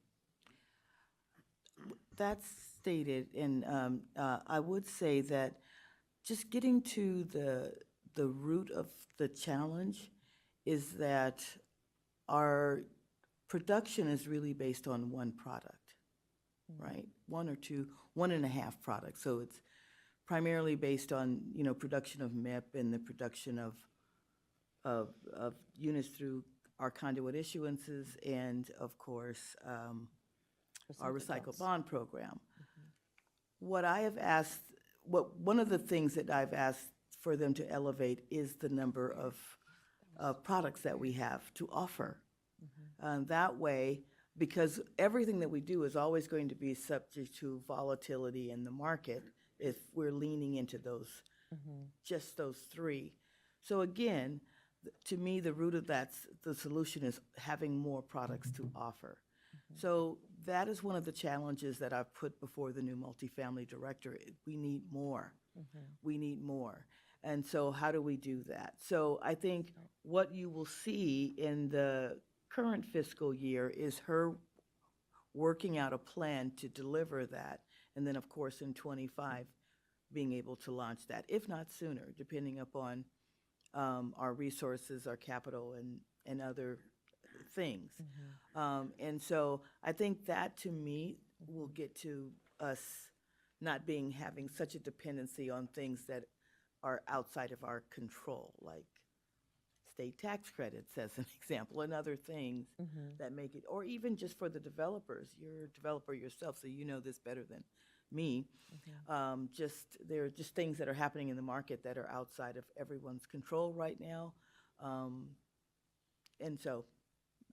That's stated, and I would say that just getting to the root of the challenge is that our production is really based on one product, right? One or two, 1.5 products. So it's primarily based on, production of MIP and the production of units through our conduit issuances and, of course, our recycled bond program. What I have asked, one of the things that I've asked for them to elevate is the number of products that we have to offer. That way, because everything that we do is always going to be subject to volatility in the market if we're leaning into those, just those three. So again, to me, the root of the solution is having more products to offer. So that is one of the challenges that I've put before the new multifamily director. We need more. We need more. And so how do we do that? So I think what you will see in the current fiscal year is her working out a plan to deliver that. And then, of course, in 25, being able to launch that, if not sooner, depending upon our resources, our capital, and other things. And so I think that, to me, will get to us not having such a dependency on things that are outside of our control, like state tax credits, as an example, and other things that make it, or even just for the developers. You're a developer yourself, so you know this better than me. There are just things that are happening in the market that are outside of everyone's control right now. And so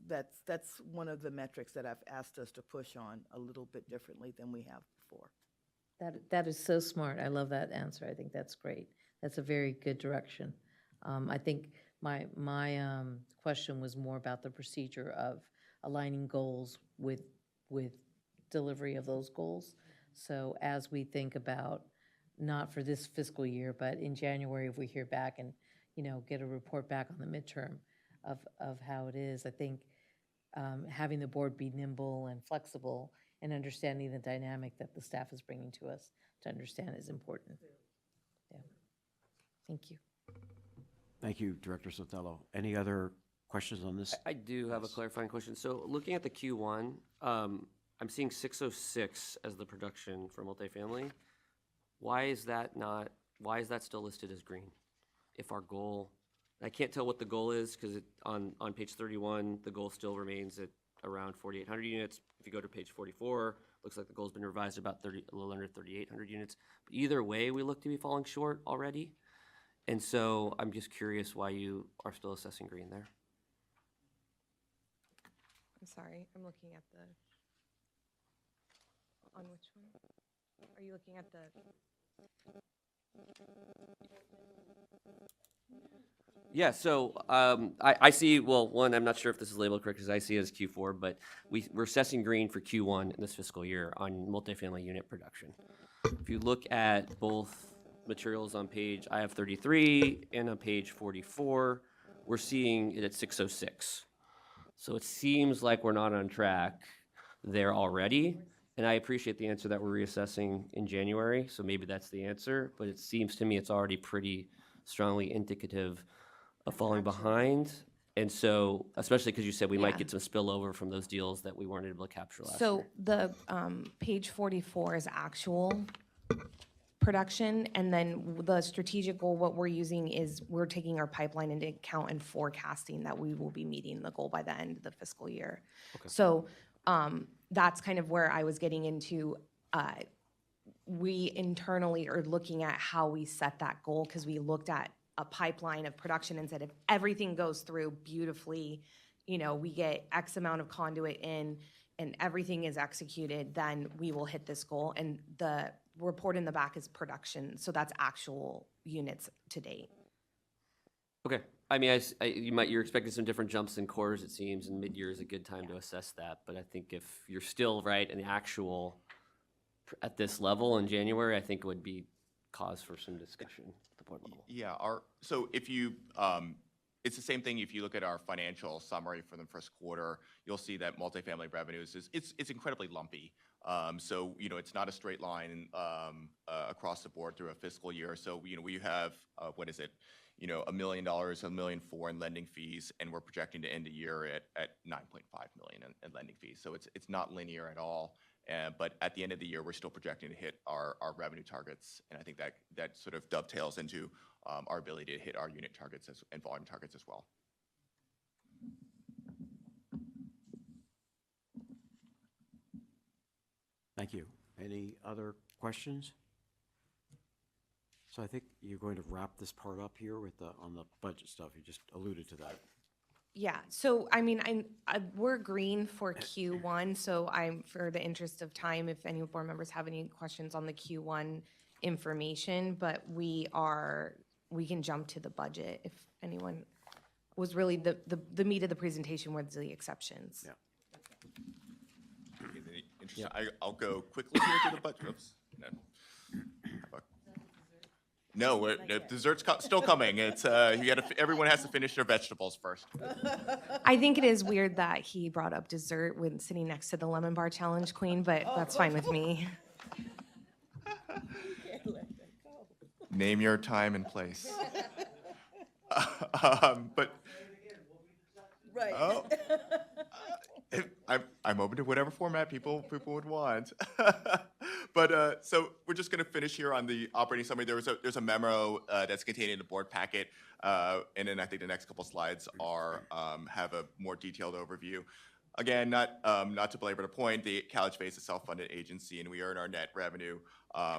that's one of the metrics that I've asked us to push on a little bit differently than we have before. That is so smart. I love that answer. I think that's great. That's a very good direction. I think my question was more about the procedure of aligning goals with delivery of those goals. So as we think about, not for this fiscal year, but in January, if we hear back and, get a report back on the midterm of how it is, I think having the board be nimble and flexible and understanding the dynamic that the staff is bringing to us to understand is important. Yeah. Thank you. Thank you, Director Sotelo. Any other questions on this? I do have a clarifying question. So looking at the Q1, I'm seeing 606 as the production for multifamily. Why is that still listed as green? If our goal, I can't tell what the goal is because on page 31, the goal still remains at around 4,800 units. If you go to page 44, looks like the goal's been revised about a little under 3,800 units. But either way, we look to be falling short already. And so I'm just curious why you are still assessing green there. I'm sorry, I'm looking at the, on which one? Are you looking at the? Yeah, so I see, well, one, I'm not sure if this is labeled correct because I see it as Q4, but we're assessing green for Q1 in this fiscal year on multifamily unit production. If you look at both materials on page, I have 33 and on page 44, we're seeing it at 606. So it seems like we're not on track there already. And I appreciate the answer that we're reassessing in January, so maybe that's the answer, but it seems to me it's already pretty strongly indicative of falling behind. And so, especially because you said we might Yeah. get some spillover from those deals that we weren't able to capture last year. So the page 44 is actual production, and then the strategic goal, what we're using is we're taking our pipeline into account and forecasting that we will be meeting the goal by the end of the fiscal year. Okay. So that's kind of where I was getting into. We internally are looking at how we set that goal because we looked at a pipeline of production and said if everything goes through beautifully, you know, we get X amount of conduit in and everything is executed, then we will hit this goal. And the report in the back is production, so that's actual units to date. Okay, I mean, you're expecting some different jumps in cores, it seems, and mid-year is a good time to assess that. But I think if you're still right in the actual at this level in January, I think it would be cause for some discussion at the board level. Yeah, so if you, it's the same thing if you look at our financial summary for the first quarter, you'll see that multifamily revenues it's incredibly lumpy. So, you know, it's not a straight line across the board through a fiscal year. So, you know, we have, what is it? You know, $1 million, $1.4 million in lending fees, and we're projecting to end the year at $9.5 million in lending fees. So it's not linear at all. But at the end of the year, we're still projecting to hit our revenue targets. And I think that sort of dovetails into our ability to hit our unit targets and volume targets as well. Thank you. Any other questions? So I think you're going to wrap this part up here with on the budget stuff. You just alluded to that. Yeah, so I mean, we're green for Q1, so for the interest of time, if any board members have any questions on the Q1 information, but we can jump to the budget if anyone was really the meat of the presentation was the exceptions. Yeah. Interesting. I'll go quickly here to the budget. Oops. No, dessert's still coming. It's everyone has to finish their vegetables first. I think it is weird that he brought up dessert when sitting next to the lemon bar challenge queen, but that's fine with me. Name your time and place. But Right. oh, I'm open to whatever format people would want. But so we're just going to finish here on the operating summary. There's a memo that's contained in the board packet, and then I think the next couple slides have a more detailed overview. Again, not to belabor the point, the CalHFA is a self-funded agency, and we earn our net revenue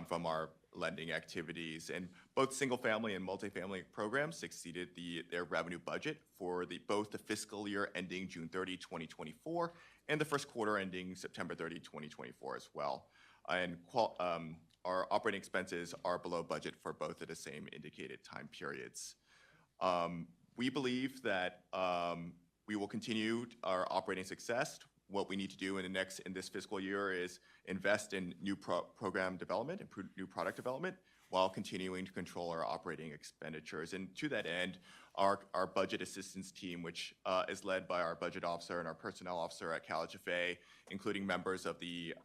from our lending activities. And both single-family and multifamily programs exceeded their revenue budget for both the fiscal year ending June 30, 2024, and the first quarter ending September 30, 2024 as well. And our operating expenses are below budget for both of the same indicated time periods. We believe that we will continue our operating success. What we need to do in this fiscal year is invest in new program development, improve new product development, while continuing to control our operating expenditures. And to that end, our budget assistance team, which is led by our budget officer and our personnel officer at CalHFA, including members of the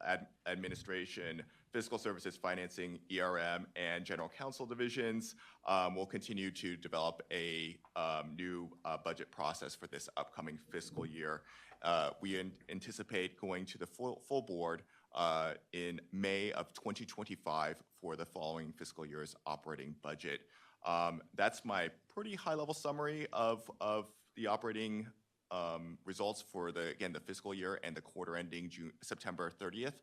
administration, fiscal services, financing, ERM, and general counsel divisions, will continue to develop a new budget process for this upcoming fiscal year. We anticipate going to the full board in May of 2025 for the following fiscal year's operating budget. That's my pretty high-level summary of the operating results for the fiscal year and the quarter ending September 30th.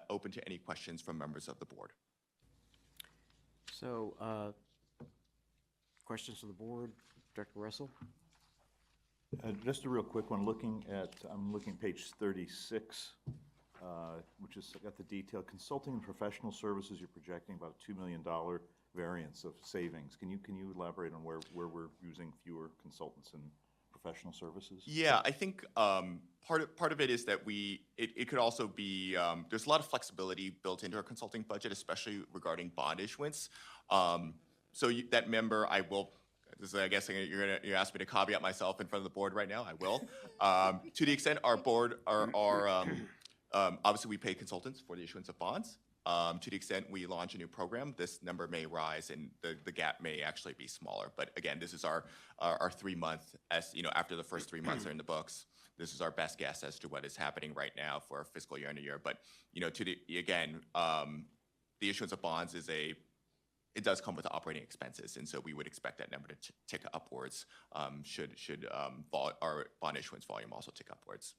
Open to any questions from members of the board. So, questions from the board? Director Russell? Just a real quick one, I'm looking at page 36, which has got the detail. Consulting and professional services, you're projecting about $2 million variance of savings. Can you elaborate on where we're using fewer consultants and professional services? Yeah, I think part of it is that it could also be, there's a lot of flexibility built into our consulting budget, especially regarding bond issuance. That member, I guess you asked me to caveat myself in front of the board right now. I will. To the extent our board obviously we pay consultants for the issuance of bonds. To the extent we launch a new program, this number may rise and the gap may actually be smaller. But again, this is our 3-month, after the first 3 months are in the books. This is our best guess as to what is happening right now for our fiscal year and a year. But the issuance of bonds it does come with operating expenses, and so we would expect that number to tick upwards should our bond issuance volume also tick upwards.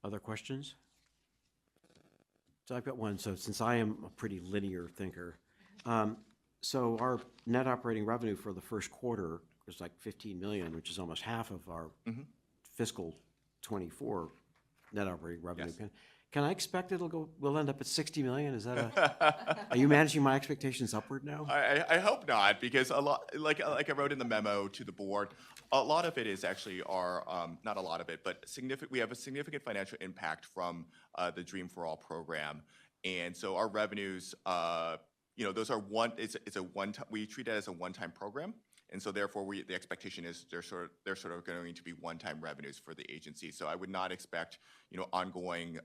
Other questions? So I've got one. So since I am a pretty linear thinker, so our net operating revenue for the first quarter was like 15 million, which is almost half of our fiscal 24 net operating revenue. Yes. Can I expect we'll end up at 60 million? Is that are you managing my expectations upward now? I hope not, because a lot, like I wrote in the memo to the board, a lot of it is actually not a lot of it, but we have a significant financial impact from the Dream for All program. And so our revenues, those are we treat it as a one-time program. And so therefore the expectation is they're sort of going to be one-time revenues for the agency. So I would not expect, ongoing,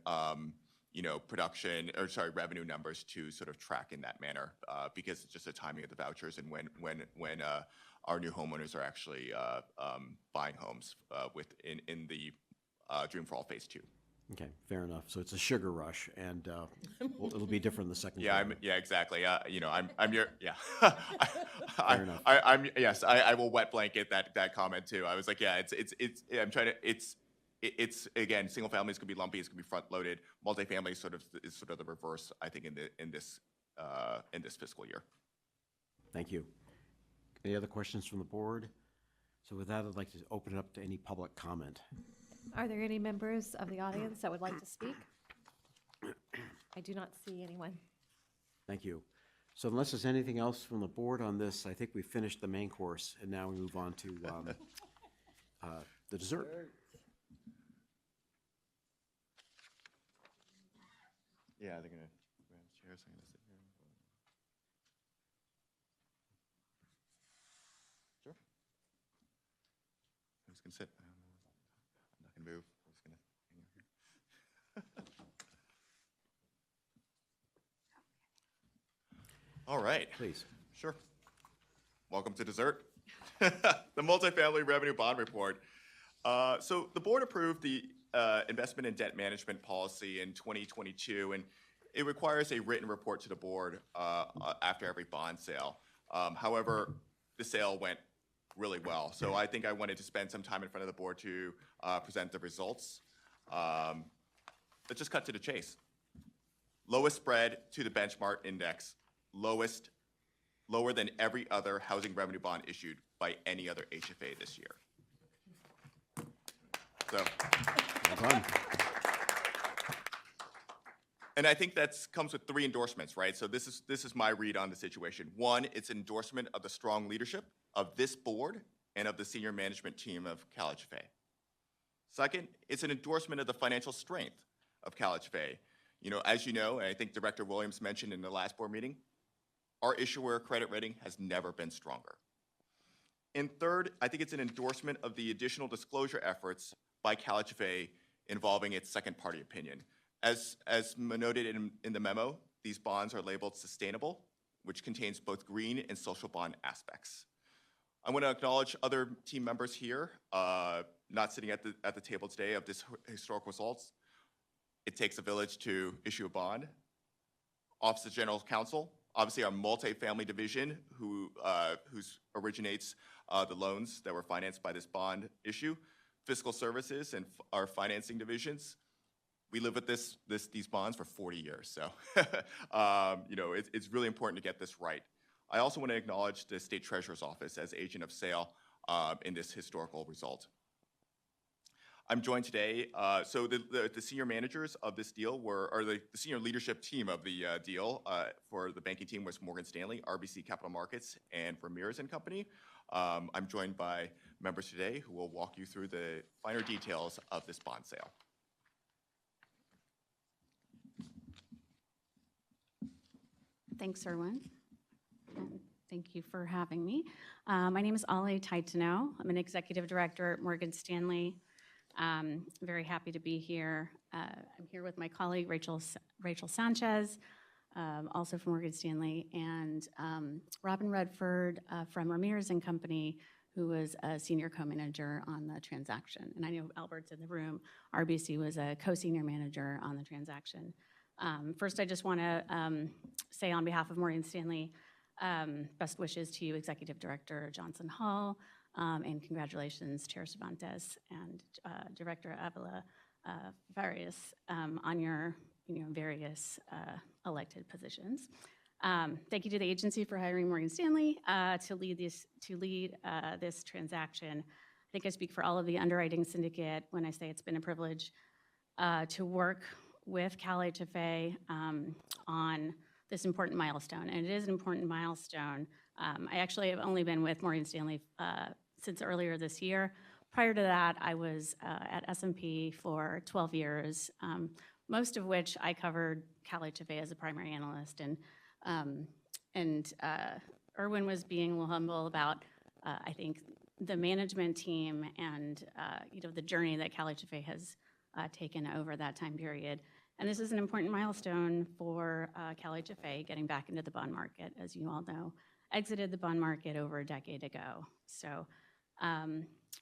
revenue numbers to sort of track in that manner, because it's just the timing of the vouchers and when our new homeowners are actually buying homes in the Dream for All Phase 2. Okay, fair enough. So it's a sugar rush, and it'll be different in the second. Yeah, quarter. Exactly. I'm your Fair enough. Yes, I will wet blanket that comment too. I was like, yeah, it's again, single families could be lumpy, it's gonna be front loaded. Multifamily is sort of the reverse, I think, in this fiscal year. Thank you. Any other questions from the board? So with that, I'd like to open it up to any public comment. Are there any members of the audience that would like to speak? I do not see anyone. Thank you. So unless there's anything else from the board on this, I think we've finished the main course, and now we move on to the dessert. Yeah, they're gonna grab chairs. I'm gonna sit here. Sure. I'm just gonna sit. I'm not gonna move. I'm just gonna hang out here. All right. Please. Sure. Welcome to dessert. The multifamily revenue bond report. So the board approved the investment and debt management policy in 2022, and it requires a written report to the board after every bond sale. However, the sale went really well, so I think I wanted to spend some time in front of the board to present the results. Let's just cut to the chase. Lowest spread to the benchmark index, lower than every other housing revenue bond issued by any other HFA this year. So, Well done. and I think that comes with 3 endorsements, right? So this is my read on the situation. 1, it's endorsement of the strong leadership of this board and of the senior management team of CalHFA. Second, it's an endorsement of the financial strength of CalHFA. As you know, and I think Director Williams mentioned in the last board meeting, our issuer credit rating has never been stronger. And third, I think it's an endorsement of the additional disclosure efforts by CalHFA involving its second-party opinion. As noted in the memo, these bonds are labeled sustainable, which contains both green and social bond aspects. I want to acknowledge other team members here, not sitting at the table today, of this historic results. It takes a village to issue a bond. Office of General Counsel, obviously our multifamily division, who's originates the loans that were financed by this bond issue, fiscal services, and our financing divisions. We live with these bonds for 40 years, so it's really important to get this right. I also want to acknowledge the State Treasurer's Office as agent of sale in this historical result. I'm joined today, so the senior managers of this deal the senior leadership team of the deal for the banking team was Morgan Stanley, RBC Capital Markets, and Ramirez & Company. I'm joined by members today who will walk you through the finer details of this bond sale. Thanks, Erwin. And thank you for having me. My name is Ali Taitano. I'm an executive director at Morgan Stanley. Very happy to be here. I'm here with my colleague, Rachel Sanchez, also from Morgan Stanley, and Robin Redford from Ramirez & Company, who was a senior co-manager on the transaction. And I know Albert's in the room. RBC was a co-senior manager on the transaction. First, I just want to say on behalf of Morgan Stanley, best wishes to you, Executive Director Johnson Hall, and congratulations, Chair Cervantes and Director Avila Farias on your various elected positions. Thank you to the agency for hiring Morgan Stanley to lead this transaction. I think I speak for all of the underwriting syndicate when I say it's been a privilege to work with CalHFA on this important milestone, and it is an important milestone. I actually have only been with Morgan Stanley since earlier this year. Prior to that, I was at S&P for 12 years, most of which I covered CalHFA as a primary analyst. And Erwin was being a little humble about, I think, the management team and the journey that CalHFA has taken over that time period. And this is an important milestone for CalHFA getting back into the bond market, as you all know, exited the bond market over a decade ago. So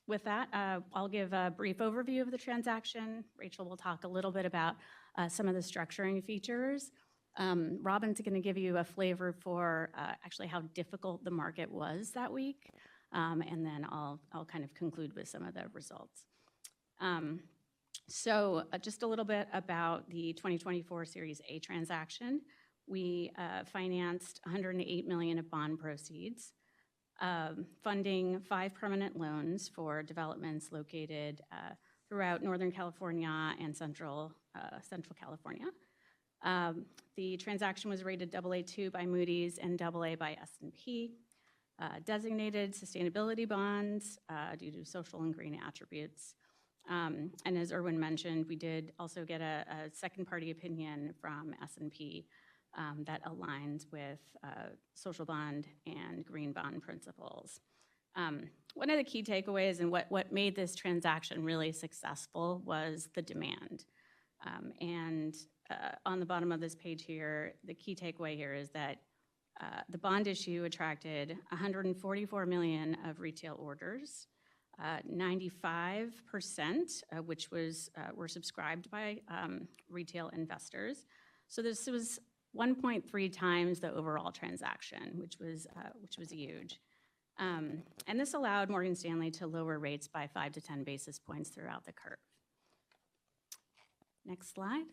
with that, I'll give a brief overview of the transaction. Rachel will talk a little bit about some of the structuring features. Robin's going to give you a flavor for actually how difficult the market was that week, and then I'll kind of conclude with some of the results. So just a little bit about the 2024 Series A transaction. We financed $108 million of bond proceeds, funding 5 permanent loans for developments located throughout Northern California and Central California. The transaction was rated AA2 by Moody's and AA by S&P, designated sustainability bonds due to social and green attributes. And as Erwin mentioned, we did also get a second-party opinion from S&P that aligns with social bond and green bond principles. One of the key takeaways and what made this transaction really successful was the demand. And on the bottom of this page here, the key takeaway here is that the bond issue attracted 144 million of retail orders, 95% of which were subscribed by retail investors. So this was 1.3 times the overall transaction, which was huge. And this allowed Morgan Stanley to lower rates by 5 to 10 basis points throughout the curve. Next slide.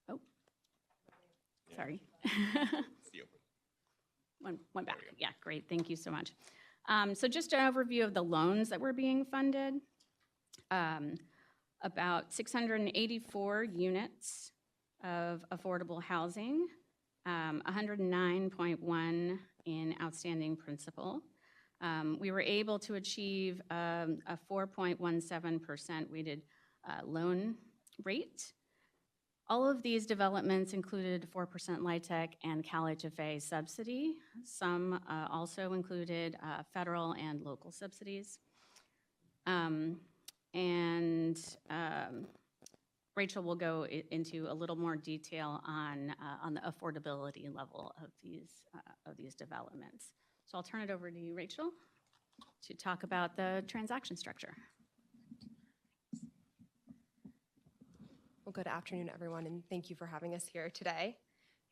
Oh, sorry. One back. Yeah, great. Thank you so much. So just an overview of the loans that were being funded. About 684 units of affordable housing, 109.1 in outstanding principal. We were able to achieve a 4.17% weighted loan rate. All of these developments included 4% LIHTC and CalHFA subsidy. Some also included federal and local subsidies. Rachel will go into a little more detail on the affordability level of these developments. So I'll turn it over to you, Rachel, to talk about the transaction structure. Well, good afternoon, everyone, and thank you for having us here today.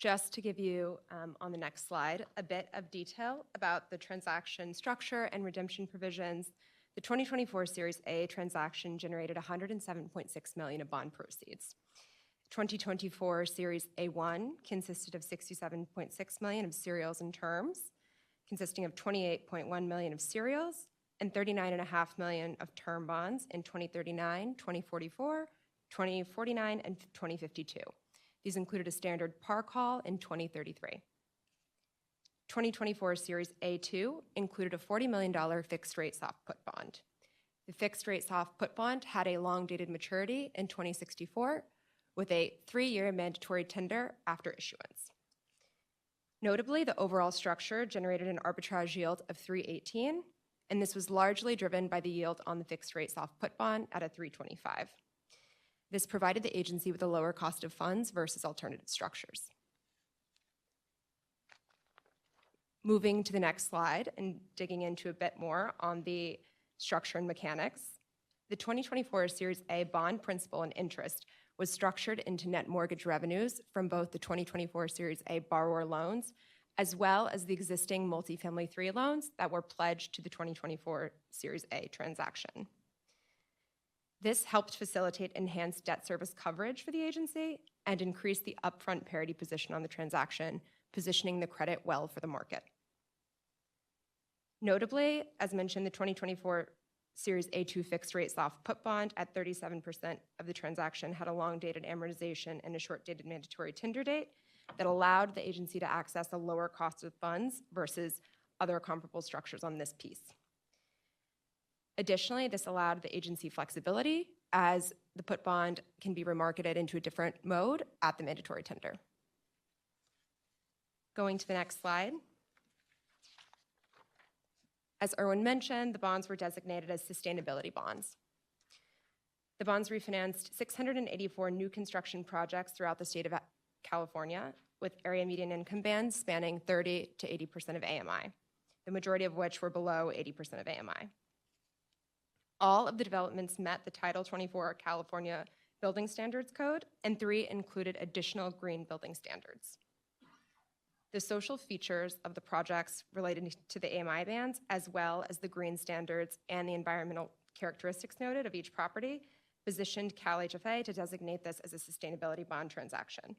just to give you, on the next slide, a bit of detail about the transaction structure and redemption provisions. The 2024 Series A transaction generated $107.6 million of bond proceeds. 2024 Series A1 consisted of $67.6 million of serials and terms, consisting of $28.1 million of serials and $39.5 million of term bonds in 2039, 2044, 2049, and 2052. These included a standard par call in 2033. 2024 Series A2 included a $40 million fixed-rate soft put bond. The fixed-rate soft put bond had a long-dated maturity in 2064 with a 3-year mandatory tender after issuance. Notably, the overall structure generated an arbitrage yield of 3.18, and this was largely driven by the yield on the fixed-rate soft put bond at a 3.25. This provided the agency with a lower cost of funds versus alternative structures. Moving to the next slide and digging into a bit more on the structure and mechanics, the 2024 Series A bond principal and interest was structured into net mortgage revenues from both the 2024 Series A borrower loans as well as the existing multifamily 3 loans that were pledged to the 2024 Series A transaction. This helped facilitate enhanced debt service coverage for the agency and increase the upfront parity position on the transaction, positioning the credit well for the market. Notably, as mentioned, the 2024 Series A2 fixed-rate soft put bond at 37% of the transaction had a long-dated amortization and a short-dated mandatory tender date that allowed the agency to access a lower cost of funds versus other comparable structures on this piece. Additionally, this allowed the agency flexibility as the put bond can be remarketed into a different mode at the mandatory tender. Going to the next slide. As Erwin mentioned, the bonds were designated as sustainability bonds. The bonds refinanced 684 new construction projects throughout the state of California, with area median income bands spanning 30 to 80% of AMI, the majority of which were below 80% of AMI. All of the developments met the Title 24 California Building Standards Code, and 3 included additional green building standards. The social features of the projects related to the AMI bands, as well as the green standards and the environmental characteristics noted of each property, positioned CalHFA to designate this as a sustainability bond transaction,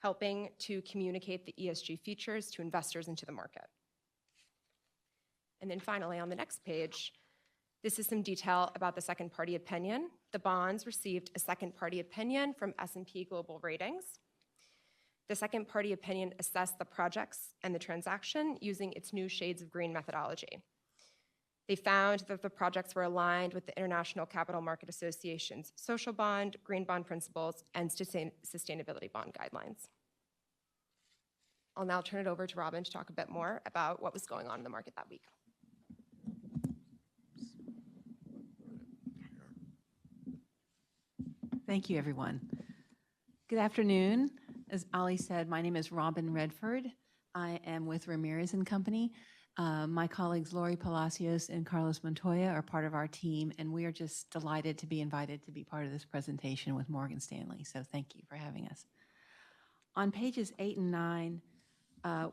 helping to communicate the ESG features to investors and to the market. And then finally, on the next page, this is some detail about the second-party opinion. The bonds received a second-party opinion from S&P Global Ratings. The second-party opinion assessed the projects and the transaction using its new Shades of Green methodology. They found that the projects were aligned with the International Capital Market Association's social bond, green bond principles, and sustainability bond guidelines. I'll now turn it over to Robin to talk a bit more about what was going on in the market that week. Thank you, everyone. Good afternoon. As Ali said, my name is Robin Redford. I am with Ramirez and Company. My colleagues Lori Palacios and Carlos Montoya are part of our team, and we are just delighted to be invited to be part of this presentation with Morgan Stanley. So thank you for having us. On pages 8 and 9,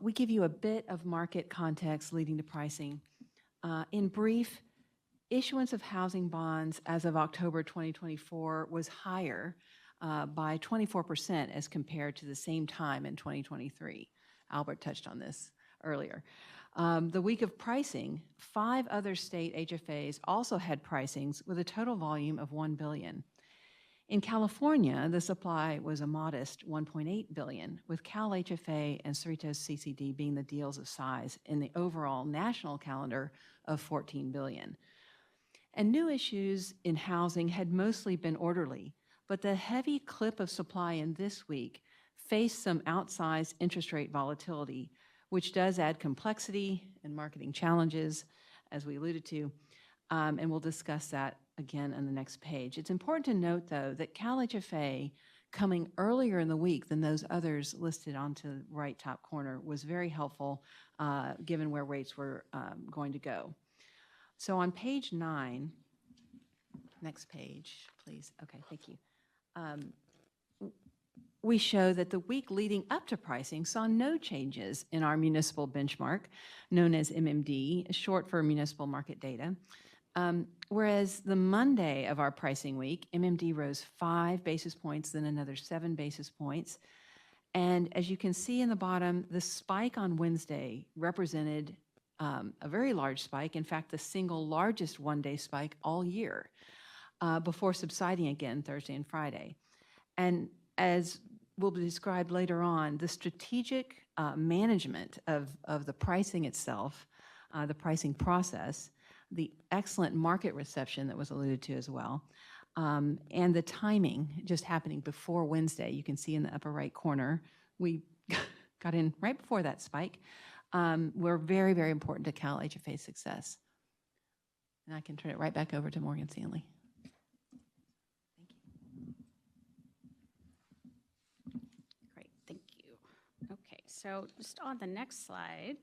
we give you a bit of market context leading to pricing. In brief, issuance of housing bonds as of October 2024 was higher by 24% as compared to the same time in 2023. Albert touched on this earlier. The week of pricing, 5 other state HFAs also had pricings with a total volume of $1 billion. In California, the supply was a modest $1.8 billion, with CalHFA and Cerritos CCD being the deals of size in the overall national calendar of $14 billion. And new issues in housing had mostly been orderly, but the heavy clip of supply in this week faced some outsized interest rate volatility, which does add complexity and marketing challenges, as we alluded to, and we'll discuss that again on the next page. It's important to note, though, that CalHFA, coming earlier in the week than those others listed onto the right top corner, was very helpful given where rates were going to go. So on page 9, next page, please. Okay, thank you. we show that the week leading up to pricing saw no changes in our municipal benchmark, known as MMD, short for municipal market data. Whereas the Monday of our pricing week, MMD rose 5 basis points, then another 7 basis points. And as you can see in the bottom, the spike on Wednesday represented a very large spike, in fact, the single largest one-day spike all year, before subsiding again Thursday and Friday. And as will be described later on, the strategic management of the pricing itself, the pricing process, the excellent market reception that was alluded to as well, and the timing just happening before Wednesday. You can see in the upper right corner, we got in right before that spike. Were very, very important to CalHFA's success. And I can turn it right back over to Morgan Stanley. Great, thank you. Okay, so just on the next slide,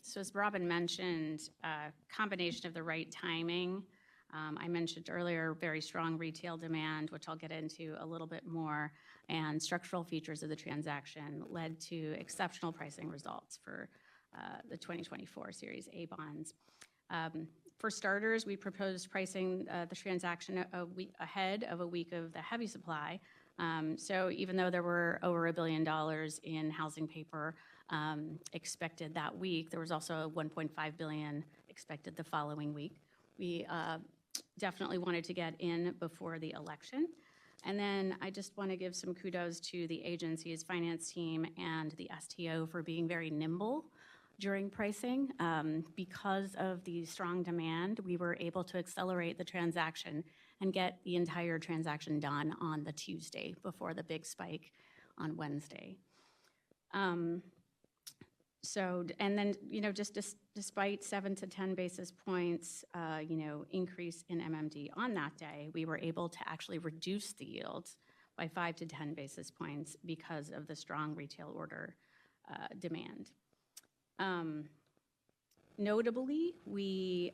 so as Robin mentioned, combination of the right timing. I mentioned earlier, very strong retail demand, which I'll get into a little bit more, and structural features of the transaction led to exceptional pricing results for the 2024 Series A bonds. For starters, we proposed pricing the transaction a week ahead of a week of the heavy supply. So even though there were over $1 billion in housing paper expected that week, there was also $1.5 billion expected the following week. We definitely wanted to get in before the election. And then I just want to give some kudos to the agency's finance team and the STO for being very nimble during pricing. Because of the strong demand, we were able to accelerate the transaction and get the entire transaction done on the Tuesday before the big spike on Wednesday. And then, just despite 7 to 10 basis points, increase in MMD on that day, we were able to actually reduce the yields by 5 to 10 basis points because of the strong retail order demand. Notably, we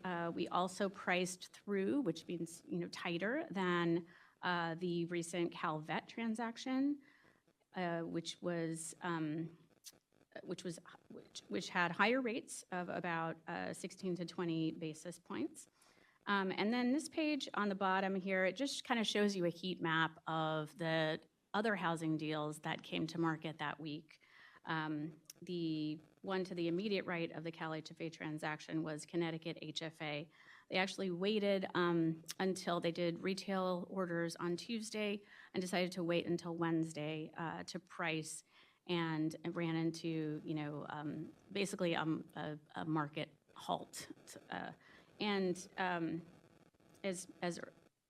also priced through, which means tighter than the recent CalVet transaction, which had higher rates of about 16 to 20 basis points. And then this page on the bottom here, it just kind of shows you a heat map of the other housing deals that came to market that week. The one to the immediate right of the CalHFA transaction was Connecticut HFA. They actually waited until they did retail orders on Tuesday and decided to wait until Wednesday to price, and ran into, basically a market halt. As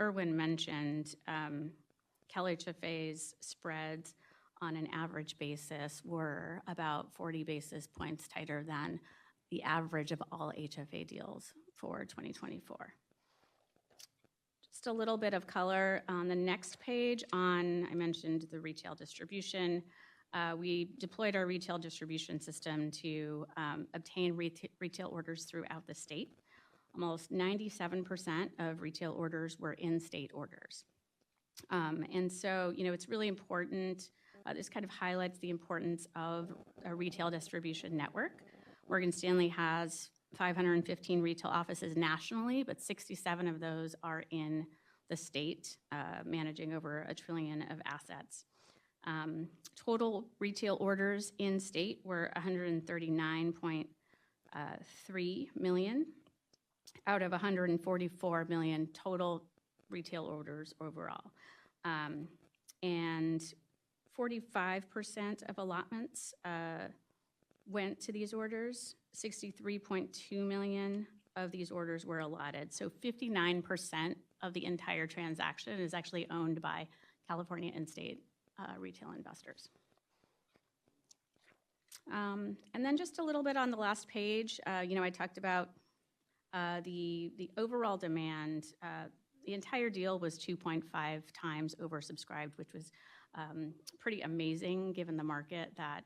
Erwin mentioned, CalHFA's spreads on an average basis were about 40 basis points tighter than the average of all HFA deals for 2024. Just a little bit of color on the next page I mentioned the retail distribution. We deployed our retail distribution system to obtain retail orders throughout the state. Almost 97% of retail orders were in-state orders. And so, it's really important. This kind of highlights the importance of a retail distribution network. Morgan Stanley has 515 retail offices nationally, but 67 of those are in the state, managing over $1 trillion of assets. Total retail orders in state were 139.3 million out of 144 million total retail orders overall. And 45% of allotments went to these orders. 63.2 million of these orders were allotted. So 59% of the entire transaction is actually owned by California in-state retail investors. And then just a little bit on the last page, I talked about the overall demand. The entire deal was 2.5 times oversubscribed, which was pretty amazing given the market that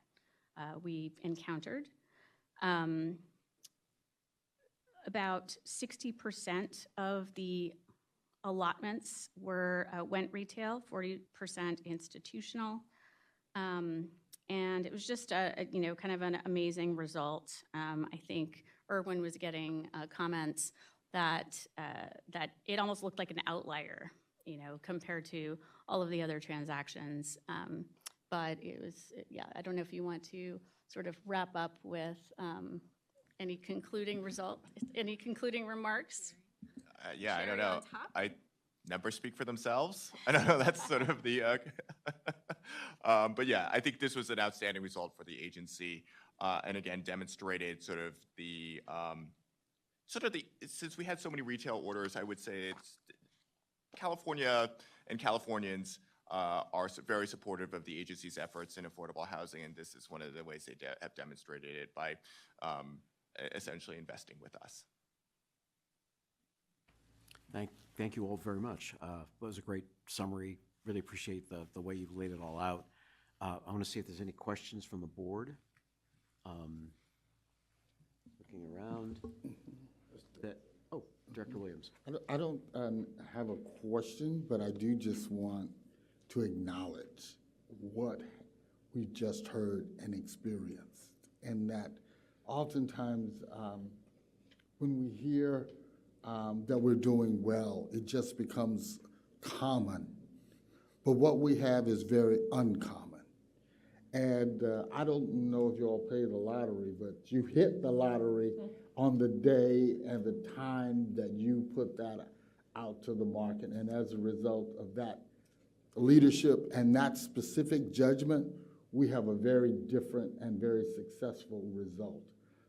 we've encountered. About 60% of the allotments were, went retail, 40% institutional. And it was just you know, kind of an amazing result. I think Irwin was getting comments that, that it almost looked like an outlier, you know, compared to all of the other transactions. But it was, yeah, I don't know if you want to sort of wrap up with any concluding remarks? Yeah, I don't Cherry on know. top? Numbers speak for themselves. I don't know, that's sort of the, but yeah, I think this was an outstanding result for the agency. And again, demonstrated since we had so many retail orders, I would say it's California and Californians are very supportive of the agency's efforts in affordable housing, and this is one of the ways they have demonstrated it by essentially investing with us. Thank you all very much. That was a great summary. Really appreciate the way you've laid it all out. I want to see if there's any questions from the board. Looking around. Oh, Director Williams. I don't have a question, but I do just want to acknowledge what we just heard and experienced, and that oftentimes when we hear that we're doing well, it just becomes common. But what we have is very uncommon. And I don't know if you all pay the lottery, but you hit the lottery on the day and the time that you put that out to the market. And as a result of that leadership and that specific judgment, we have a very different and very successful result.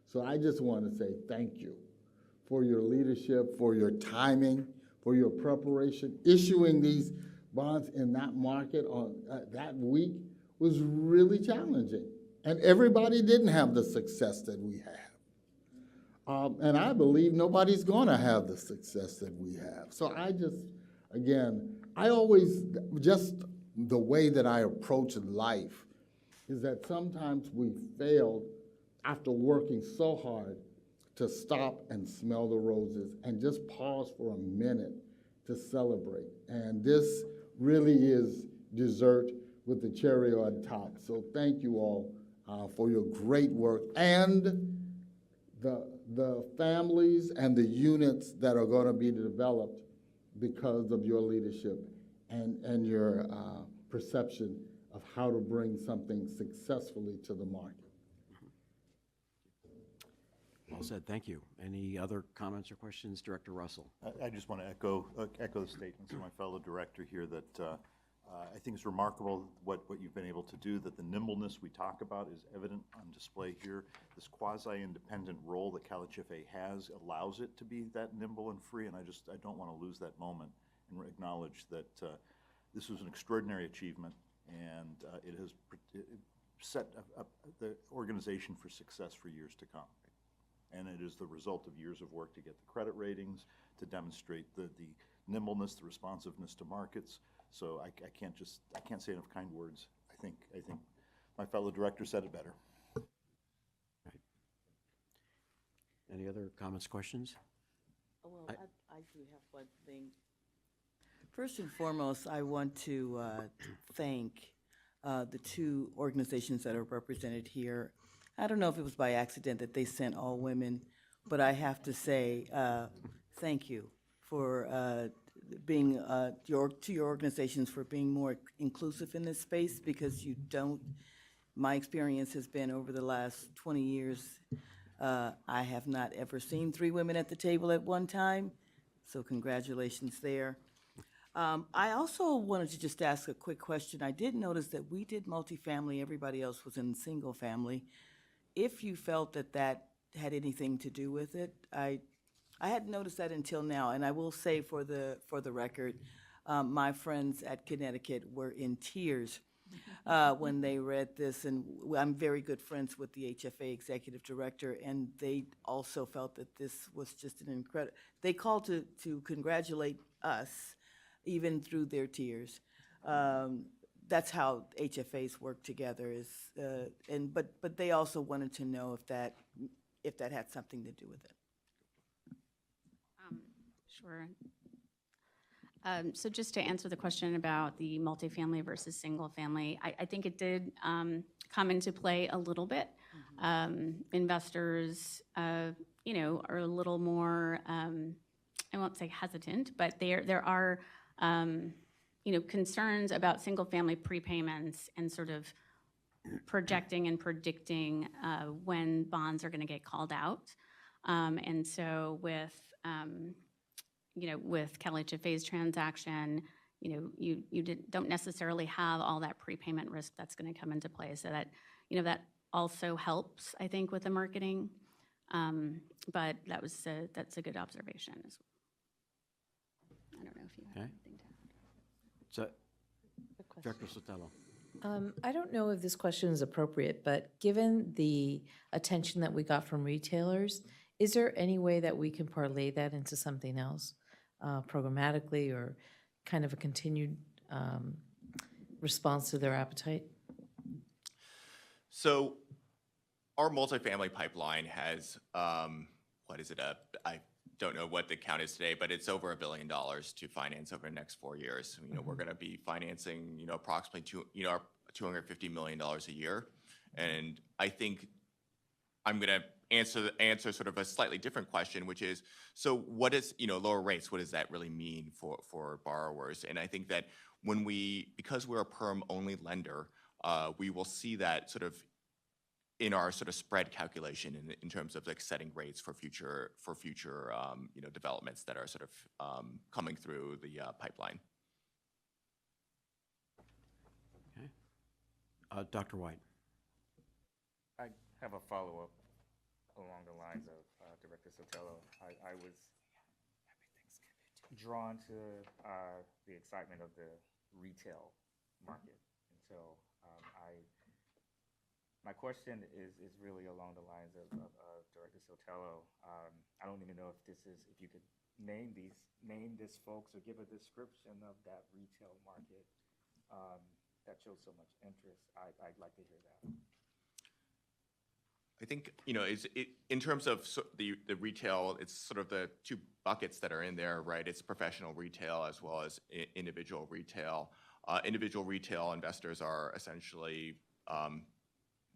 So I just want to say thank you for your leadership, for your timing, for your preparation. Issuing these bonds in that market on that week was really challenging. And everybody didn't have the success that we have. And I believe nobody's gonna have the success that we have. So I just, again, I always, just the way that I approach life is that sometimes we fail after working so hard to stop and smell the roses and just pause for a minute to celebrate. And this really is dessert with the cherry on top. So thank you all for your great work and the families and the units that are going to be developed because of your leadership and your perception of how to bring something successfully to the market. Well said, thank you. Any other comments or questions? Director Russell. I just want to echo the statements of my fellow director here that I think it's remarkable what you've been able to do, that the nimbleness we talk about is evident on display here. This quasi-independent role that CalHFA has allows it to be that nimble and free, and I don't want to lose that moment and acknowledge that this was an extraordinary achievement, and it has set up the organization for success for years to come. And it is the result of years of work to get the credit ratings, to demonstrate the nimbleness, the responsiveness to markets. So I can't say enough kind words. I think my fellow director said it better. Right. Any other comments, questions? Well, I do have one thing. First and foremost, I want to thank the two organizations that are represented here. I don't know if it was by accident that they sent all women, but I have to say thank you for being to your organizations for being more inclusive in this space, because you don't. My experience has been over the last 20 years, I have not ever seen 3 women at the table at one time, so congratulations there. I also wanted to just ask a quick question. I did notice that we did multifamily, everybody else was in single family. If you felt that that had anything to do with it, I hadn't noticed that until now, and I will say for the record, my friends at Connecticut were in tears when they read this, and I'm very good friends with the HFA executive director, and they also felt that this was just an incredible. They called to congratulate us, even through their tears. That's how HFAs work together. But they also wanted to know if that had something to do with it. Sure. So just to answer the question about the multifamily versus single family, I think it did come into play a little bit. Investors, you know, are a little more, I won't say hesitant, but there are, you know, concerns about single family prepayments and sort of projecting and predicting when bonds are going to get called out. And so with, you know, with CalHFA's transaction, you know, you don't necessarily have all that prepayment risk that's going to come into play. So that, you know, that also helps, I think, with the marketing. But that's a good observation as well. I don't know if you have Okay. anything to add. So, Director Sotelo. I don't know if this question is appropriate, but given the attention that we got from retailers, is there any way that we can parlay that into something else, programmatically, or kind of a continued response to their appetite? So our multifamily pipeline has, what is it, I don't know what the count is today, but it's over $1 billion to finance over the next 4 years. You know, we're going to be financing, you know, approximately $250 million a year. And I think I'm going to answer sort of a slightly different question, which is, so what is, you know, lower rates, what does that really mean for borrowers? And I think that because we're a perm-only lender, we will see that sort of in our sort of spread calculation in terms of like setting rates for future you know, developments that are sort of coming through the pipeline. Okay. Dr. White. I have a follow-up along the lines of Director Sotelo. I was drawn to the excitement of the retail market, and so my question is really along the lines of Director Sotelo. I don't even know if you could name this folks or give a description of that retail market that shows so much interest. I'd like to hear that. I think, you know, in terms of the retail, it's sort of the two buckets that are in there, right? It's professional retail as well as individual retail. Individual retail investors are essentially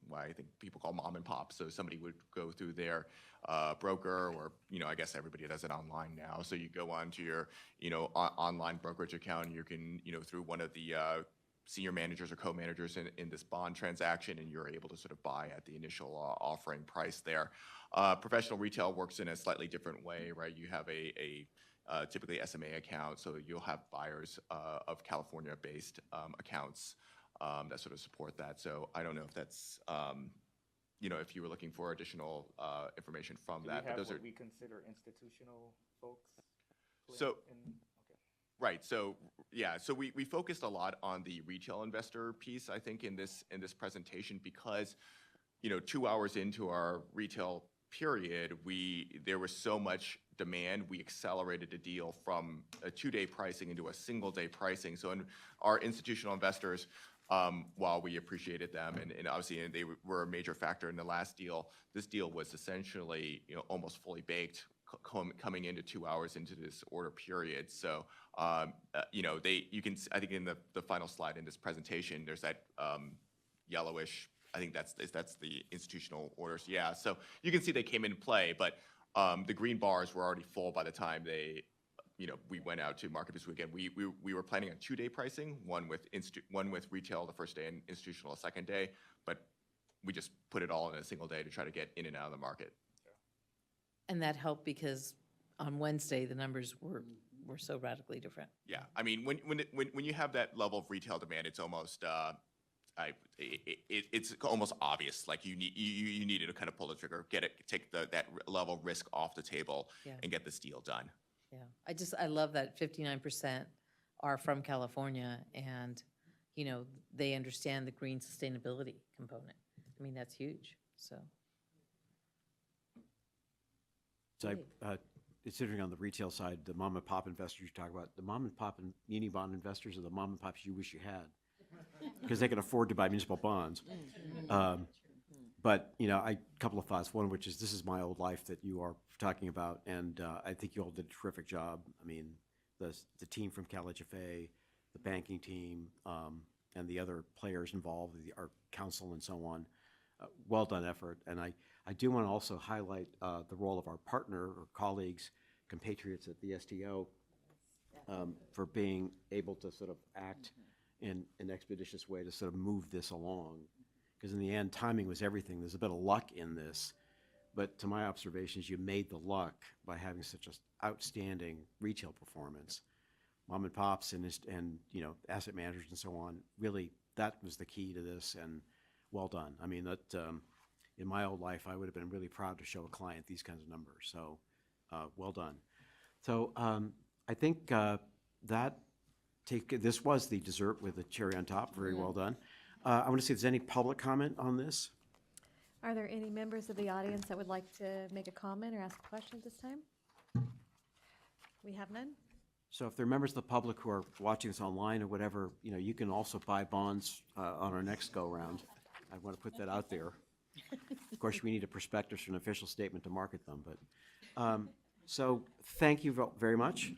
what I think people call mom and pop. So somebody would go through their broker, or, you know, I guess everybody does it online now. So you go onto your, you know, online brokerage account, and you can, you know, through one of the senior managers or co-managers in this bond transaction, and you're able to sort of buy at the initial offering price there. Professional retail works in a slightly different way, right? You have a typically SMA account, so you'll have buyers of California-based accounts that sort of support that. So I don't know if that's, you know, if you were looking for additional information from that. Do we have but those what are we consider institutional folks? So. Right. So yeah. So we focused a lot on the retail investor piece, I think, in this presentation, because, you know, 2 hours into our retail period, there was so much demand. We accelerated the deal from a 2-day pricing into a single-day pricing. So our institutional investors, while we appreciated them, and obviously they were a major factor in the last deal, this deal was essentially, you know, almost fully baked coming into 2 hours into this order period. So, you know, you can, I think in the final slide in this presentation, there's that yellowish, I think that's the institutional orders. Yeah, so you can see they came into play, but the green bars were already full by the time we went out to market this weekend. We were planning on 2-day pricing, one with retail the first day and institutional the second day, but we just put it all in a single day to try to get in and out of the market. And that helped because on Wednesday, the numbers were so radically different. Yeah, I mean, when you have that level of retail demand, it's almost it's almost obvious. Like you needed to kind of pull the trigger, take that level of risk off the table, and get this deal done. Yeah, I love that 59% are from California, and, you know, they understand the green sustainability component. I mean, that's huge. So. So considering on the retail side, the mom and pop investors you talk about, the mom and pop and muni bond investors are the mom and pops you wish you had, because they can afford to buy municipal bonds. But, you know, a couple of thoughts. One, which is this is my old life that you are talking about, and I think you all did a terrific job. I mean, the team from CalHFA, the banking team, and the other players involved, our council and so on. Well done effort. And I do want to also highlight the role of our partner or colleagues, compatriots at the STO, for being able to sort of act in an expeditious way to sort of move this along. Because in the end, timing was everything. There's a bit of luck in this. But to my observations, you made the luck by having such an outstanding retail performance. Mom and pops and asset managers and so on, really, that was the key to this, and well done. I mean, that in my old life, I would have been really proud to show a client these kinds of numbers, so well done. So I think this was the dessert with the cherry on top, very well done. I want to see if there's any public comment on this. Are there any members of the audience that would like to make a comment or ask a question at this time? We have none? So if there are members of the public who are watching this online or whatever, you can also buy bonds on our next go-round. I want to put that out there. Of course, we need a prospectus or an official statement to market them, but, so thank you very much.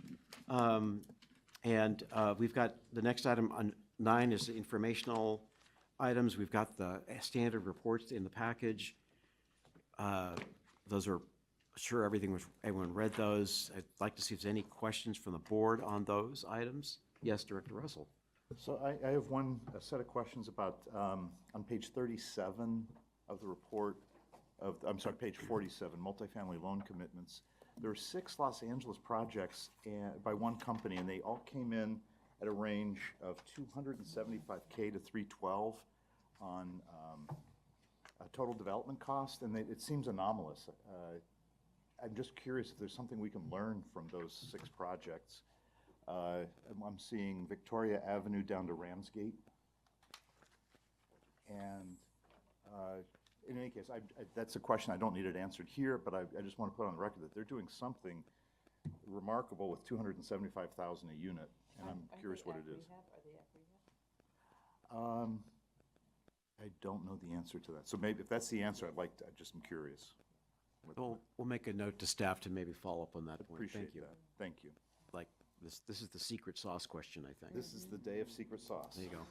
And we've got the next item on 9 is the informational items. We've got the standard reports in the package. Those are, sure, everyone read those. I'd like to see if there's any questions from the board on those items. Yes, Director Russell. So I have a set of questions about, on page 37 of the report, I'm sorry, page 47, multifamily loan commitments. There are 6 Los Angeles projects by one company, and they all came in at a range of $275K to $312 on a total development cost, and it seems anomalous. I'm just curious if there's something we can learn from those 6 projects. I'm seeing Victoria Avenue down to Ramsgate. And in any case, that's a question I don't need it answered here, but I just want to put on the record that they're doing something remarkable with $275,000 a unit, and I'm curious what it is. I don't know the answer to that. So maybe if that's the answer, I just am curious. We'll make a note to staff to maybe follow up on that point. Appreciate Thank you. that. Thank you. Like, this is the secret sauce question, I think. This is the day of secret sauce. There you go.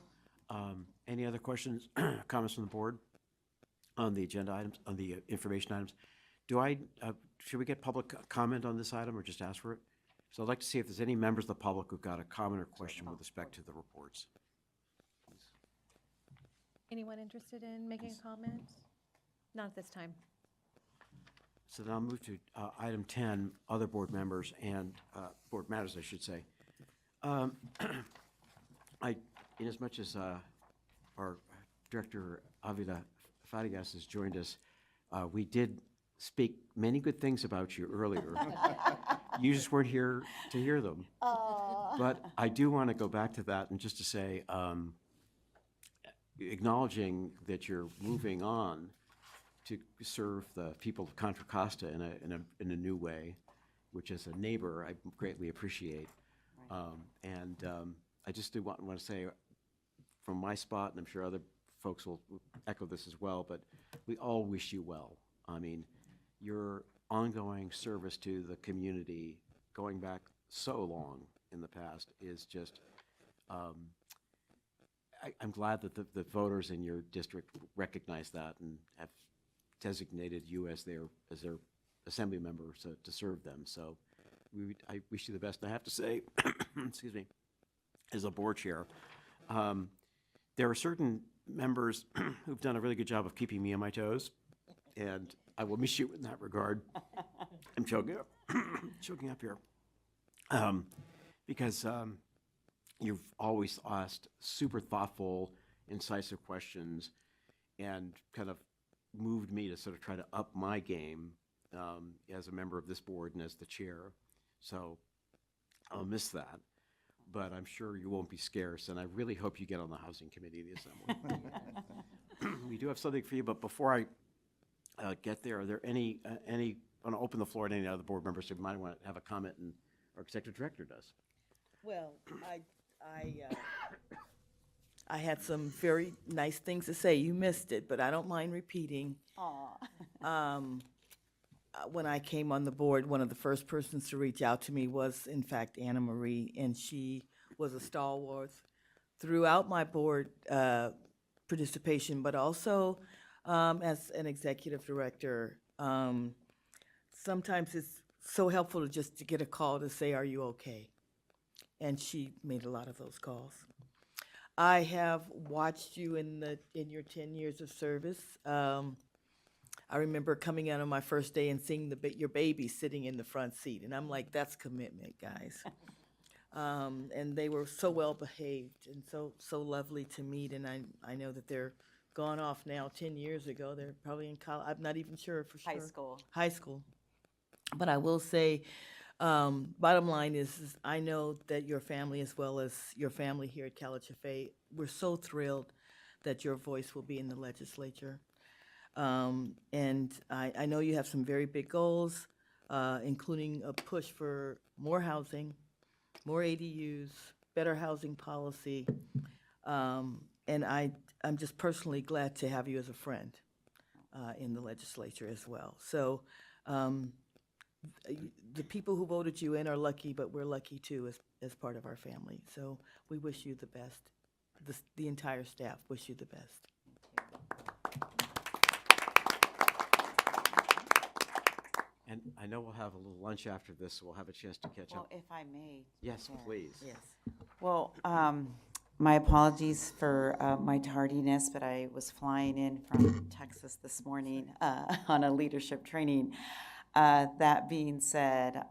Any other questions, comments from the board on the agenda items, on the information items? Should we get public comment on this item or just ask for it? So I'd like to see if there's any members of the public who've got a comment or question with respect to the reports. Anyone interested in making a comment? Not at this time. So now I'll move to item 10, other board members and board matters, I should say. Inasmuch as our director, Avila Farias, has joined us, we did speak many good things about you earlier. You just weren't here to hear them. But I do want to go back to that and just to say, acknowledging that you're moving on to serve the people of Contra Costa in a new way, which as a neighbor, I greatly appreciate. I just do want to say, from my spot, and I'm sure other folks will echo this as well, but we all wish you well. I mean, your ongoing service to the community, going back so long in the past, is just, I'm glad that the voters in your district recognize that and have designated you as their assembly member to serve them. So I wish you the best. And I have to say, excuse me, as a board chair, there are certain members who've done a really good job of keeping me on my toes, and I will miss you in that regard. I'm choking up here. Because you've always asked super thoughtful, incisive questions and kind of moved me to sort of try to up my game as a member of this board and as the chair. So I'll miss that, but I'm sure you won't be scarce, and I really hope you get on the Housing Committee of the Assembly. We do have something for you, but before I get there, are there any I want to open the floor to any other board members who might want to have a comment, and our Executive Director does. Well, I had some very nice things to say. You missed it, but I don't mind repeating. when I came on the board, one of the first persons to reach out to me was, in fact, Anna Marie, and she was a stalwart throughout my board participation, but also as an executive director. Sometimes it's so helpful to just to get a call to say, "Are you okay?" And she made a lot of those calls. I have watched you in your 10 years of service. I remember coming out on my first day and seeing your baby sitting in the front seat, and I'm like, that's commitment, guys. And they were so well behaved and so lovely to meet, and I know that they're gone off now 10 years ago. They're probably in college. I'm not even sure for sure. High school. High school. But I will say, bottom line is I know that your family, as well as your family here at CalHFA, we're so thrilled that your voice will be in the legislature. And I know you have some very big goals, including a push for more housing, more ADUs, better housing policy. And I'm just personally glad to have you as a friend in the legislature as well. So the people who voted you in are lucky, but we're lucky too as part of our family. So we wish you the best. The entire staff wish you the best. And I know we'll have a little lunch after this, so we'll have a chance to catch Well, up. if I may. Yes, Chair. please. Yes. Well, my apologies for my tardiness, but I was flying in from Texas this morning on a leadership training. That being said,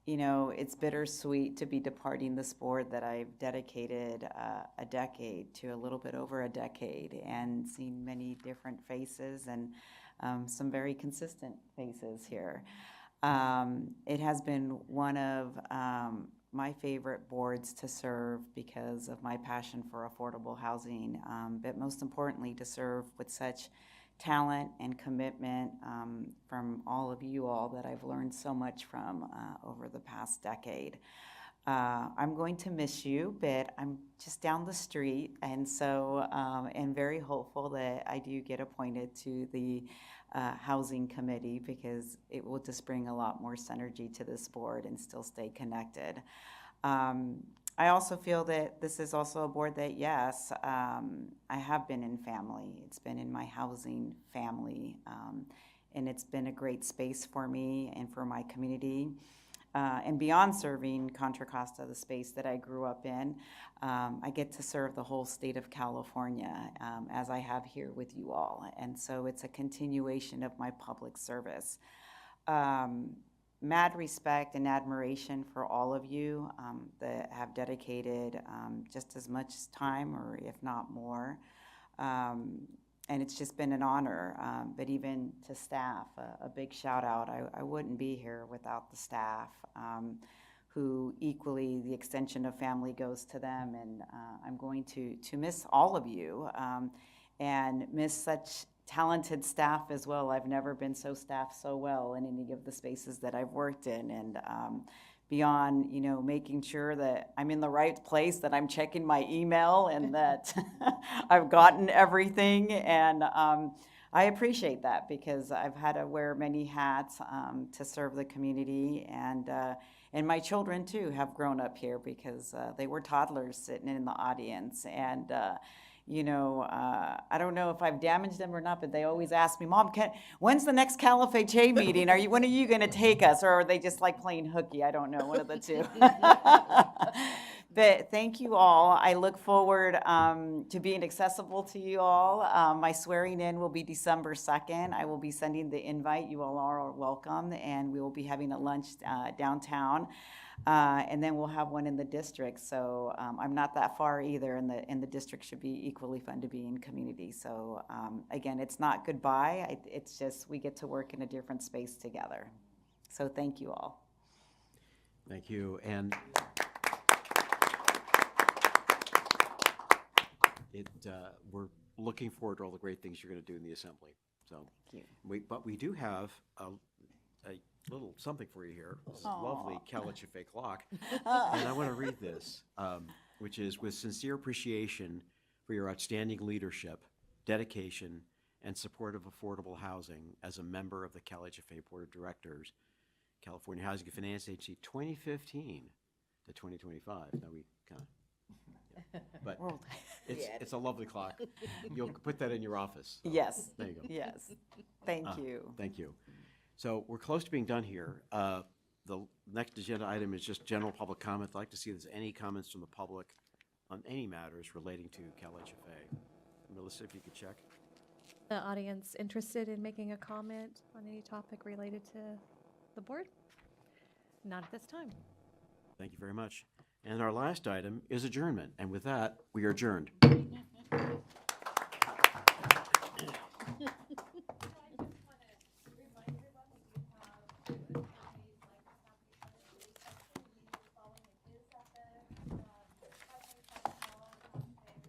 you know, it's bittersweet to be departing this board that I've dedicated a decade to, a little bit over a decade, and seen many different faces and some very consistent faces here. It has been one of my favorite boards to serve because of my passion for affordable housing, but most importantly to serve with such talent and commitment from all of you all that I've learned so much from over the past decade. I'm going to miss you, but I'm just down the street, and so and very hopeful that I do get appointed to the Housing Committee, because it will just bring a lot more synergy to this board and still stay connected. I also feel that this is also a board that, yes, I have been in family. It's been in my housing family, and it's been a great space for me and for my community. And beyond serving Contra Costa, the space that I grew up in, I get to serve the whole state of California, as I have here with you all. And so it's a continuation of my public service. Mad respect and admiration for all of you that have dedicated just as much time, or if not more. And it's just been an honor, but even to staff, a big shout out. I wouldn't be here without the staff, who equally, the extension of family goes to them, and I'm going to miss all of you and miss such talented staff as well. I've never been so staffed so well in any of the spaces that I've worked in, and beyond, you know, making sure that I'm in the right place, that I'm checking my email, and that I've gotten everything. And I appreciate that, because I've had to wear many hats to serve the community. And my children, too, have grown up here, because they were toddlers sitting in the audience. And you know, I don't know if I've damaged them or not, but they always ask me, Mom, when's the next CalHFA meeting? When are you going to take us? Or are they just like playing hooky? I don't know, one of the two. But thank you all. I look forward to being accessible to you all. My swearing in will be December 2nd. I will be sending the invite. You all are welcome. And we will be having a lunch downtown. And then we'll have one in the district. So I'm not that far either, and the district should be equally fun to be in community. So again, it's not goodbye. It's just we get to work in a different space together. So thank you all. Thank you. And we're looking forward to all the great things you're going to do in the Assembly. So, thank you. But we do have a little something for you here. This is a lovely CalHFA clock. And I want to read this, which is, with sincere appreciation for your outstanding leadership, dedication, and support of affordable housing as a member of the CalHFA Board of Directors, California Housing and Finance Agency 2015 to 2025. Now we kind of, but World. it's a lovely clock. You'll put that in your office. So Yes. There you go. Yes. Thank you. Thank you. So we're close to being done here. The next agenda item is just general public comment. I'd like to see if there's any comments from the public on any matters relating to CalHFA. Melissa, if you could check. The audience interested in making a comment on any topic related to the board? Not at this time. Thank you very much. And our last item is adjournment. And with that, we are adjourned.